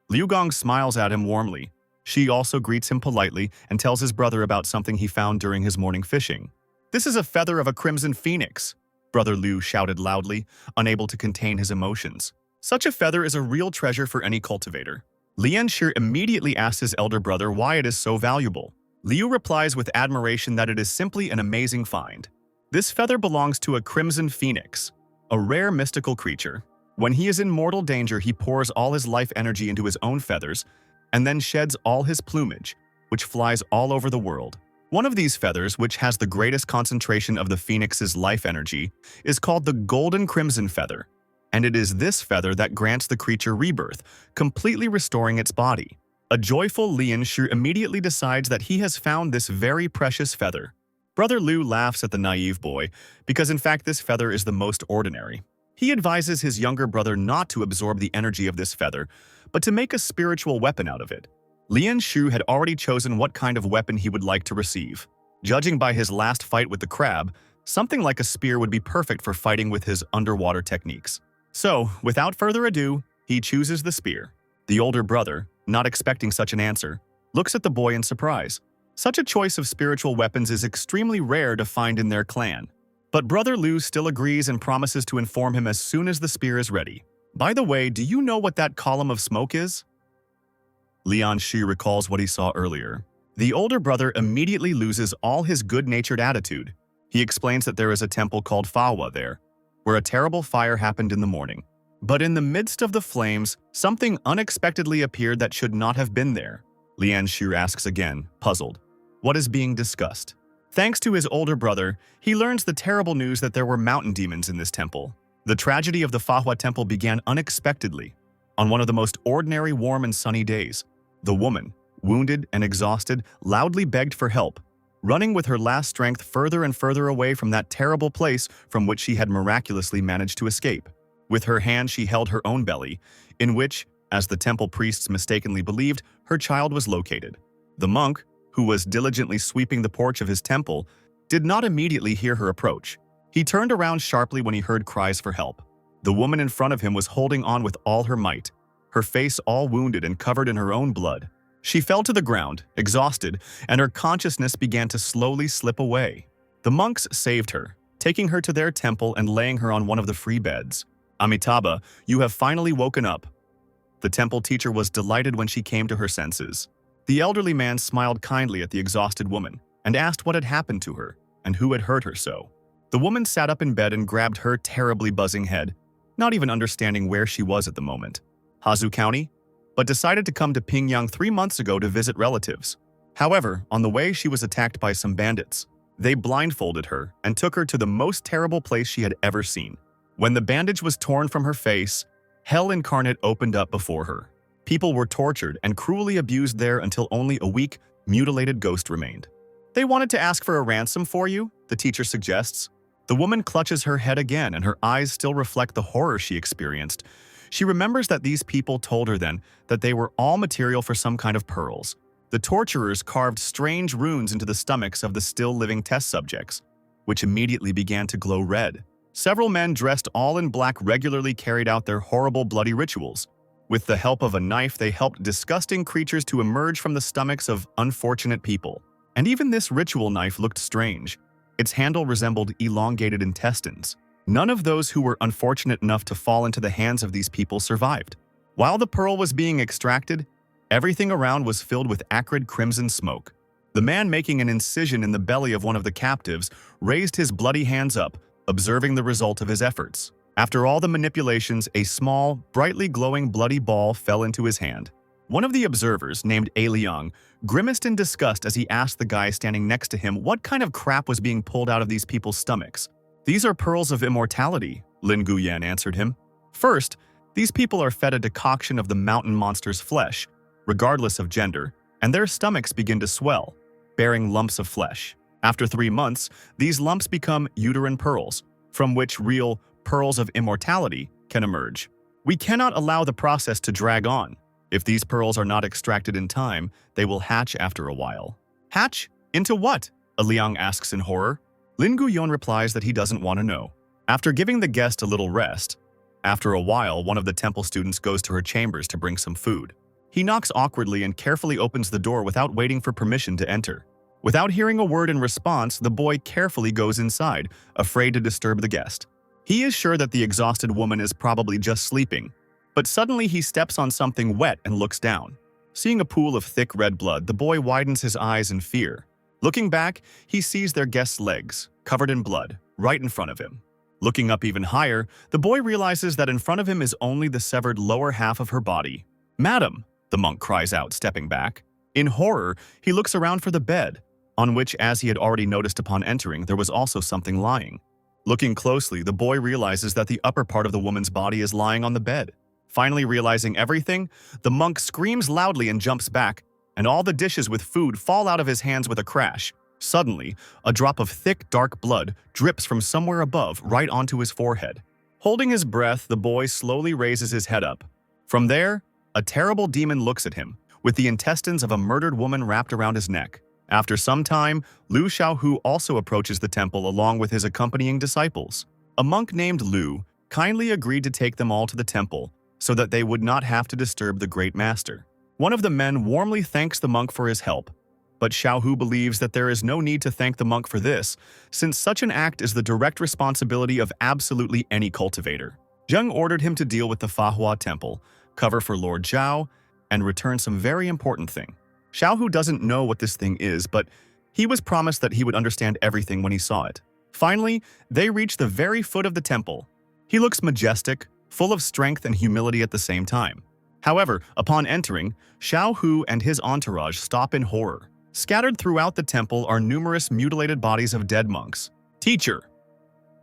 Liu Gong smiles at him warmly. Shi also greets him politely and tells his brother about something he found during his morning fishing. "This is a feather of a crimson phoenix," Brother Liu shouted loudly, unable to contain his emotions. Such a feather is a real treasure for any cultivator. Lian Shi immediately asks his elder brother why it is so valuable. Liu replies with admiration that it is simply an amazing find. This feather belongs to a crimson phoenix, a rare mystical creature. When he is in mortal danger, he pours all his life energy into his own feathers and then sheds all his plumage, which flies all over the world. One of these feathers, which has the greatest concentration of the phoenix's life energy, is called the golden crimson feather, and it is this feather that grants the creature rebirth, completely restoring its body. A joyful Lian Shi immediately decides that he has found this very precious feather. Brother Liu laughs at the naive boy, because in fact this feather is the most ordinary. He advises his younger brother not to absorb the energy of this feather, but to make a spiritual weapon out of it. Lian Shi had already chosen what kind of weapon he would like to receive. Judging by his last fight with the crab, something like a spear would be perfect for fighting with his underwater techniques. So, without further ado, he chooses the spear. The older brother, not expecting such an answer, looks at the boy in surprise. Such a choice of spiritual weapons is extremely rare to find in their clan. But Brother Liu still agrees and promises to inform him as soon as the spear is ready. "By the way, do you know what that column of smoke is?" Lian Shi recalls what he saw earlier. The older brother immediately loses all his good-natured attitude. He explains that there is a temple called Fawa there, where a terrible fire happened in the morning. But in the midst of the flames, something unexpectedly appeared that should not have been there. Lian Shi asks again, puzzled, what is being discussed? Thanks to his older brother, he learns the terrible news that there were mountain demons in this temple. The tragedy of the Fahua temple began unexpectedly. On one of the most ordinary warm and sunny days, the woman, wounded and exhausted, loudly begged for help, running with her last strength further and further away from that terrible place from which she had miraculously managed to escape. With her hand, she held her own belly, in which, as the temple priests mistakenly believed, her child was located. The monk, who was diligently sweeping the porch of his temple, did not immediately hear her approach. He turned around sharply when he heard cries for help. The woman in front of him was holding on with all her might, her face all wounded and covered in her own blood. She fell to the ground, exhausted, and her consciousness began to slowly slip away. The monks saved her, taking her to their temple and laying her on one of the free beds. "Amitabha, you have finally woken up." The temple teacher was delighted when she came to her senses. The elderly man smiled kindly at the exhausted woman and asked what had happened to her and who had hurt her so. The woman sat up in bed and grabbed her terribly buzzing head, not even understanding where she was at the moment. Hazu County? But decided to come to Pingyang 3 months ago to visit relatives. However, on the way she was attacked by some bandits. They blindfolded her and took her to the most terrible place she had ever seen. When the bandage was torn from her face, hell incarnate opened up before her. People were tortured and cruelly abused there until only a weak, mutilated ghost remained. "They wanted to ask for a ransom for you," the teacher suggests. The woman clutches her head again and her eyes still reflect the horror she experienced. She remembers that these people told her then that they were all material for some kind of pearls. The torturers carved strange runes into the stomachs of the still-living test subjects, which immediately began to glow red. Several men dressed all in black regularly carried out their horrible bloody rituals. With the help of a knife, they helped disgusting creatures to emerge from the stomachs of unfortunate people. And even this ritual knife looked strange. Its handle resembled elongated intestines. None of those who were unfortunate enough to fall into the hands of these people survived. While the pearl was being extracted, everything around was filled with acrid crimson smoke. The man making an incision in the belly of one of the captives raised his bloody hands up, observing the result of his efforts. After all the manipulations, a small, brightly glowing bloody ball fell into his hand. One of the observers, named A. Liang, grimaced in disgust as he asked the guy standing next to him what kind of crap was being pulled out of these people's stomachs. "These are pearls of immortality," Lin Guyan answered him. "First, these people are fed a decoction of the mountain monster's flesh, regardless of gender, and their stomachs begin to swell, bearing lumps of flesh. After 3 months, these lumps become uterine pearls, from which real pearls of immortality can emerge. We cannot allow the process to drag on. If these pearls are not extracted in time, they will hatch after a while." "Hatch? Into what?" Liang asks in horror. Lin Guyon replies that he doesn't want to know. After giving the guest a little rest, after a while, one of the temple students goes to her chambers to bring some food. He knocks awkwardly and carefully opens the door without waiting for permission to enter. Without hearing a word in response, the boy carefully goes inside, afraid to disturb the guest. He is sure that the exhausted woman is probably just sleeping, but suddenly he steps on something wet and looks down. Seeing a pool of thick red blood, the boy widens his eyes in fear. Looking back, he sees their guest's legs, covered in blood, right in front of him. Looking up even higher, the boy realizes that in front of him is only the severed lower half of her body. "Madam!" the monk cries out, stepping back. In horror, he looks around for the bed, on which, as he had already noticed upon entering, there was also something lying. Looking closely, the boy realizes that the upper part of the woman's body is lying on the bed. Finally realizing everything, the monk screams loudly and jumps back, and all the dishes with food fall out of his hands with a crash. Suddenly, a drop of thick, dark blood drips from somewhere above right onto his forehead. Holding his breath, the boy slowly raises his head up. From there, a terrible demon looks at him, with the intestines of a murdered woman wrapped around his neck. After some time, Lu Xiaohu also approaches the temple along with his accompanying disciples. A monk named Lu kindly agreed to take them all to the temple so that they would not have to disturb the great master. One of the men warmly thanks the monk for his help, but Xiaohu believes that there is no need to thank the monk for this, since such an act is the direct responsibility of absolutely any cultivator. Zheng ordered him to deal with the Fahua temple, cover for Lord Zhao, and return some very important thing. Xiaohu doesn't know what this thing is, but he was promised that he would understand everything when he saw it. Finally, they reach the very foot of the temple. He looks majestic, full of strength and humility at the same time. However, upon entering, Xiaohu and his entourage stop in horror. Scattered throughout the temple are numerous mutilated bodies of dead monks. "Teacher!"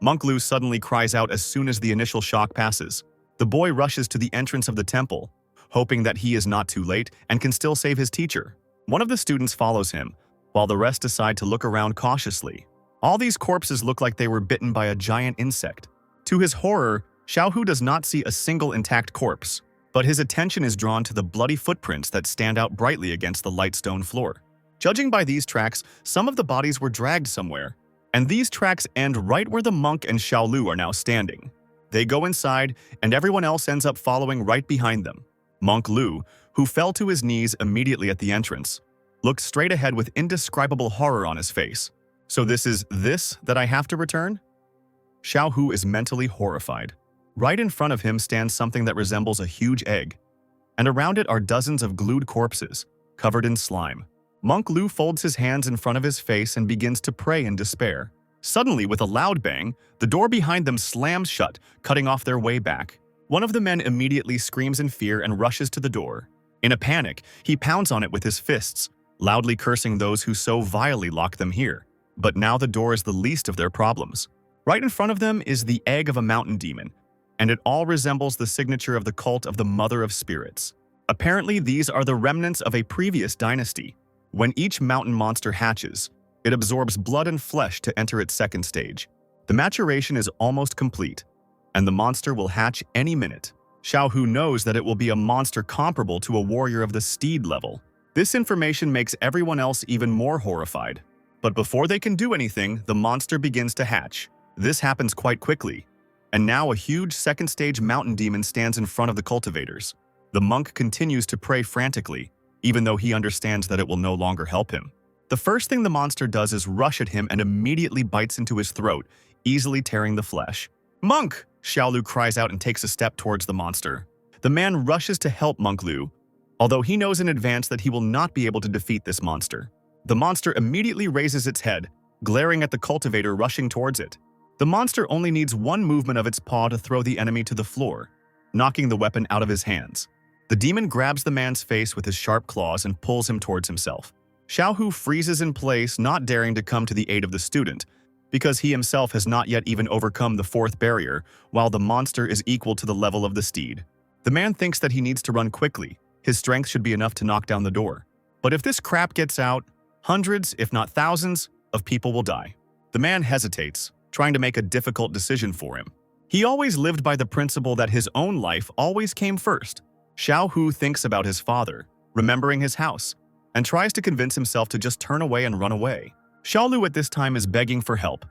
Monk Lu suddenly cries out as soon as the initial shock passes. The boy rushes to the entrance of the temple, hoping that he is not too late and can still save his teacher. One of the students follows him, while the rest decide to look around cautiously. All these corpses look like they were bitten by a giant insect. To his horror, Xiaohu does not see a single intact corpse, but his attention is drawn to the bloody footprints that stand out brightly against the light stone floor. Judging by these tracks, some of the bodies were dragged somewhere, and these tracks end right where the monk and Xiaolu are now standing. They go inside, and everyone else ends up following right behind them. Monk Lu, who fell to his knees immediately at the entrance, looked straight ahead with indescribable horror on his face. So this is this that I have to return? Xiaohu is mentally horrified. Right in front of him stands something that resembles a huge egg, and around it are dozens of glued corpses, covered in slime. Monk Lu folds his hands in front of his face and begins to pray in despair. Suddenly, with a loud bang, the door behind them slams shut, cutting off their way back. One of the men immediately screams in fear and rushes to the door. In a panic, he pounds on it with his fists, loudly cursing those who so vilely locked them here. But now the door is the least of their problems. Right in front of them is the egg of a mountain demon, and it all resembles the signature of the cult of the Mother of Spirits. Apparently, these are the remnants of a previous dynasty. When each mountain monster hatches, it absorbs blood and flesh to enter its second stage. The maturation is almost complete, and the monster will hatch any minute. Xiaohu knows that it will be a monster comparable to a warrior of the steed level. This information makes everyone else even more horrified. But before they can do anything, the monster begins to hatch. This happens quite quickly, and now a huge second-stage mountain demon stands in front of the cultivators. The monk continues to pray frantically, even though he understands that it will no longer help him. The first thing the monster does is rush at him and immediately bites into his throat, easily tearing the flesh. "Monk!" Xiaolu cries out and takes a step towards the monster. The man rushes to help Monk Lu, although he knows in advance that he will not be able to defeat this monster. The monster immediately raises its head, glaring at the cultivator rushing towards it. The monster only needs one movement of its paw to throw the enemy to the floor, knocking the weapon out of his hands. The demon grabs the man's face with his sharp claws and pulls him towards himself. Xiaohu freezes in place, not daring to come to the aid of the student, because he himself has not yet even overcome the fourth barrier, while the monster is equal to the level of the steed. The man thinks that he needs to run quickly. His strength should be enough to knock down the door. But if this crap gets out, hundreds, if not thousands, of people will die. The man hesitates, trying to make a difficult decision for him. He always lived by the principle that his own life always came first. Xiaohu thinks about his father, remembering his house, and tries to convince himself to just turn away and run away. Xiaolu at this time is begging for help,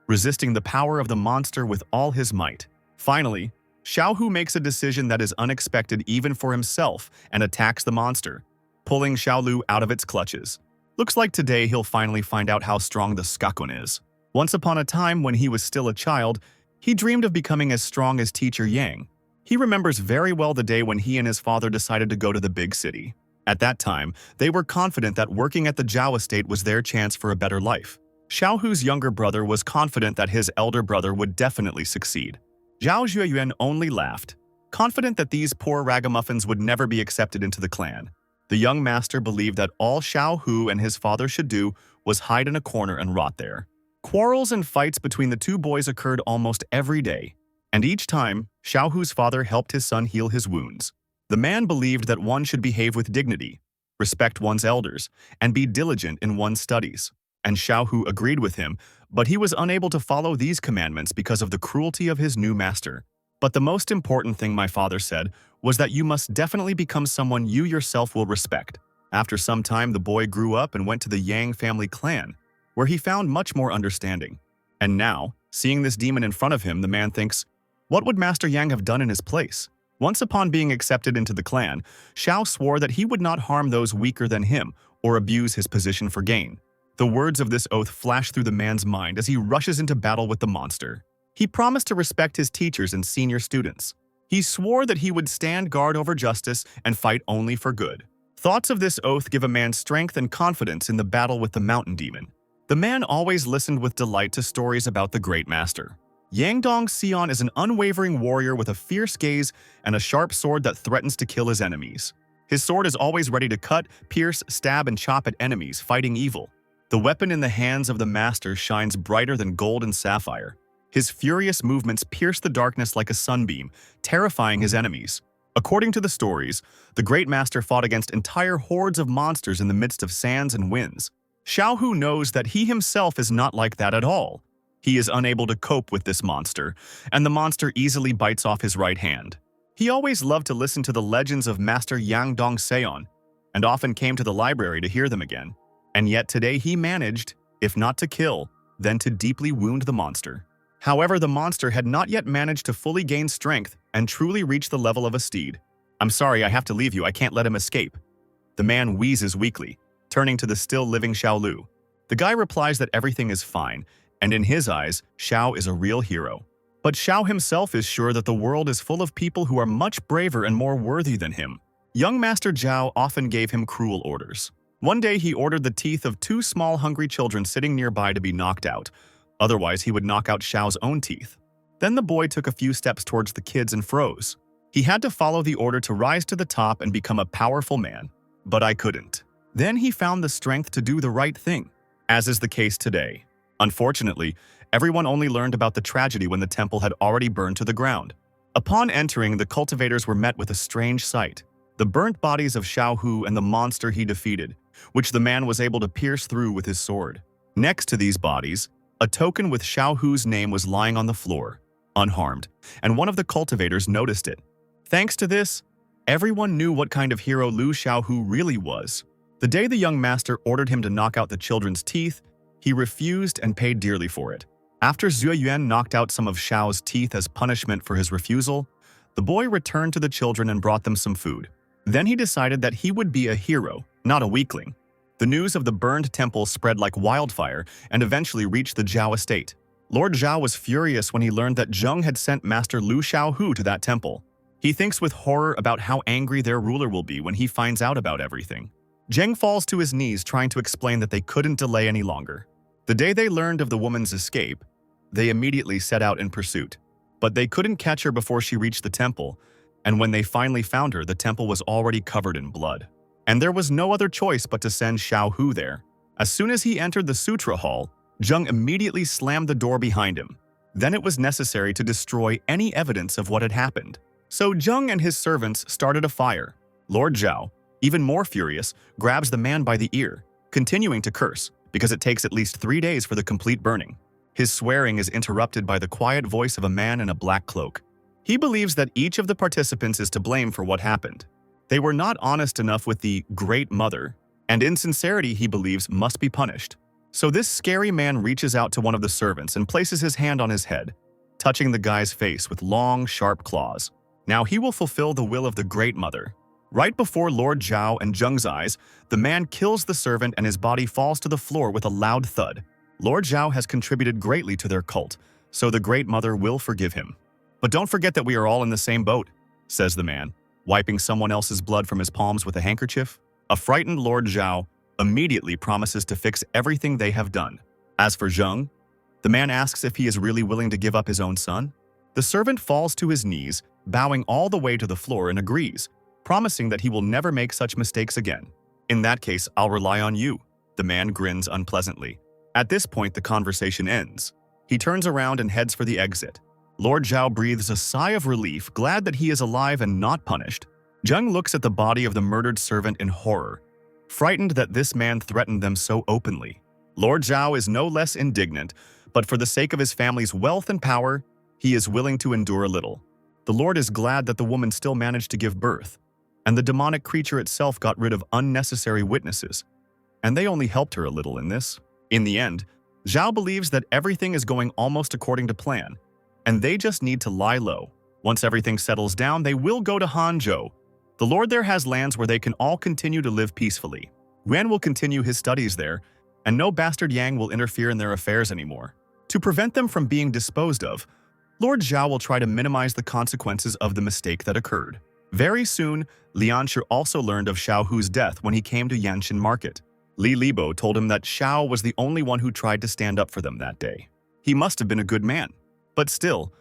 resisting the power of the monster with all his might. Finally, Xiaohu makes a decision that is unexpected even for himself and attacks the monster, pulling Xiaolu out of its clutches. Looks like today he'll finally find out how strong the Skakun is. Once upon a time, when he was still a child, he dreamed of becoming as strong as Teacher Yang. He remembers very well the day when he and his father decided to go to the big city. At that time, they were confident that working at the Zhao estate was their chance for a better life. Xiaohu's younger brother was confident that his elder brother would definitely succeed. Zhao Zhueyuan only laughed, confident that these poor ragamuffins would never be accepted into the clan. The young master believed that all Xiaohu and his father should do was hide in a corner and rot there. Quarrels and fights between the two boys occurred almost every day, and each time, Xiaohu's father helped his son heal his wounds. The man believed that one should behave with dignity, respect one's elders, and be diligent in one's studies. And Xiaohu agreed with him, but he was unable to follow these commandments because of the cruelty of his new master. But the most important thing my father said was that you must definitely become someone you yourself will respect. After some time, the boy grew up and went to the Yang family clan, where he found much more understanding. And now, seeing this demon in front of him, the man thinks, what would Master Yang have done in his place? Once upon being accepted into the clan, Xiao swore that he would not harm those weaker than him or abuse his position for gain. The words of this oath flash through the man's mind as he rushes into battle with the monster. He promised to respect his teachers and senior students. He swore that he would stand guard over justice and fight only for good. Thoughts of this oath give a man strength and confidence in the battle with the mountain demon. The man always listened with delight to stories about the great master. Yang Dong Xian is an unwavering warrior with a fierce gaze and a sharp sword that threatens to kill his enemies. His sword is always ready to cut, pierce, stab, and chop at enemies fighting evil. The weapon in the hands of the master shines brighter than gold and sapphire. His furious movements pierce the darkness like a sunbeam, terrifying his enemies. According to the stories, the great master fought against entire hordes of monsters in the midst of sands and winds. Xiaohu knows that he himself is not like that at all. He is unable to cope with this monster, and the monster easily bites off his right hand. He always loved to listen to the legends of Master Yang Dong Seon, and often came to the library to hear them again. And yet today he managed, if not to kill, then to deeply wound the monster. However, the monster had not yet managed to fully gain strength and truly reach the level of a steed. "I'm sorry, I have to leave you, I can't let him escape." The man wheezes weakly, turning to the still-living Xiao Lu. The guy replies that everything is fine, and in his eyes, Xiao is a real hero. But Xiao himself is sure that the world is full of people who are much braver and more worthy than him. Young Master Zhao often gave him cruel orders. One day he ordered the teeth of two small hungry children sitting nearby to be knocked out. Otherwise, he would knock out Xiao's own teeth. Then the boy took a few steps towards the kids and froze. He had to follow the order to rise to the top and become a powerful man. But I couldn't. Then he found the strength to do the right thing, as is the case today. Unfortunately, everyone only learned about the tragedy when the temple had already burned to the ground. Upon entering, the cultivators were met with a strange sight. The burnt bodies of Xiao Hu and the monster he defeated, which the man was able to pierce through with his sword. Next to these bodies, a token with Xiao Hu's name was lying on the floor, unharmed, and one of the cultivators noticed it. Thanks to this, everyone knew what kind of hero Lu Xiaohu really was. The day the young master ordered him to knock out the children's teeth, he refused and paid dearly for it. After Zhue Yuan knocked out some of Xiao's teeth as punishment for his refusal, the boy returned to the children and brought them some food. Then he decided that he would be a hero, not a weakling. The news of the burned temple spread like wildfire and eventually reached the Zhao estate. Lord Zhao was furious when he learned that Zheng had sent Master Lu Xiaohu to that temple. He thinks with horror about how angry their ruler will be when he finds out about everything. Zheng falls to his knees trying to explain that they couldn't delay any longer. The day they learned of the woman's escape, they immediately set out in pursuit. But they couldn't catch her before she reached the temple, and when they finally found her, the temple was already covered in blood. And there was no other choice but to send Xiao Hu there. As soon as he entered the Sutra Hall, Zheng immediately slammed the door behind him. Then it was necessary to destroy any evidence of what had happened. So Zheng and his servants started a fire. Lord Zhao, even more furious, grabs the man by the ear, continuing to curse, because it takes at least 3 days for the complete burning. His swearing is interrupted by the quiet voice of a man in a black cloak. He believes that each of the participants is to blame for what happened. They were not honest enough with the Great Mother, and insincerity, he believes, must be punished. So this scary man reaches out to one of the servants and places his hand on his head, touching the guy's face with long, sharp claws. Now he will fulfill the will of the Great Mother. Right before Lord Zhao and Zheng's eyes, the man kills the servant and his body falls to the floor with a loud thud. Lord Zhao has contributed greatly to their cult, so the Great Mother will forgive him. "But don't forget that we are all in the same boat," says the man, wiping someone else's blood from his palms with a handkerchief. A frightened Lord Zhao immediately promises to fix everything they have done. As for Zheng, the man asks if he is really willing to give up his own son. The servant falls to his knees, bowing all the way to the floor, and agrees, promising that he will never make such mistakes again. "In that case, I'll rely on you," the man grins unpleasantly. At this point, the conversation ends. He turns around and heads for the exit. Lord Zhao breathes a sigh of relief, glad that he is alive and not punished. Zheng looks at the body of the murdered servant in horror, frightened that this man threatened them so openly. Lord Zhao is no less indignant, but for the sake of his family's wealth and power, he is willing to endure a little. The Lord is glad that the woman still managed to give birth, and the demonic creature itself got rid of unnecessary witnesses, and they only helped her a little in this. In the end, Zhao believes that everything is going almost according to plan, and they just need to lie low. Once everything settles down, they will go to Hanzhou. The Lord there has lands where they can all continue to live peacefully. Yuan will continue his studies there, and no bastard Yang will interfere in their affairs anymore. To prevent them from being disposed of, Lord Zhao will try to minimize the consequences of the mistake that occurred. Very soon, Lianshu also learned of Xiao Hu's death when he came to Yanshin Market. Li Libo told him that Xiao was the only one who tried to stand up for them that day. He must have been a good man. But still,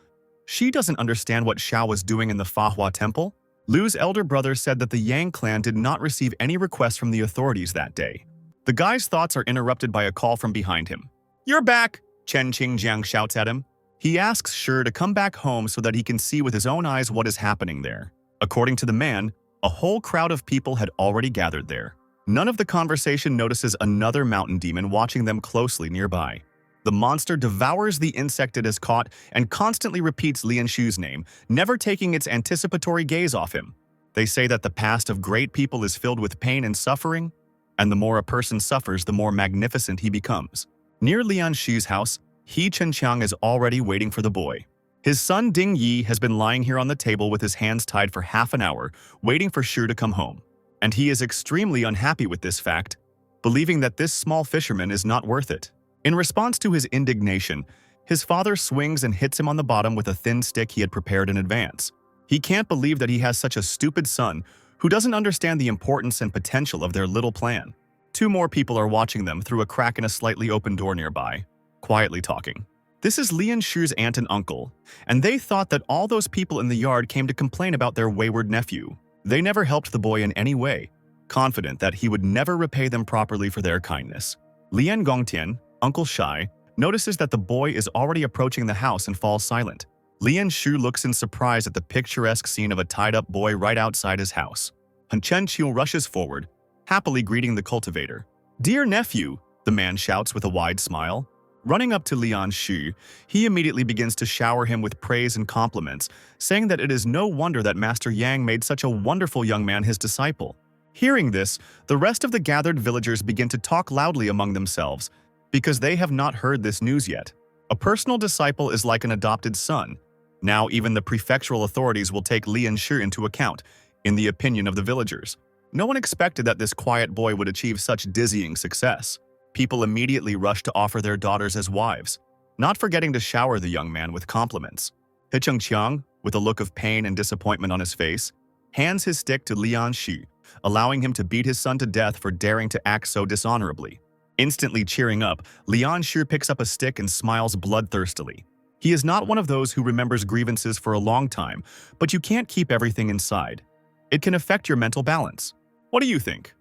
she doesn't understand what Xiao was doing in the Fahua Temple. Lu's elder brother said that the Yang clan did not receive any requests from the authorities that day. The guy's thoughts are interrupted by a call from behind him. "You're back!" Chen Qingjiang shouts at him. He asks Shi to come back home so that he can see with his own eyes what is happening there. According to the man, a whole crowd of people had already gathered there. None of the conversation notices another mountain demon watching them closely nearby. The monster devours the insect it has caught and constantly repeats Lian Shu's name, never taking its anticipatory gaze off him. They say that the past of great people is filled with pain and suffering, and the more a person suffers, the more magnificent he becomes. Near Lian Shu's house, He Chenqiang is already waiting for the boy. His son Ding Yi has been lying here on the table with his hands tied for half an hour, waiting for Shu to come home. And he is extremely unhappy with this fact, believing that this small fisherman is not worth it. In response to his indignation, his father swings and hits him on the bottom with a thin stick he had prepared in advance. He can't believe that he has such a stupid son who doesn't understand the importance and potential of their little plan. Two more people are watching them through a crack in a slightly open door nearby, quietly talking. This is Lian Shu's aunt and uncle, and they thought that all those people in the yard came to complain about their wayward nephew. They never helped the boy in any way, confident that he would never repay them properly for their kindness. Lian Gongtian, Uncle Shai, notices that the boy is already approaching the house and falls silent. Lian Shu looks in surprise at the picturesque scene of a tied-up boy right outside his house. Han Chenqiu rushes forward, happily greeting the cultivator. "Dear nephew," the man shouts with a wide smile. Running up to Lian Shu, he immediately begins to shower him with praise and compliments, saying that it is no wonder that Master Yang made such a wonderful young man his disciple. Hearing this, the rest of the gathered villagers begin to talk loudly among themselves, because they have not heard this news yet. A personal disciple is like an adopted son. Now even the prefectural authorities will take Lian Shu into account, in the opinion of the villagers. No one expected that this quiet boy would achieve such dizzying success. People immediately rush to offer their daughters as wives, not forgetting to shower the young man with compliments. He Chenqiang, with a look of pain and disappointment on his face, hands his stick to Lian Shu, allowing him to beat his son to death for daring to act so dishonorably. Instantly cheering up, Lian Shu picks up a stick and smiles bloodthirstily. He is not one of those who remembers grievances for a long time, but you can't keep everything inside. It can affect your mental balance. What do you think?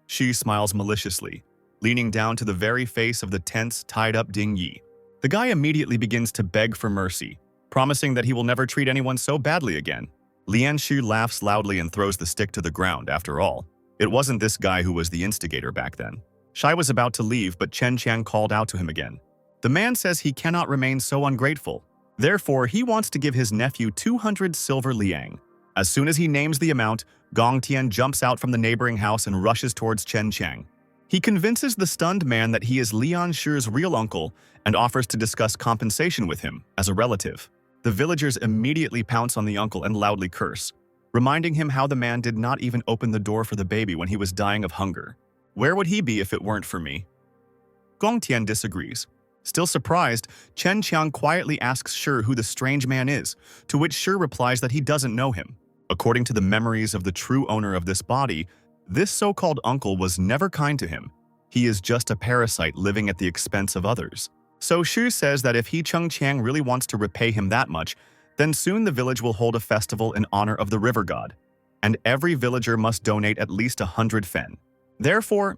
Shu smiles maliciously, leaning down to the very face of the tense, tied-up Ding Yi. The guy immediately begins to beg for mercy, promising that he will never treat anyone so badly again. Lian Shu laughs loudly and throws the stick to the ground. After all, it wasn't this guy who was the instigator back then. Shai was about to leave, but Chenqiang called out to him again. The man says he cannot remain so ungrateful. Therefore, he wants to give his nephew 200 silver liang. As soon as he names the amount, Gongtian jumps out from the neighboring house and rushes towards Chenqiang. He convinces the stunned man that he is Lian Shu's real uncle and offers to discuss compensation with him as a relative. The villagers immediately pounce on the uncle and loudly curse, reminding him how the man did not even open the door for the baby when he was dying of hunger. Where would he be if it weren't for me? Gongtian disagrees. Still surprised, Chenqiang quietly asks Shi who the strange man is, to which Shi replies that he doesn't know him. According to the memories of the true owner of this body, this so-called uncle was never kind to him. He is just a parasite living at the expense of others. So Shu says that if He Chenqiang really wants to repay him that much, then soon the village will hold a festival in honor of the river god, and every villager must donate at least 100 fen. Therefore,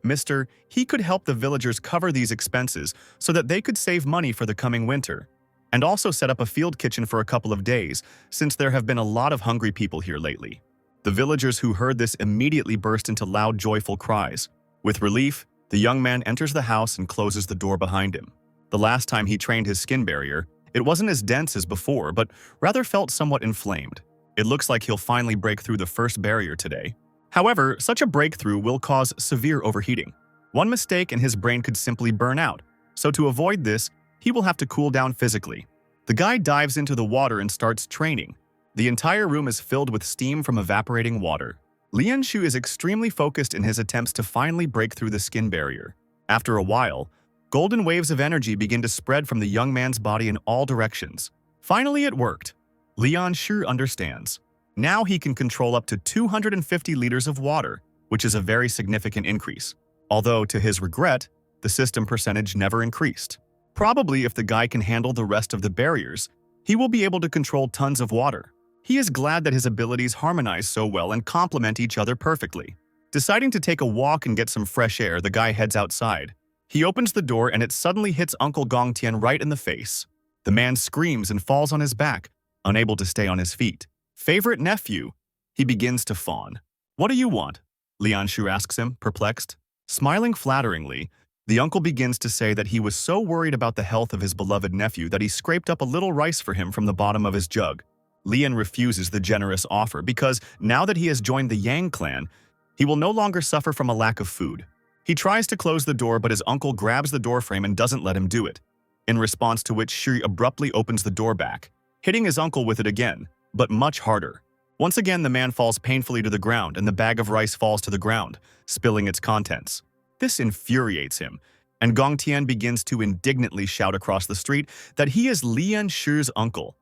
he could help the villagers cover these expenses so that they could save money for the coming winter, and also set up a field kitchen for a couple of days, since there have been a lot of hungry people here lately. The villagers who heard this immediately burst into loud, joyful cries. With relief, the young man enters the house and closes the door behind him. The last time he trained his skin barrier, it wasn't as dense as before, but rather felt somewhat inflamed. It looks like he'll finally break through the first barrier today. However, such a breakthrough will cause severe overheating. One mistake and his brain could simply burn out, so to avoid this, he will have to cool down physically. The guy dives into the water and starts training. The entire room is filled with steam from evaporating water. Lian Shu is extremely focused in his attempts to finally break through the skin barrier. After a while, golden waves of energy begin to spread from the young man's body in all directions. Finally, it worked. Lian Shu understands. Now he can control up to 250 liters of water, which is a very significant increase. Although, to his regret, the system percentage never increased. Probably if the guy can handle the rest of the barriers, he will be able to control tons of water. He is glad that his abilities harmonize so well and complement each other perfectly. Deciding to take a walk and get some fresh air, the guy heads outside. He opens the door and it suddenly hits Uncle Gongtian right in the face. The man screams and falls on his back, unable to stay on his feet. Favorite nephew, he begins to fawn. What do you want? Lian Shu asks him, perplexed. Smiling flatteringly, The uncle begins to say that he was so worried about the health of his beloved nephew that he scraped up a little rice for him from the bottom of his jug. Lian refuses the generous offer because now that he has joined the Yang clan, he will no longer suffer from a lack of food. He tries to close the door, but his uncle grabs the doorframe and doesn't let him do it, in response to which Shi abruptly opens the door back, hitting his uncle with it again, but much harder. Once again, the man falls painfully to the ground and the bag of rice falls to the ground, spilling its contents. This infuriates him, and Gong Tian begins to indignantly shout across the street that he is Lian Shi's uncle,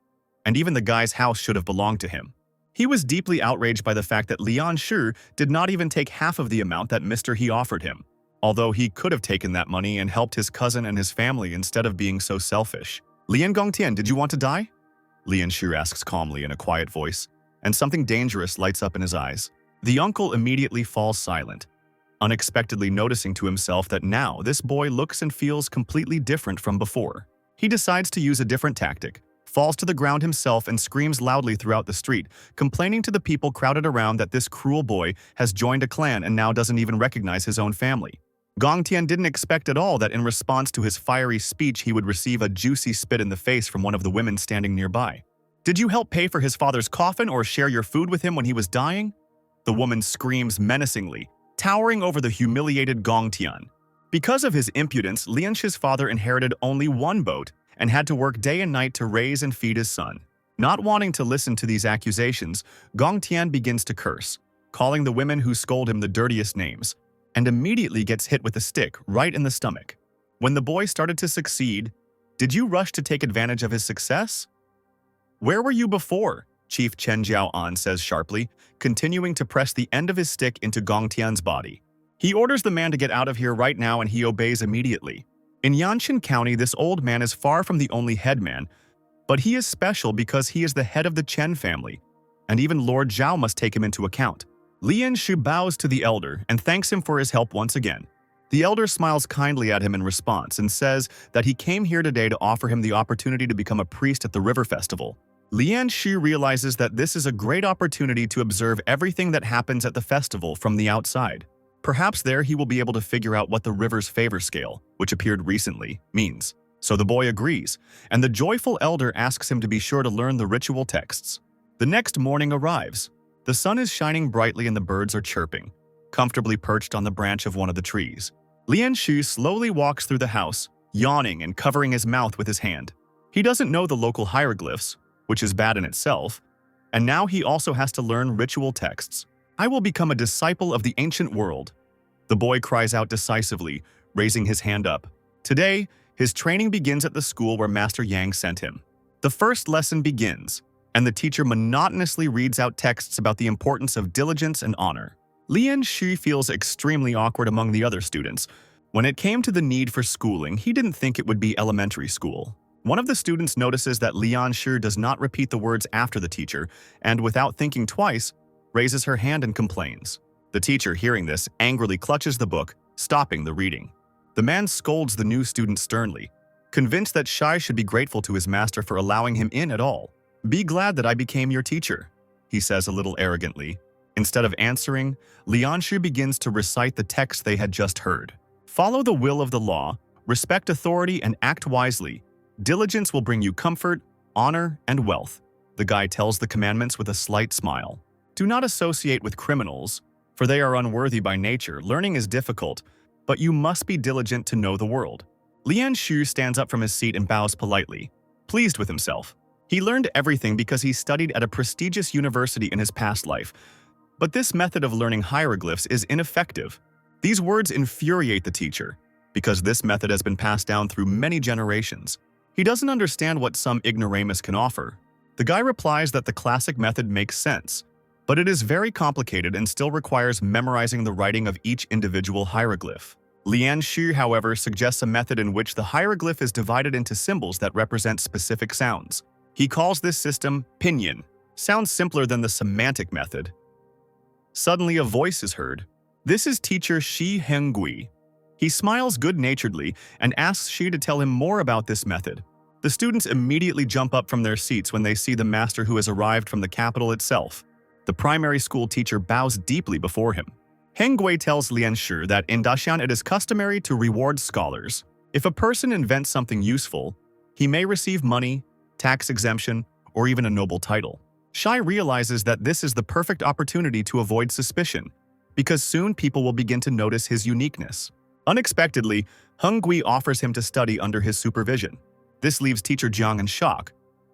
and even the guy's house should have belonged to him. He was deeply outraged by the fact that Lian Shi did not even take half of the amount that Mr. He offered him, although he could have taken that money and helped his cousin and his family instead of being so selfish. Lian Gongtian, did you want to die? Lian Shi asks calmly in a quiet voice, and something dangerous lights up in his eyes. The uncle immediately falls silent, unexpectedly noticing to himself that now this boy looks and feels completely different from before. He decides to use a different tactic, falls to the ground himself and screams loudly throughout the street, complaining to the people crowded around that this cruel boy has joined a clan and now doesn't even recognize his own family. Gong Tian didn't expect at all that in response to his fiery speech he would receive a juicy spit in the face from one of the women standing nearby. Did you help pay for his father's coffin or share your food with him when he was dying? The woman screams menacingly, towering over the humiliated Gong Tian. Because of his impudence, Lian Shi's father inherited only one boat and had to work day and night to raise and feed his son. Not wanting to listen to these accusations, Gong Tian begins to curse, calling the women who scold him the dirtiest names, and immediately gets hit with a stick right in the stomach. When the boy started to succeed, did you rush to take advantage of his success? Where were you before? Chief Chen Jiaoan says sharply, continuing to press the end of his stick into Gong Tian's body. He orders the man to get out of here right now and he obeys immediately. In Yanshan County, this old man is far from the only headman, but he is special because he is the head of the Chen family, and even Lord Zhao must take him into account. Lian Shi bows to the elder and thanks him for his help once again. The elder smiles kindly at him in response and says that he came here today to offer him the opportunity to become a priest at the River Festival. Lian Shi realizes that this is a great opportunity to observe everything that happens at the festival from the outside. Perhaps there he will be able to figure out what the river's favor scale, which appeared recently, means. So the boy agrees, and the joyful elder asks him to be sure to learn the ritual texts. The next morning arrives. The sun is shining brightly and the birds are chirping, comfortably perched on the branch of one of the trees. Lian Shi slowly walks through the house, yawning and covering his mouth with his hand. He doesn't know the local hieroglyphs, which is bad in itself, and now he also has to learn ritual texts. I will become a disciple of the ancient world. The boy cries out decisively, raising his hand up. Today, his training begins at the school where Master Yang sent him. The first lesson begins, and the teacher monotonously reads out texts about the importance of diligence and honor. Lian Shi feels extremely awkward among the other students. When it came to the need for schooling, he didn't think it would be elementary school. One of the students notices that Lian Shi does not repeat the words after the teacher, and without thinking twice, raises her hand and complains. The teacher, hearing this, angrily clutches the book, stopping the reading. The man scolds the new student sternly, convinced that Shai should be grateful to his master for allowing him in at all. Be glad that I became your teacher, he says a little arrogantly. Instead of answering, Lian Shi begins to recite the text they had just heard. Follow the will of the law, respect authority, and act wisely. Diligence will bring you comfort, honor, and wealth. The guy tells the commandments with a slight smile. Do not associate with criminals, for they are unworthy by nature. Learning is difficult, but you must be diligent to know the world. Lian Shi stands up from his seat and bows politely, pleased with himself. He learned everything because he studied at a prestigious university in his past life. But this method of learning hieroglyphs is ineffective. These words infuriate the teacher, because this method has been passed down through many generations. He doesn't understand what some ignoramus can offer. The guy replies that the classic method makes sense, but it is very complicated and still requires memorizing the writing of each individual hieroglyph. Lian Shi, however, suggests a method in which the hieroglyph is divided into symbols that represent specific sounds. He calls this system pinyin. Sounds simpler than the semantic method. Suddenly a voice is heard. This is teacher Shi Hengui. He smiles good-naturedly and asks Shi to tell him more about this method. The students immediately jump up from their seats when they see the master who has arrived from the capital itself. The primary school teacher bows deeply before him. Hengui tells Lian Shi that in Dashan it is customary to reward scholars. If a person invents something useful, he may receive money, tax exemption, or even a noble title. Shai realizes that this is the perfect opportunity to avoid suspicion, because soon people will begin to notice his uniqueness. Unexpectedly, Hengui offers him to study under his supervision. This leaves teacher Jiang in shock,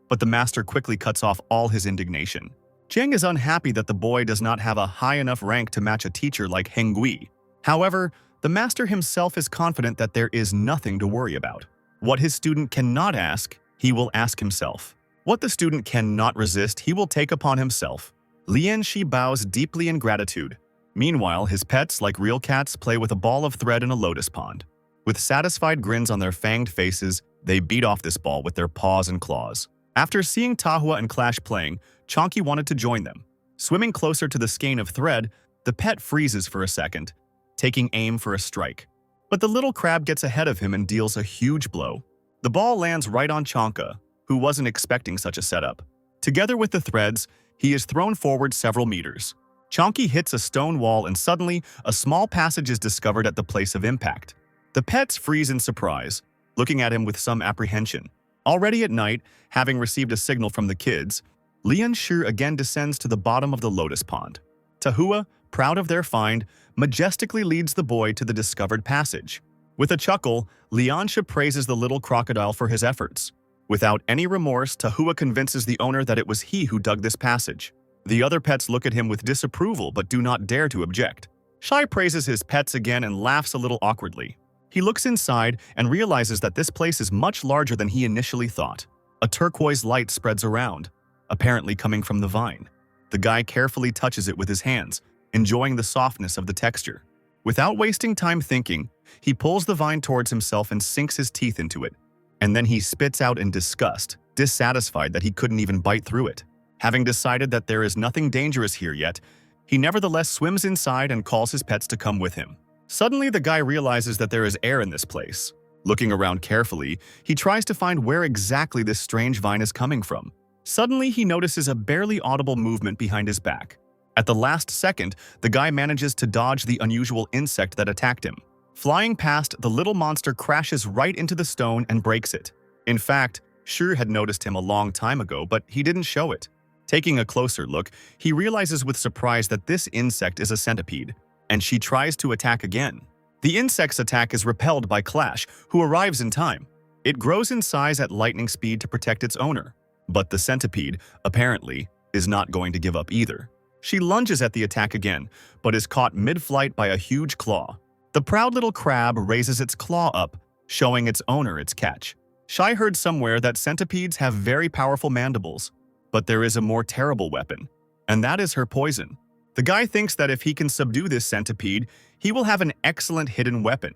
but the master quickly cuts off all his indignation. Jiang is unhappy that the boy does not have a high enough rank to match a teacher like Hengui. However, the master himself is confident that there is nothing to worry about. What his student cannot ask, he will ask himself. What the student cannot resist, he will take upon himself. Lian Shi bows deeply in gratitude. Meanwhile, his pets, like real cats, play with a ball of thread in a lotus pond. With satisfied grins on their fanged faces, they beat off this ball with their paws and claws. After seeing Tahua and Clash playing, Chonky wanted to join them. Swimming closer to the skein of thread, the pet freezes for a second, taking aim for a strike. But the little crab gets ahead of him and deals a huge blow. The ball lands right on Chonka, who wasn't expecting such a setup. Together with the threads, he is thrown forward several meters. Chonky hits a stone wall and suddenly, a small passage is discovered at the place of impact. The pets freeze in surprise, looking at him with some apprehension. Already at night, having received a signal from the kids, Lian Shi again descends to the bottom of the lotus pond. Tahua, proud of their find, majestically leads the boy to the discovered passage. With a chuckle, Lian Shi praises the little crocodile for his efforts. Without any remorse, Tahua convinces the owner that it was he who dug this passage. The other pets look at him with disapproval but do not dare to object. Shai praises his pets again and laughs a little awkwardly. He looks inside and realizes that this place is much larger than he initially thought. A turquoise light spreads around, apparently coming from the vine. The guy carefully touches it with his hands, enjoying the softness of the texture. Without wasting time thinking, he pulls the vine towards himself and sinks his teeth into it. And then he spits out in disgust, dissatisfied that he couldn't even bite through it. Having decided that there is nothing dangerous here yet, he nevertheless swims inside and calls his pets to come with him. Suddenly, the guy realizes that there is air in this place. Looking around carefully, he tries to find where exactly this strange vine is coming from. Suddenly, he notices a barely audible movement behind his back. At the last second, the guy manages to dodge the unusual insect that attacked him. Flying past, the little monster crashes right into the stone and breaks it. In fact, Shi had noticed him a long time ago, but he didn't show it. Taking a closer look, he realizes with surprise that this insect is a centipede, and she tries to attack again. The insect's attack is repelled by Clash, who arrives in time. It grows in size at lightning speed to protect its owner. But the centipede, apparently, is not going to give up either. She lunges at the attack again, but is caught mid-flight by a huge claw. The proud little crab raises its claw up, showing its owner its catch. Shai heard somewhere that centipedes have very powerful mandibles, but there is a more terrible weapon, and that is her poison. The guy thinks that if he can subdue this centipede, he will have an excellent hidden weapon.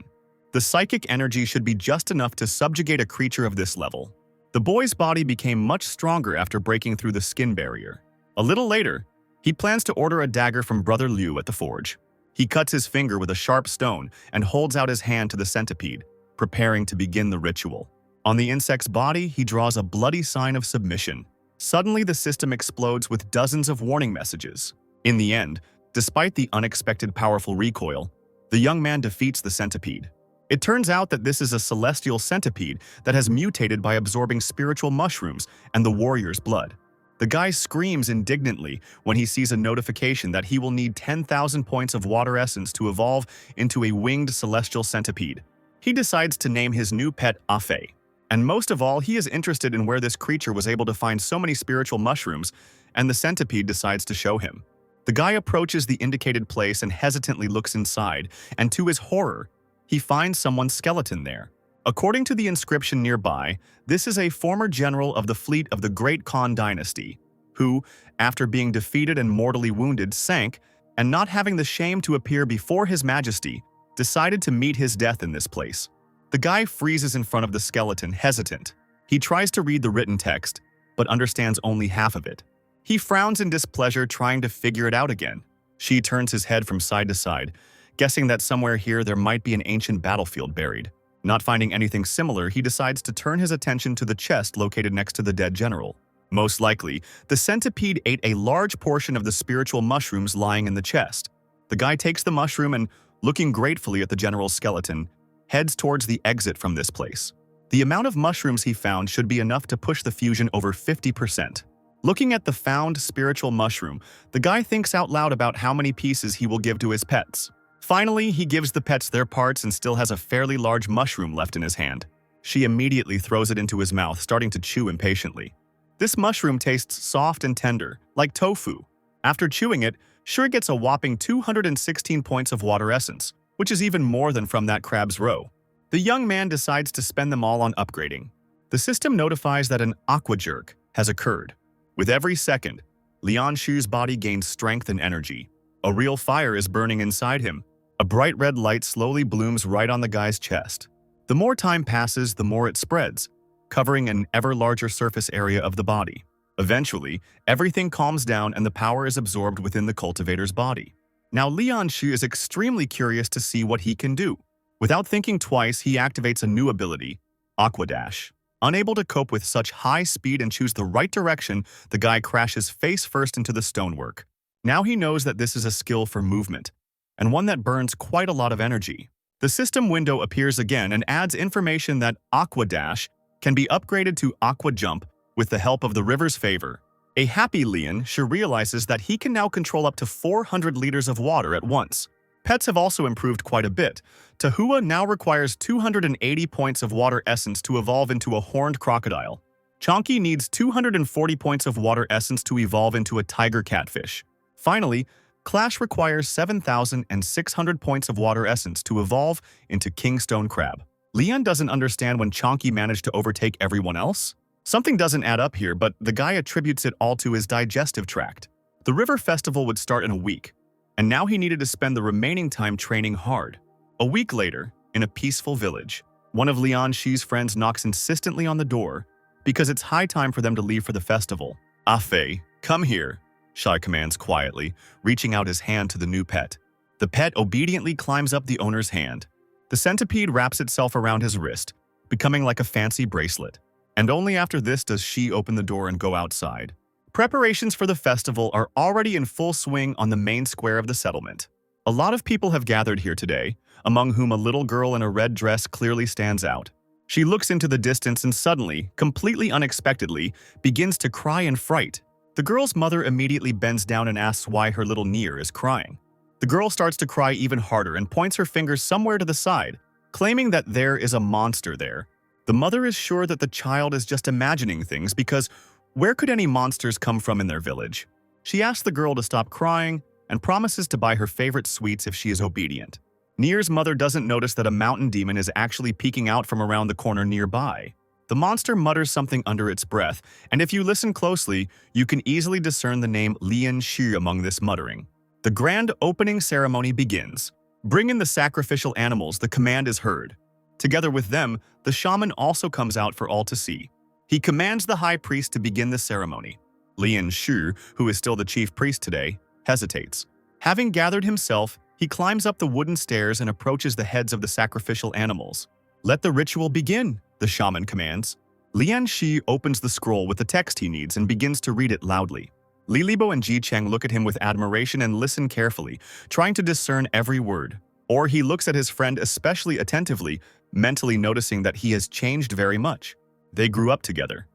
The psychic energy should be just enough to subjugate a creature of this level. The boy's body became much stronger after breaking through the skin barrier. A little later, he plans to order a dagger from Brother Liu at the forge. He cuts his finger with a sharp stone and holds out his hand to the centipede, preparing to begin the ritual. On the insect's body, he draws a bloody sign of submission. Suddenly, the system explodes with dozens of warning messages. In the end, despite the unexpected powerful recoil, the young man defeats the centipede. It turns out that this is a celestial centipede that has mutated by absorbing spiritual mushrooms and the warrior's blood. The guy screams indignantly when he sees a notification that he will need 10,000 points of water essence to evolve into a winged celestial centipede. He decides to name his new pet Afe. And most of all, he is interested in where this creature was able to find so many spiritual mushrooms, and the centipede decides to show him. The guy approaches the indicated place and hesitantly looks inside, and to his horror, he finds someone's skeleton there. According to the inscription nearby, this is a former general of the fleet of the Great Khan dynasty, who, after being defeated and mortally wounded, sank, and not having the shame to appear before his majesty, decided to meet his death in this place. The guy freezes in front of the skeleton, hesitant. He tries to read the written text, but understands only half of it. He frowns in displeasure, trying to figure it out again. She turns his head from side to side, guessing that somewhere here there might be an ancient battlefield buried. Not finding anything similar, he decides to turn his attention to the chest located next to the dead general. Most likely, the centipede ate a large portion of the spiritual mushrooms lying in the chest. The guy takes the mushroom and, looking gratefully at the general's skeleton, heads towards the exit from this place. The amount of mushrooms he found should be enough to push the fusion over 50%. Looking at the found spiritual mushroom, the guy thinks out loud about how many pieces he will give to his pets. Finally, he gives the pets their parts and still has a fairly large mushroom left in his hand. She immediately throws it into his mouth, starting to chew impatiently. This mushroom tastes soft and tender, like tofu. After chewing it, Shur gets a whopping 216 points of water essence, which is even more than from that crab's roe. The young man decides to spend them all on upgrading. The system notifies that an aqua jerk has occurred. With every second, Lian Shu's body gains strength and energy. A real fire is burning inside him. A bright red light slowly blooms right on the guy's chest. The more time passes, the more it spreads, covering an ever larger surface area of the body. Eventually, everything calms down and the power is absorbed within the cultivator's body. Now Lian Shu is extremely curious to see what he can do. Without thinking twice, he activates a new ability, Aqua Dash. Unable to cope with such high speed and choose the right direction, the guy crashes face first into the stonework. Now he knows that this is a skill for movement, and one that burns quite a lot of energy. The system window appears again and adds information that Aqua Dash can be upgraded to Aqua Jump with the help of the river's favor. A happy Lian Shu realizes that he can now control up to 400 liters of water at once. Pets have also improved quite a bit. Tahua now requires 280 points of water essence to evolve into a horned crocodile. Chonky needs 240 points of water essence to evolve into a tiger catfish. Finally, Clash requires 7,600 points of water essence to evolve into Kingstone Crab. Lian doesn't understand when Chonky managed to overtake everyone else. Something doesn't add up here, but the guy attributes it all to his digestive tract. The river festival would start in a week, and now he needed to spend the remaining time training hard. A week later, in a peaceful village, one of Lian Shu's friends knocks insistently on the door because it's high time for them to leave for the festival. Fei, come here, Shai commands quietly, reaching out his hand to the new pet. The pet obediently climbs up the owner's hand. The centipede wraps itself around his wrist, becoming like a fancy bracelet. And only after this does she open the door and go outside. Preparations for the festival are already in full swing on the main square of the settlement. A lot of people have gathered here today, among whom a little girl in a red dress clearly stands out. She looks into the distance and suddenly, completely unexpectedly, begins to cry in fright. The girl's mother immediately bends down and asks why her little Nier is crying. The girl starts to cry even harder and points her fingers somewhere to the side, claiming that there is a monster there. The mother is sure that the child is just imagining things because where could any monsters come from in their village? She asks the girl to stop crying and promises to buy her favorite sweets if she is obedient. Nier's mother doesn't notice that a mountain demon is actually peeking out from around the corner nearby. The monster mutters something under its breath, and if you listen closely, you can easily discern the name Lian Shu among this muttering. The grand opening ceremony begins. Bring in the sacrificial animals, the command is heard. Together with them, the shaman also comes out for all to see. He commands the high priest to begin the ceremony. Lian Shu, who is still the chief priest today, hesitates. Having gathered himself, he climbs up the wooden stairs and approaches the heads of the sacrificial animals. Let the ritual begin, the shaman commands. Lian Shu opens the scroll with the text he needs and begins to read it loudly. Li Libo and Ji Cheng look at him with admiration and listen carefully, trying to discern every word. Or he looks at his friend especially attentively, mentally noticing that he has changed very much. They grew up together.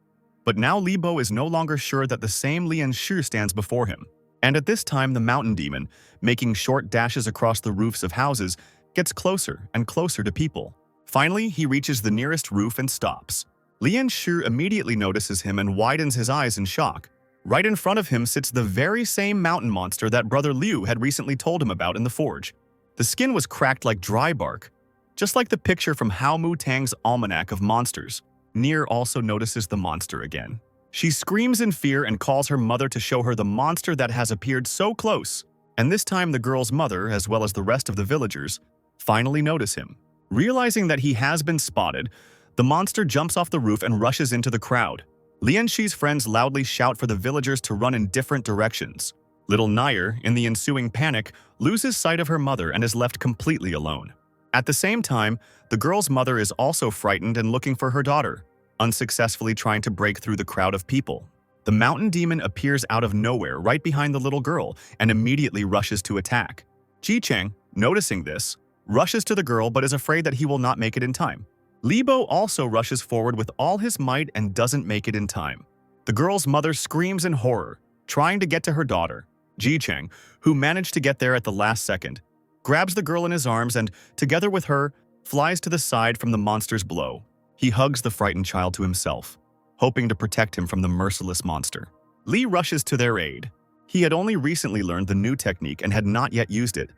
But now Libo is no longer sure that the same Lian Shu stands before him. And at this time, the mountain demon, making short dashes across the roofs of houses, gets closer and closer to people. Finally, he reaches the nearest roof and stops. Lian Shu immediately notices him and widens his eyes in shock. Right in front of him sits the very same mountain monster that Brother Liu had recently told him about in the forge. The skin was cracked like dry bark, just like the picture from Hao Mu Tang's Almanac of Monsters. Nier also notices the monster again. She screams in fear and calls her mother to show her the monster that has appeared so close. And this time the girl's mother, as well as the rest of the villagers, finally notice him. Realizing that he has been spotted, the monster jumps off the roof and rushes into the crowd. Lian Shu's friends loudly shout for the villagers to run in different directions. Little Nier, in the ensuing panic, loses sight of her mother and is left completely alone. At the same time, the girl's mother is also frightened and looking for her daughter, unsuccessfully trying to break through the crowd of people. The mountain demon appears out of nowhere right behind the little girl and immediately rushes to attack. Ji-chang, noticing this, rushes to the girl but is afraid that he will not make it in time. Libo also rushes forward with all his might and doesn't make it in time. The girl's mother screams in horror, trying to get to her daughter. Ji-chang, who managed to get there at the last second, grabs the girl in his arms and, together with her, flies to the side from the monster's blow. He hugs the frightened child to himself, hoping to protect him from the merciless monster. Lee rushes to their aid. He had only recently learned the new technique and had not yet used it,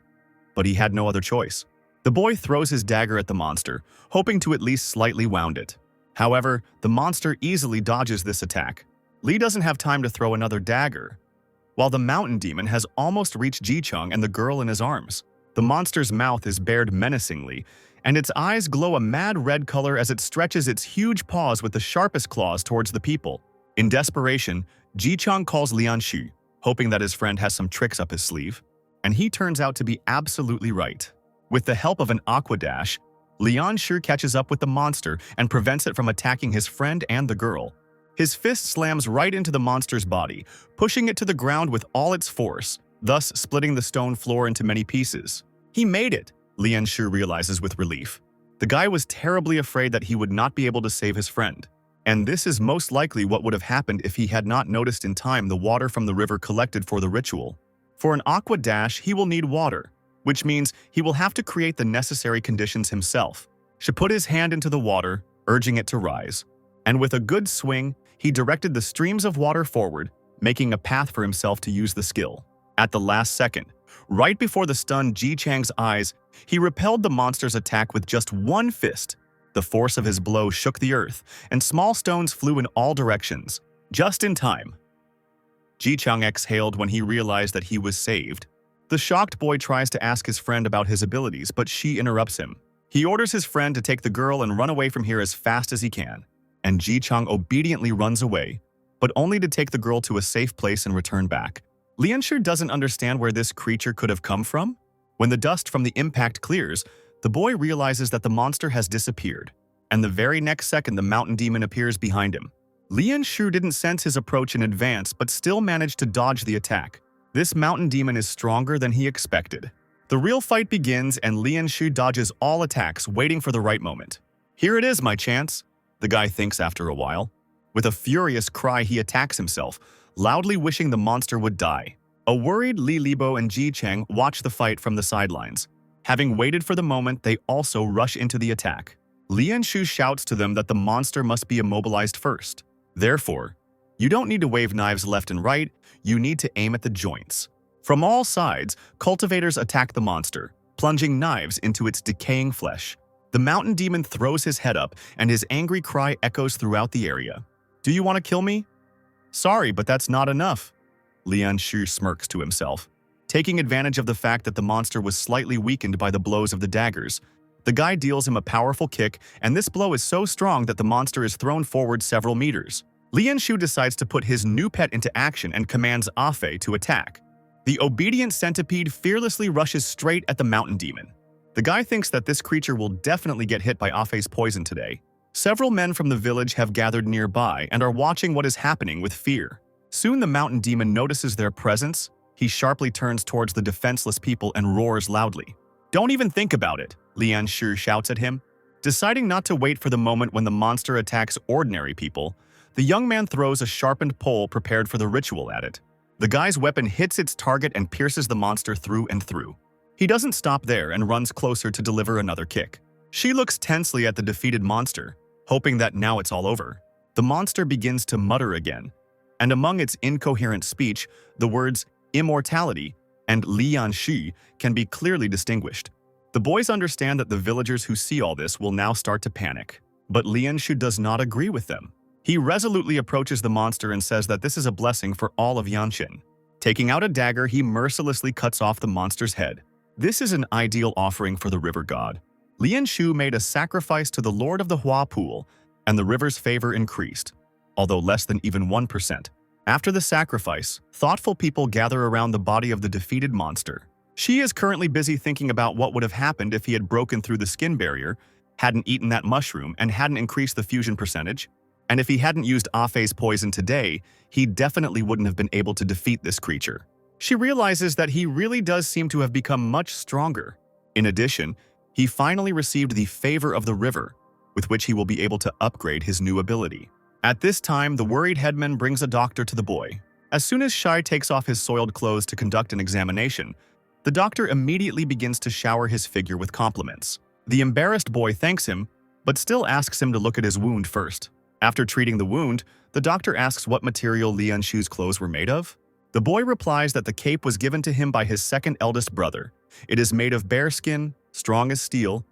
but he had no other choice. The boy throws his dagger at the monster, hoping to at least slightly wound it. However, the monster easily dodges this attack. Lee doesn't have time to throw another dagger, while the mountain demon has almost reached Ji-chang and the girl in his arms. The monster's mouth is bared menacingly, and its eyes glow a mad red color as it stretches its huge paws with the sharpest claws towards the people. In desperation, Ji-chang calls Lianshu, hoping that his friend has some tricks up his sleeve, and he turns out to be absolutely right. With the help of an aqua dash, Lianshu catches up with the monster and prevents it from attacking his friend and the girl. His fist slams right into the monster's body, pushing it to the ground with all its force, thus splitting the stone floor into many pieces. He made it, Lianshu realizes with relief. The guy was terribly afraid that he would not be able to save his friend. And this is most likely what would have happened if he had not noticed in time the water from the river collected for the ritual. For an aqua dash, he will need water, which means he will have to create the necessary conditions himself. She put his hand into the water, urging it to rise. And with a good swing, he directed the streams of water forward, making a path for himself to use the skill. At the last second, right before the stunned Ji-chang's eyes, he repelled the monster's attack with just one fist. The force of his blow shook the earth, and small stones flew in all directions, just in time. Ji-chang exhaled when he realized that he was saved. The shocked boy tries to ask his friend about his abilities, but she interrupts him. He orders his friend to take the girl and run away from here as fast as he can, and Ji-chang obediently runs away, but only to take the girl to a safe place and return back. Lianshu doesn't understand where this creature could have come from. When the dust from the impact clears, the boy realizes that the monster has disappeared, and the very next second the mountain demon appears behind him. Lianshu didn't sense his approach in advance but still managed to dodge the attack. This mountain demon is stronger than he expected. The real fight begins and Lianshu dodges all attacks, waiting for the right moment. Here it is, my chance, the guy thinks after a while. With a furious cry, he attacks himself, loudly wishing the monster would die. A worried Li Libo and Ji-chang watch the fight from the sidelines. Having waited for the moment, they also rush into the attack. Lianshu shouts to them that the monster must be immobilized first. Therefore, you don't need to wave knives left and right, you need to aim at the joints. From all sides, cultivators attack the monster, plunging knives into its decaying flesh. The mountain demon throws his head up, and his angry cry echoes throughout the area. Do you want to kill me? Sorry, but that's not enough. Lianshu smirks to himself. Taking advantage of the fact that the monster was slightly weakened by the blows of the daggers, the guy deals him a powerful kick, and this blow is so strong that the monster is thrown forward several meters. Lianshu decides to put his new pet into action and commands Afe to attack. The obedient centipede fearlessly rushes straight at the mountain demon. The guy thinks that this creature will definitely get hit by Afe's poison today. Several men from the village have gathered nearby and are watching what is happening with fear. Soon the mountain demon notices their presence. He sharply turns towards the defenseless people and roars loudly. Don't even think about it, Lianshu shouts at him. Deciding not to wait for the moment when the monster attacks ordinary people, the young man throws a sharpened pole prepared for the ritual at it. The guy's weapon hits its target and pierces the monster through and through. He doesn't stop there and runs closer to deliver another kick. She looks tensely at the defeated monster, hoping that now it's all over. The monster begins to mutter again, and among its incoherent speech, the words immortality and Lianshu can be clearly distinguished. The boys understand that the villagers who see all this will now start to panic. But Lianshu does not agree with them. He resolutely approaches the monster and says that this is a blessing for all of Yanshin. Taking out a dagger, he mercilessly cuts off the monster's head. This is an ideal offering for the river god. Lianshu made a sacrifice to the lord of the Hua pool, and the river's favor increased, although less than even 1%. After the sacrifice, thoughtful people gather around the body of the defeated monster. She is currently busy thinking about what would have happened if he had broken through the skin barrier, hadn't eaten that mushroom, and hadn't increased the fusion percentage. And if he hadn't used Afe's poison today, he definitely wouldn't have been able to defeat this creature. She realizes that he really does seem to have become much stronger. In addition, he finally received the favor of the river, with which he will be able to upgrade his new ability. At this time, the worried headman brings a doctor to the boy. As soon as Shai takes off his soiled clothes to conduct an examination, the doctor immediately begins to shower his figure with compliments. The embarrassed boy thanks him, but still asks him to look at his wound first. After treating the wound, the doctor asks what material Leon Shu's clothes were made of. The boy replies that the cape was given to him by his second eldest brother. It is made of bearskin, strong as steel,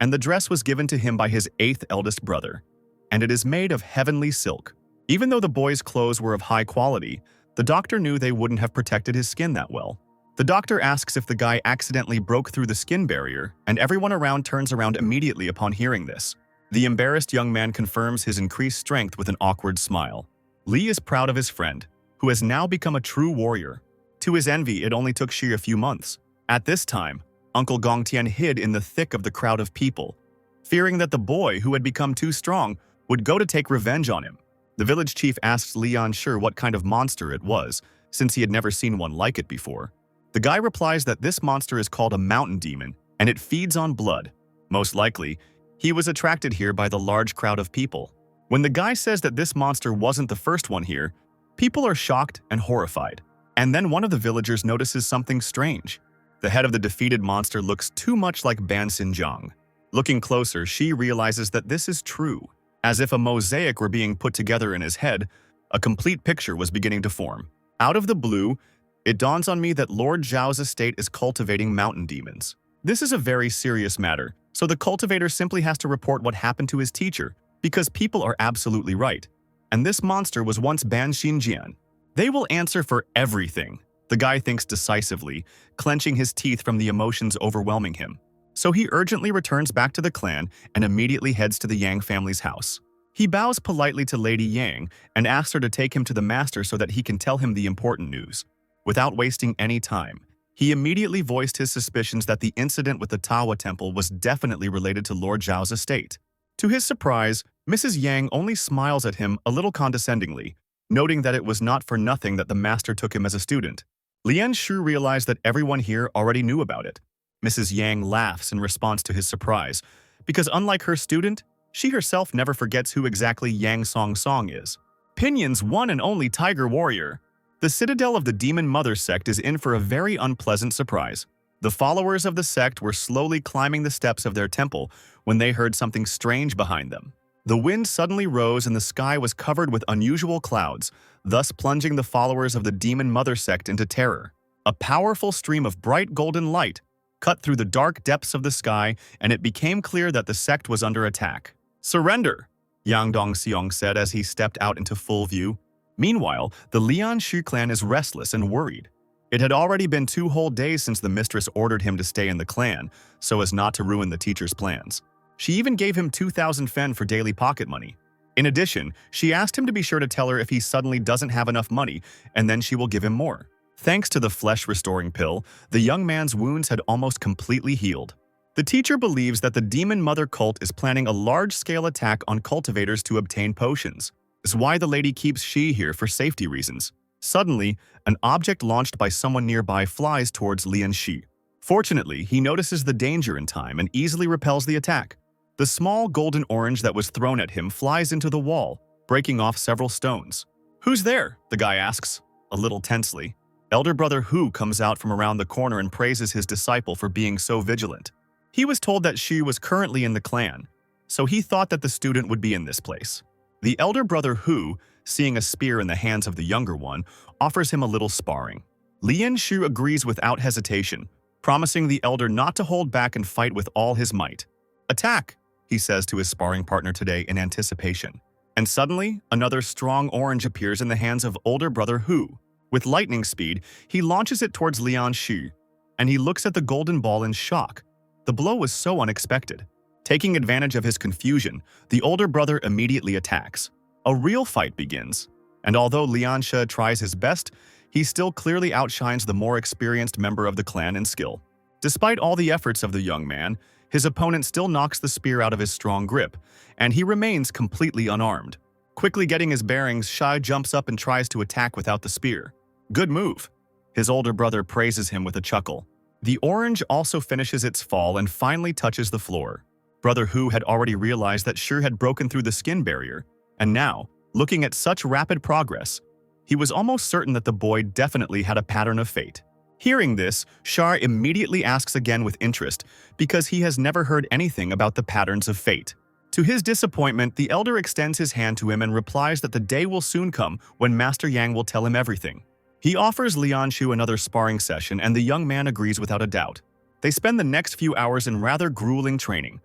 and the dress was given to him by his eighth eldest brother, and it is made of heavenly silk. Even though the boy's clothes were of high quality, the doctor knew they wouldn't have protected his skin that well. The doctor asks if the guy accidentally broke through the skin barrier, and everyone around turns around immediately upon hearing this. The embarrassed young man confirms his increased strength with an awkward smile. Lee is proud of his friend, who has now become a true warrior. To his envy, it only took Shi a few months. At this time, Uncle Gongtian hid in the thick of the crowd of people, fearing that the boy, who had become too strong, would go to take revenge on him. The village chief asks Leon Shu what kind of monster it was, since he had never seen one like it before. The guy replies that this monster is called a mountain demon, and it feeds on blood. Most likely, he was attracted here by the large crowd of people. When the guy says that this monster wasn't the first one here, people are shocked and horrified. And then one of the villagers notices something strange. The head of the defeated monster looks too much like Ban Xinjiang. Looking closer, she realizes that this is true. As if a mosaic were being put together in his head, a complete picture was beginning to form. Out of the blue, it dawns on me that Lord Zhao's estate is cultivating mountain demons. This is a very serious matter, so the cultivator simply has to report what happened to his teacher, because people are absolutely right. And this monster was once Ban Xinjiang. They will answer for everything. The guy thinks decisively, clenching his teeth from the emotions overwhelming him. So he urgently returns back to the clan and immediately heads to the Yang family's house. He bows politely to Lady Yang and asks her to take him to the master so that he can tell him the important news. Without wasting any time, he immediately voiced his suspicions that the incident with the Tawa temple was definitely related to Lord Zhao's estate. To his surprise, Mrs. Yang only smiles at him a little condescendingly, noting that it was not for nothing that the master took him as a student. Lian Shu realized that everyone here already knew about it. Mrs. Yang laughs in response to his surprise, because unlike her student, she herself never forgets who exactly Yang Song Song is. Pinion's one and only tiger warrior. The citadel of the Demon Mother sect is in for a very unpleasant surprise. The followers of the sect were slowly climbing the steps of their temple when they heard something strange behind them. The wind suddenly rose and the sky was covered with unusual clouds, thus plunging the followers of the Demon Mother sect into terror. A powerful stream of bright golden light cut through the dark depths of the sky, and it became clear that the sect was under attack. "Surrender," Yang Dongxiong said as he stepped out into full view. Meanwhile, the Lian Shu clan is restless and worried. It had already been 2 whole days since the mistress ordered him to stay in the clan, so as not to ruin the teacher's plans. She even gave him 2,000 fen for daily pocket money. In addition, she asked him to be sure to tell her if he suddenly doesn't have enough money, and then she will give him more. Thanks to the flesh-restoring pill, the young man's wounds had almost completely healed. The teacher believes that the Demon Mother cult is planning a large-scale attack on cultivators to obtain potions. This is why the lady keeps Shi here for safety reasons. Suddenly, an object launched by someone nearby flies towards Lian Shi. Fortunately, he notices the danger in time and easily repels the attack. The small golden orange that was thrown at him flies into the wall, breaking off several stones. "Who's there?" the guy asks, a little tensely. Elder brother Hu comes out from around the corner and praises his disciple for being so vigilant. He was told that Shi was currently in the clan, so he thought that the student would be in this place. The elder brother Hu, seeing a spear in the hands of the younger one, offers him a little sparring. Lian Shu agrees without hesitation, promising the elder not to hold back and fight with all his might. "Attack," he says to his sparring partner today in anticipation. And suddenly, another strong orange appears in the hands of older brother Hu. With lightning speed, he launches it towards Lian Shu, and he looks at the golden ball in shock. The blow was so unexpected. Taking advantage of his confusion, the older brother immediately attacks. A real fight begins, and although Lian Shu tries his best, he still clearly outshines the more experienced member of the clan in skill. Despite all the efforts of the young man, his opponent still knocks the spear out of his strong grip, and he remains completely unarmed. Quickly getting his bearings, Shai jumps up and tries to attack without the spear. "Good move," His older brother praises him with a chuckle. The orange also finishes its fall and finally touches the floor. Brother Hu had already realized that Shi had broken through the skin barrier, and now, looking at such rapid progress, he was almost certain that the boy definitely had a pattern of fate. Hearing this, Shar immediately asks again with interest because he has never heard anything about the patterns of fate. To his disappointment, the elder extends his hand to him and replies that the day will soon come when Master Yang will tell him everything. He offers Lianshu another sparring session and the young man agrees without a doubt. They spend the next few hours in rather grueling training,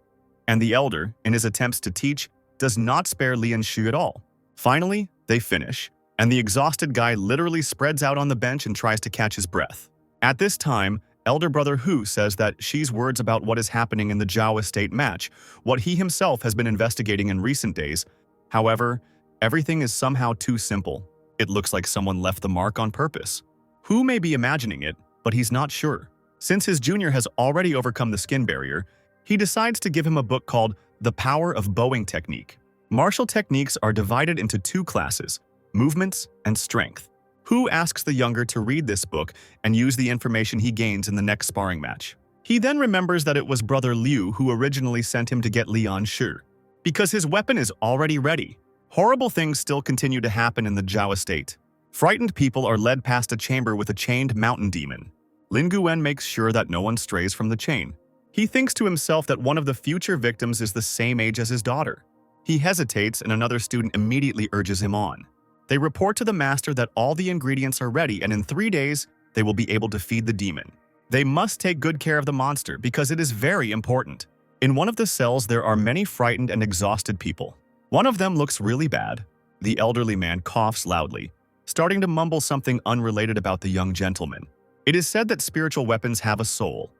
and the elder, in his attempts to teach, does not spare Lianshu at all. Finally, they finish, and the exhausted guy literally spreads out on the bench and tries to catch his breath. At this time, elder brother Hu says that Shi's words about what is happening in the Zhao estate match what he himself has been investigating in recent days. However, everything is somehow too simple. It looks like someone left the mark on purpose. Hu may be imagining it, but he's not sure. Since his junior has already overcome the skin barrier, he decides to give him a book called The Power of Bowing Technique. Martial techniques are divided into two classes, movements and strength. Hu asks the younger to read this book and use the information he gains in the next sparring match. He then remembers that it was brother Liu who originally sent him to get Lianshu. Because his weapon is already ready, horrible things still continue to happen in the Zhao estate. Frightened people are led past a chamber with a chained mountain demon. Lin Guan makes sure that no one strays from the chain. He thinks to himself that one of the future victims is the same age as his daughter. He hesitates and another student immediately urges him on. They report to the master that all the ingredients are ready and in 3 days, they will be able to feed the demon. They must take good care of the monster because it is very important. In one of the cells, there are many frightened and exhausted people. One of them looks really bad. The elderly man coughs loudly, starting to mumble something unrelated about the young gentleman. It is said that spiritual weapons have a soul,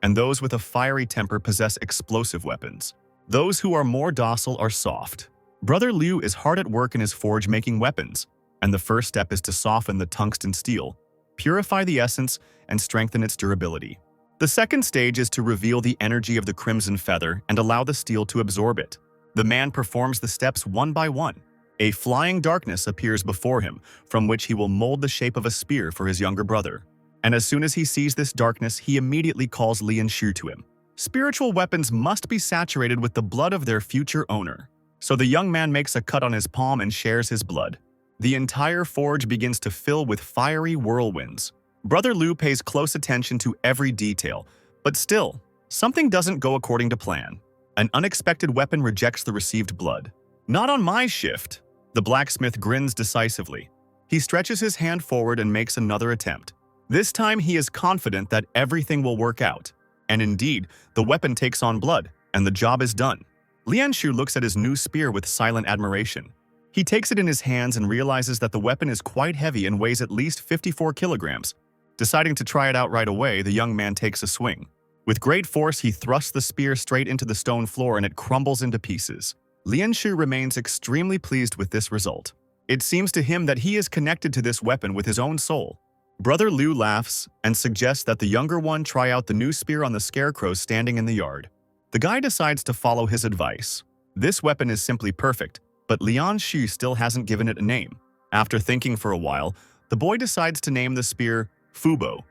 and those with a fiery temper possess explosive weapons. Those who are more docile are soft. Brother Liu is hard at work in his forge making weapons, and the first step is to soften the tungsten steel, purify the essence, and strengthen its durability. The second stage is to reveal the energy of the crimson feather and allow the steel to absorb it. The man performs the steps one by one. A flying darkness appears before him, from which he will mold the shape of a spear for his younger brother. And as soon as he sees this darkness, he immediately calls Lianshu to him. Spiritual weapons must be saturated with the blood of their future owner. So the young man makes a cut on his palm and shares his blood. The entire forge begins to fill with fiery whirlwinds. Brother Liu pays close attention to every detail, but still, something doesn't go according to plan. An unexpected weapon rejects the received blood. "Not on my shift." The blacksmith grins decisively. He stretches his hand forward and makes another attempt. This time he is confident that everything will work out. And indeed, the weapon takes on blood, and the job is done. Lianshu looks at his new spear with silent admiration. He takes it in his hands and realizes that the weapon is quite heavy and weighs at least 54 kilograms. Deciding to try it out right away, the young man takes a swing. With great force, he thrusts the spear straight into the stone floor and it crumbles into pieces. Lianshu remains extremely pleased with this result. It seems to him that he is connected to this weapon with his own soul. Brother Liu laughs and suggests that the younger one try out the new spear on the scarecrows standing in the yard. The guy decides to follow his advice. This weapon is simply perfect, but Lianshu still hasn't given it a name. After thinking for a while, the boy decides to name the spear Fubo,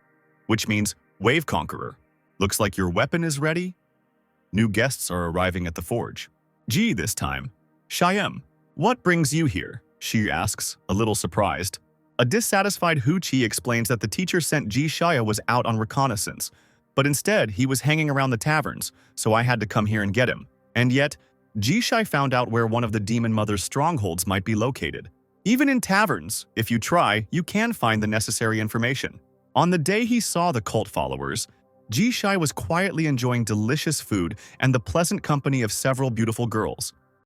which means Wave Conqueror. Looks like your weapon is ready? New guests are arriving at the forge. Gee, this time. Shyam, what brings you here? She asks, a little surprised. A dissatisfied Hu Chi explains that the teacher sent Ji Shaya was out on reconnaissance, but instead he was hanging around the taverns, so I had to come here and get him. And yet, Ji Shai found out where one of the Demon Mother's strongholds might be located. Even in taverns, if you try, you can find the necessary information. On the day he saw the cult followers, Ji Shai was quietly enjoying delicious food and the pleasant company of several beautiful girls.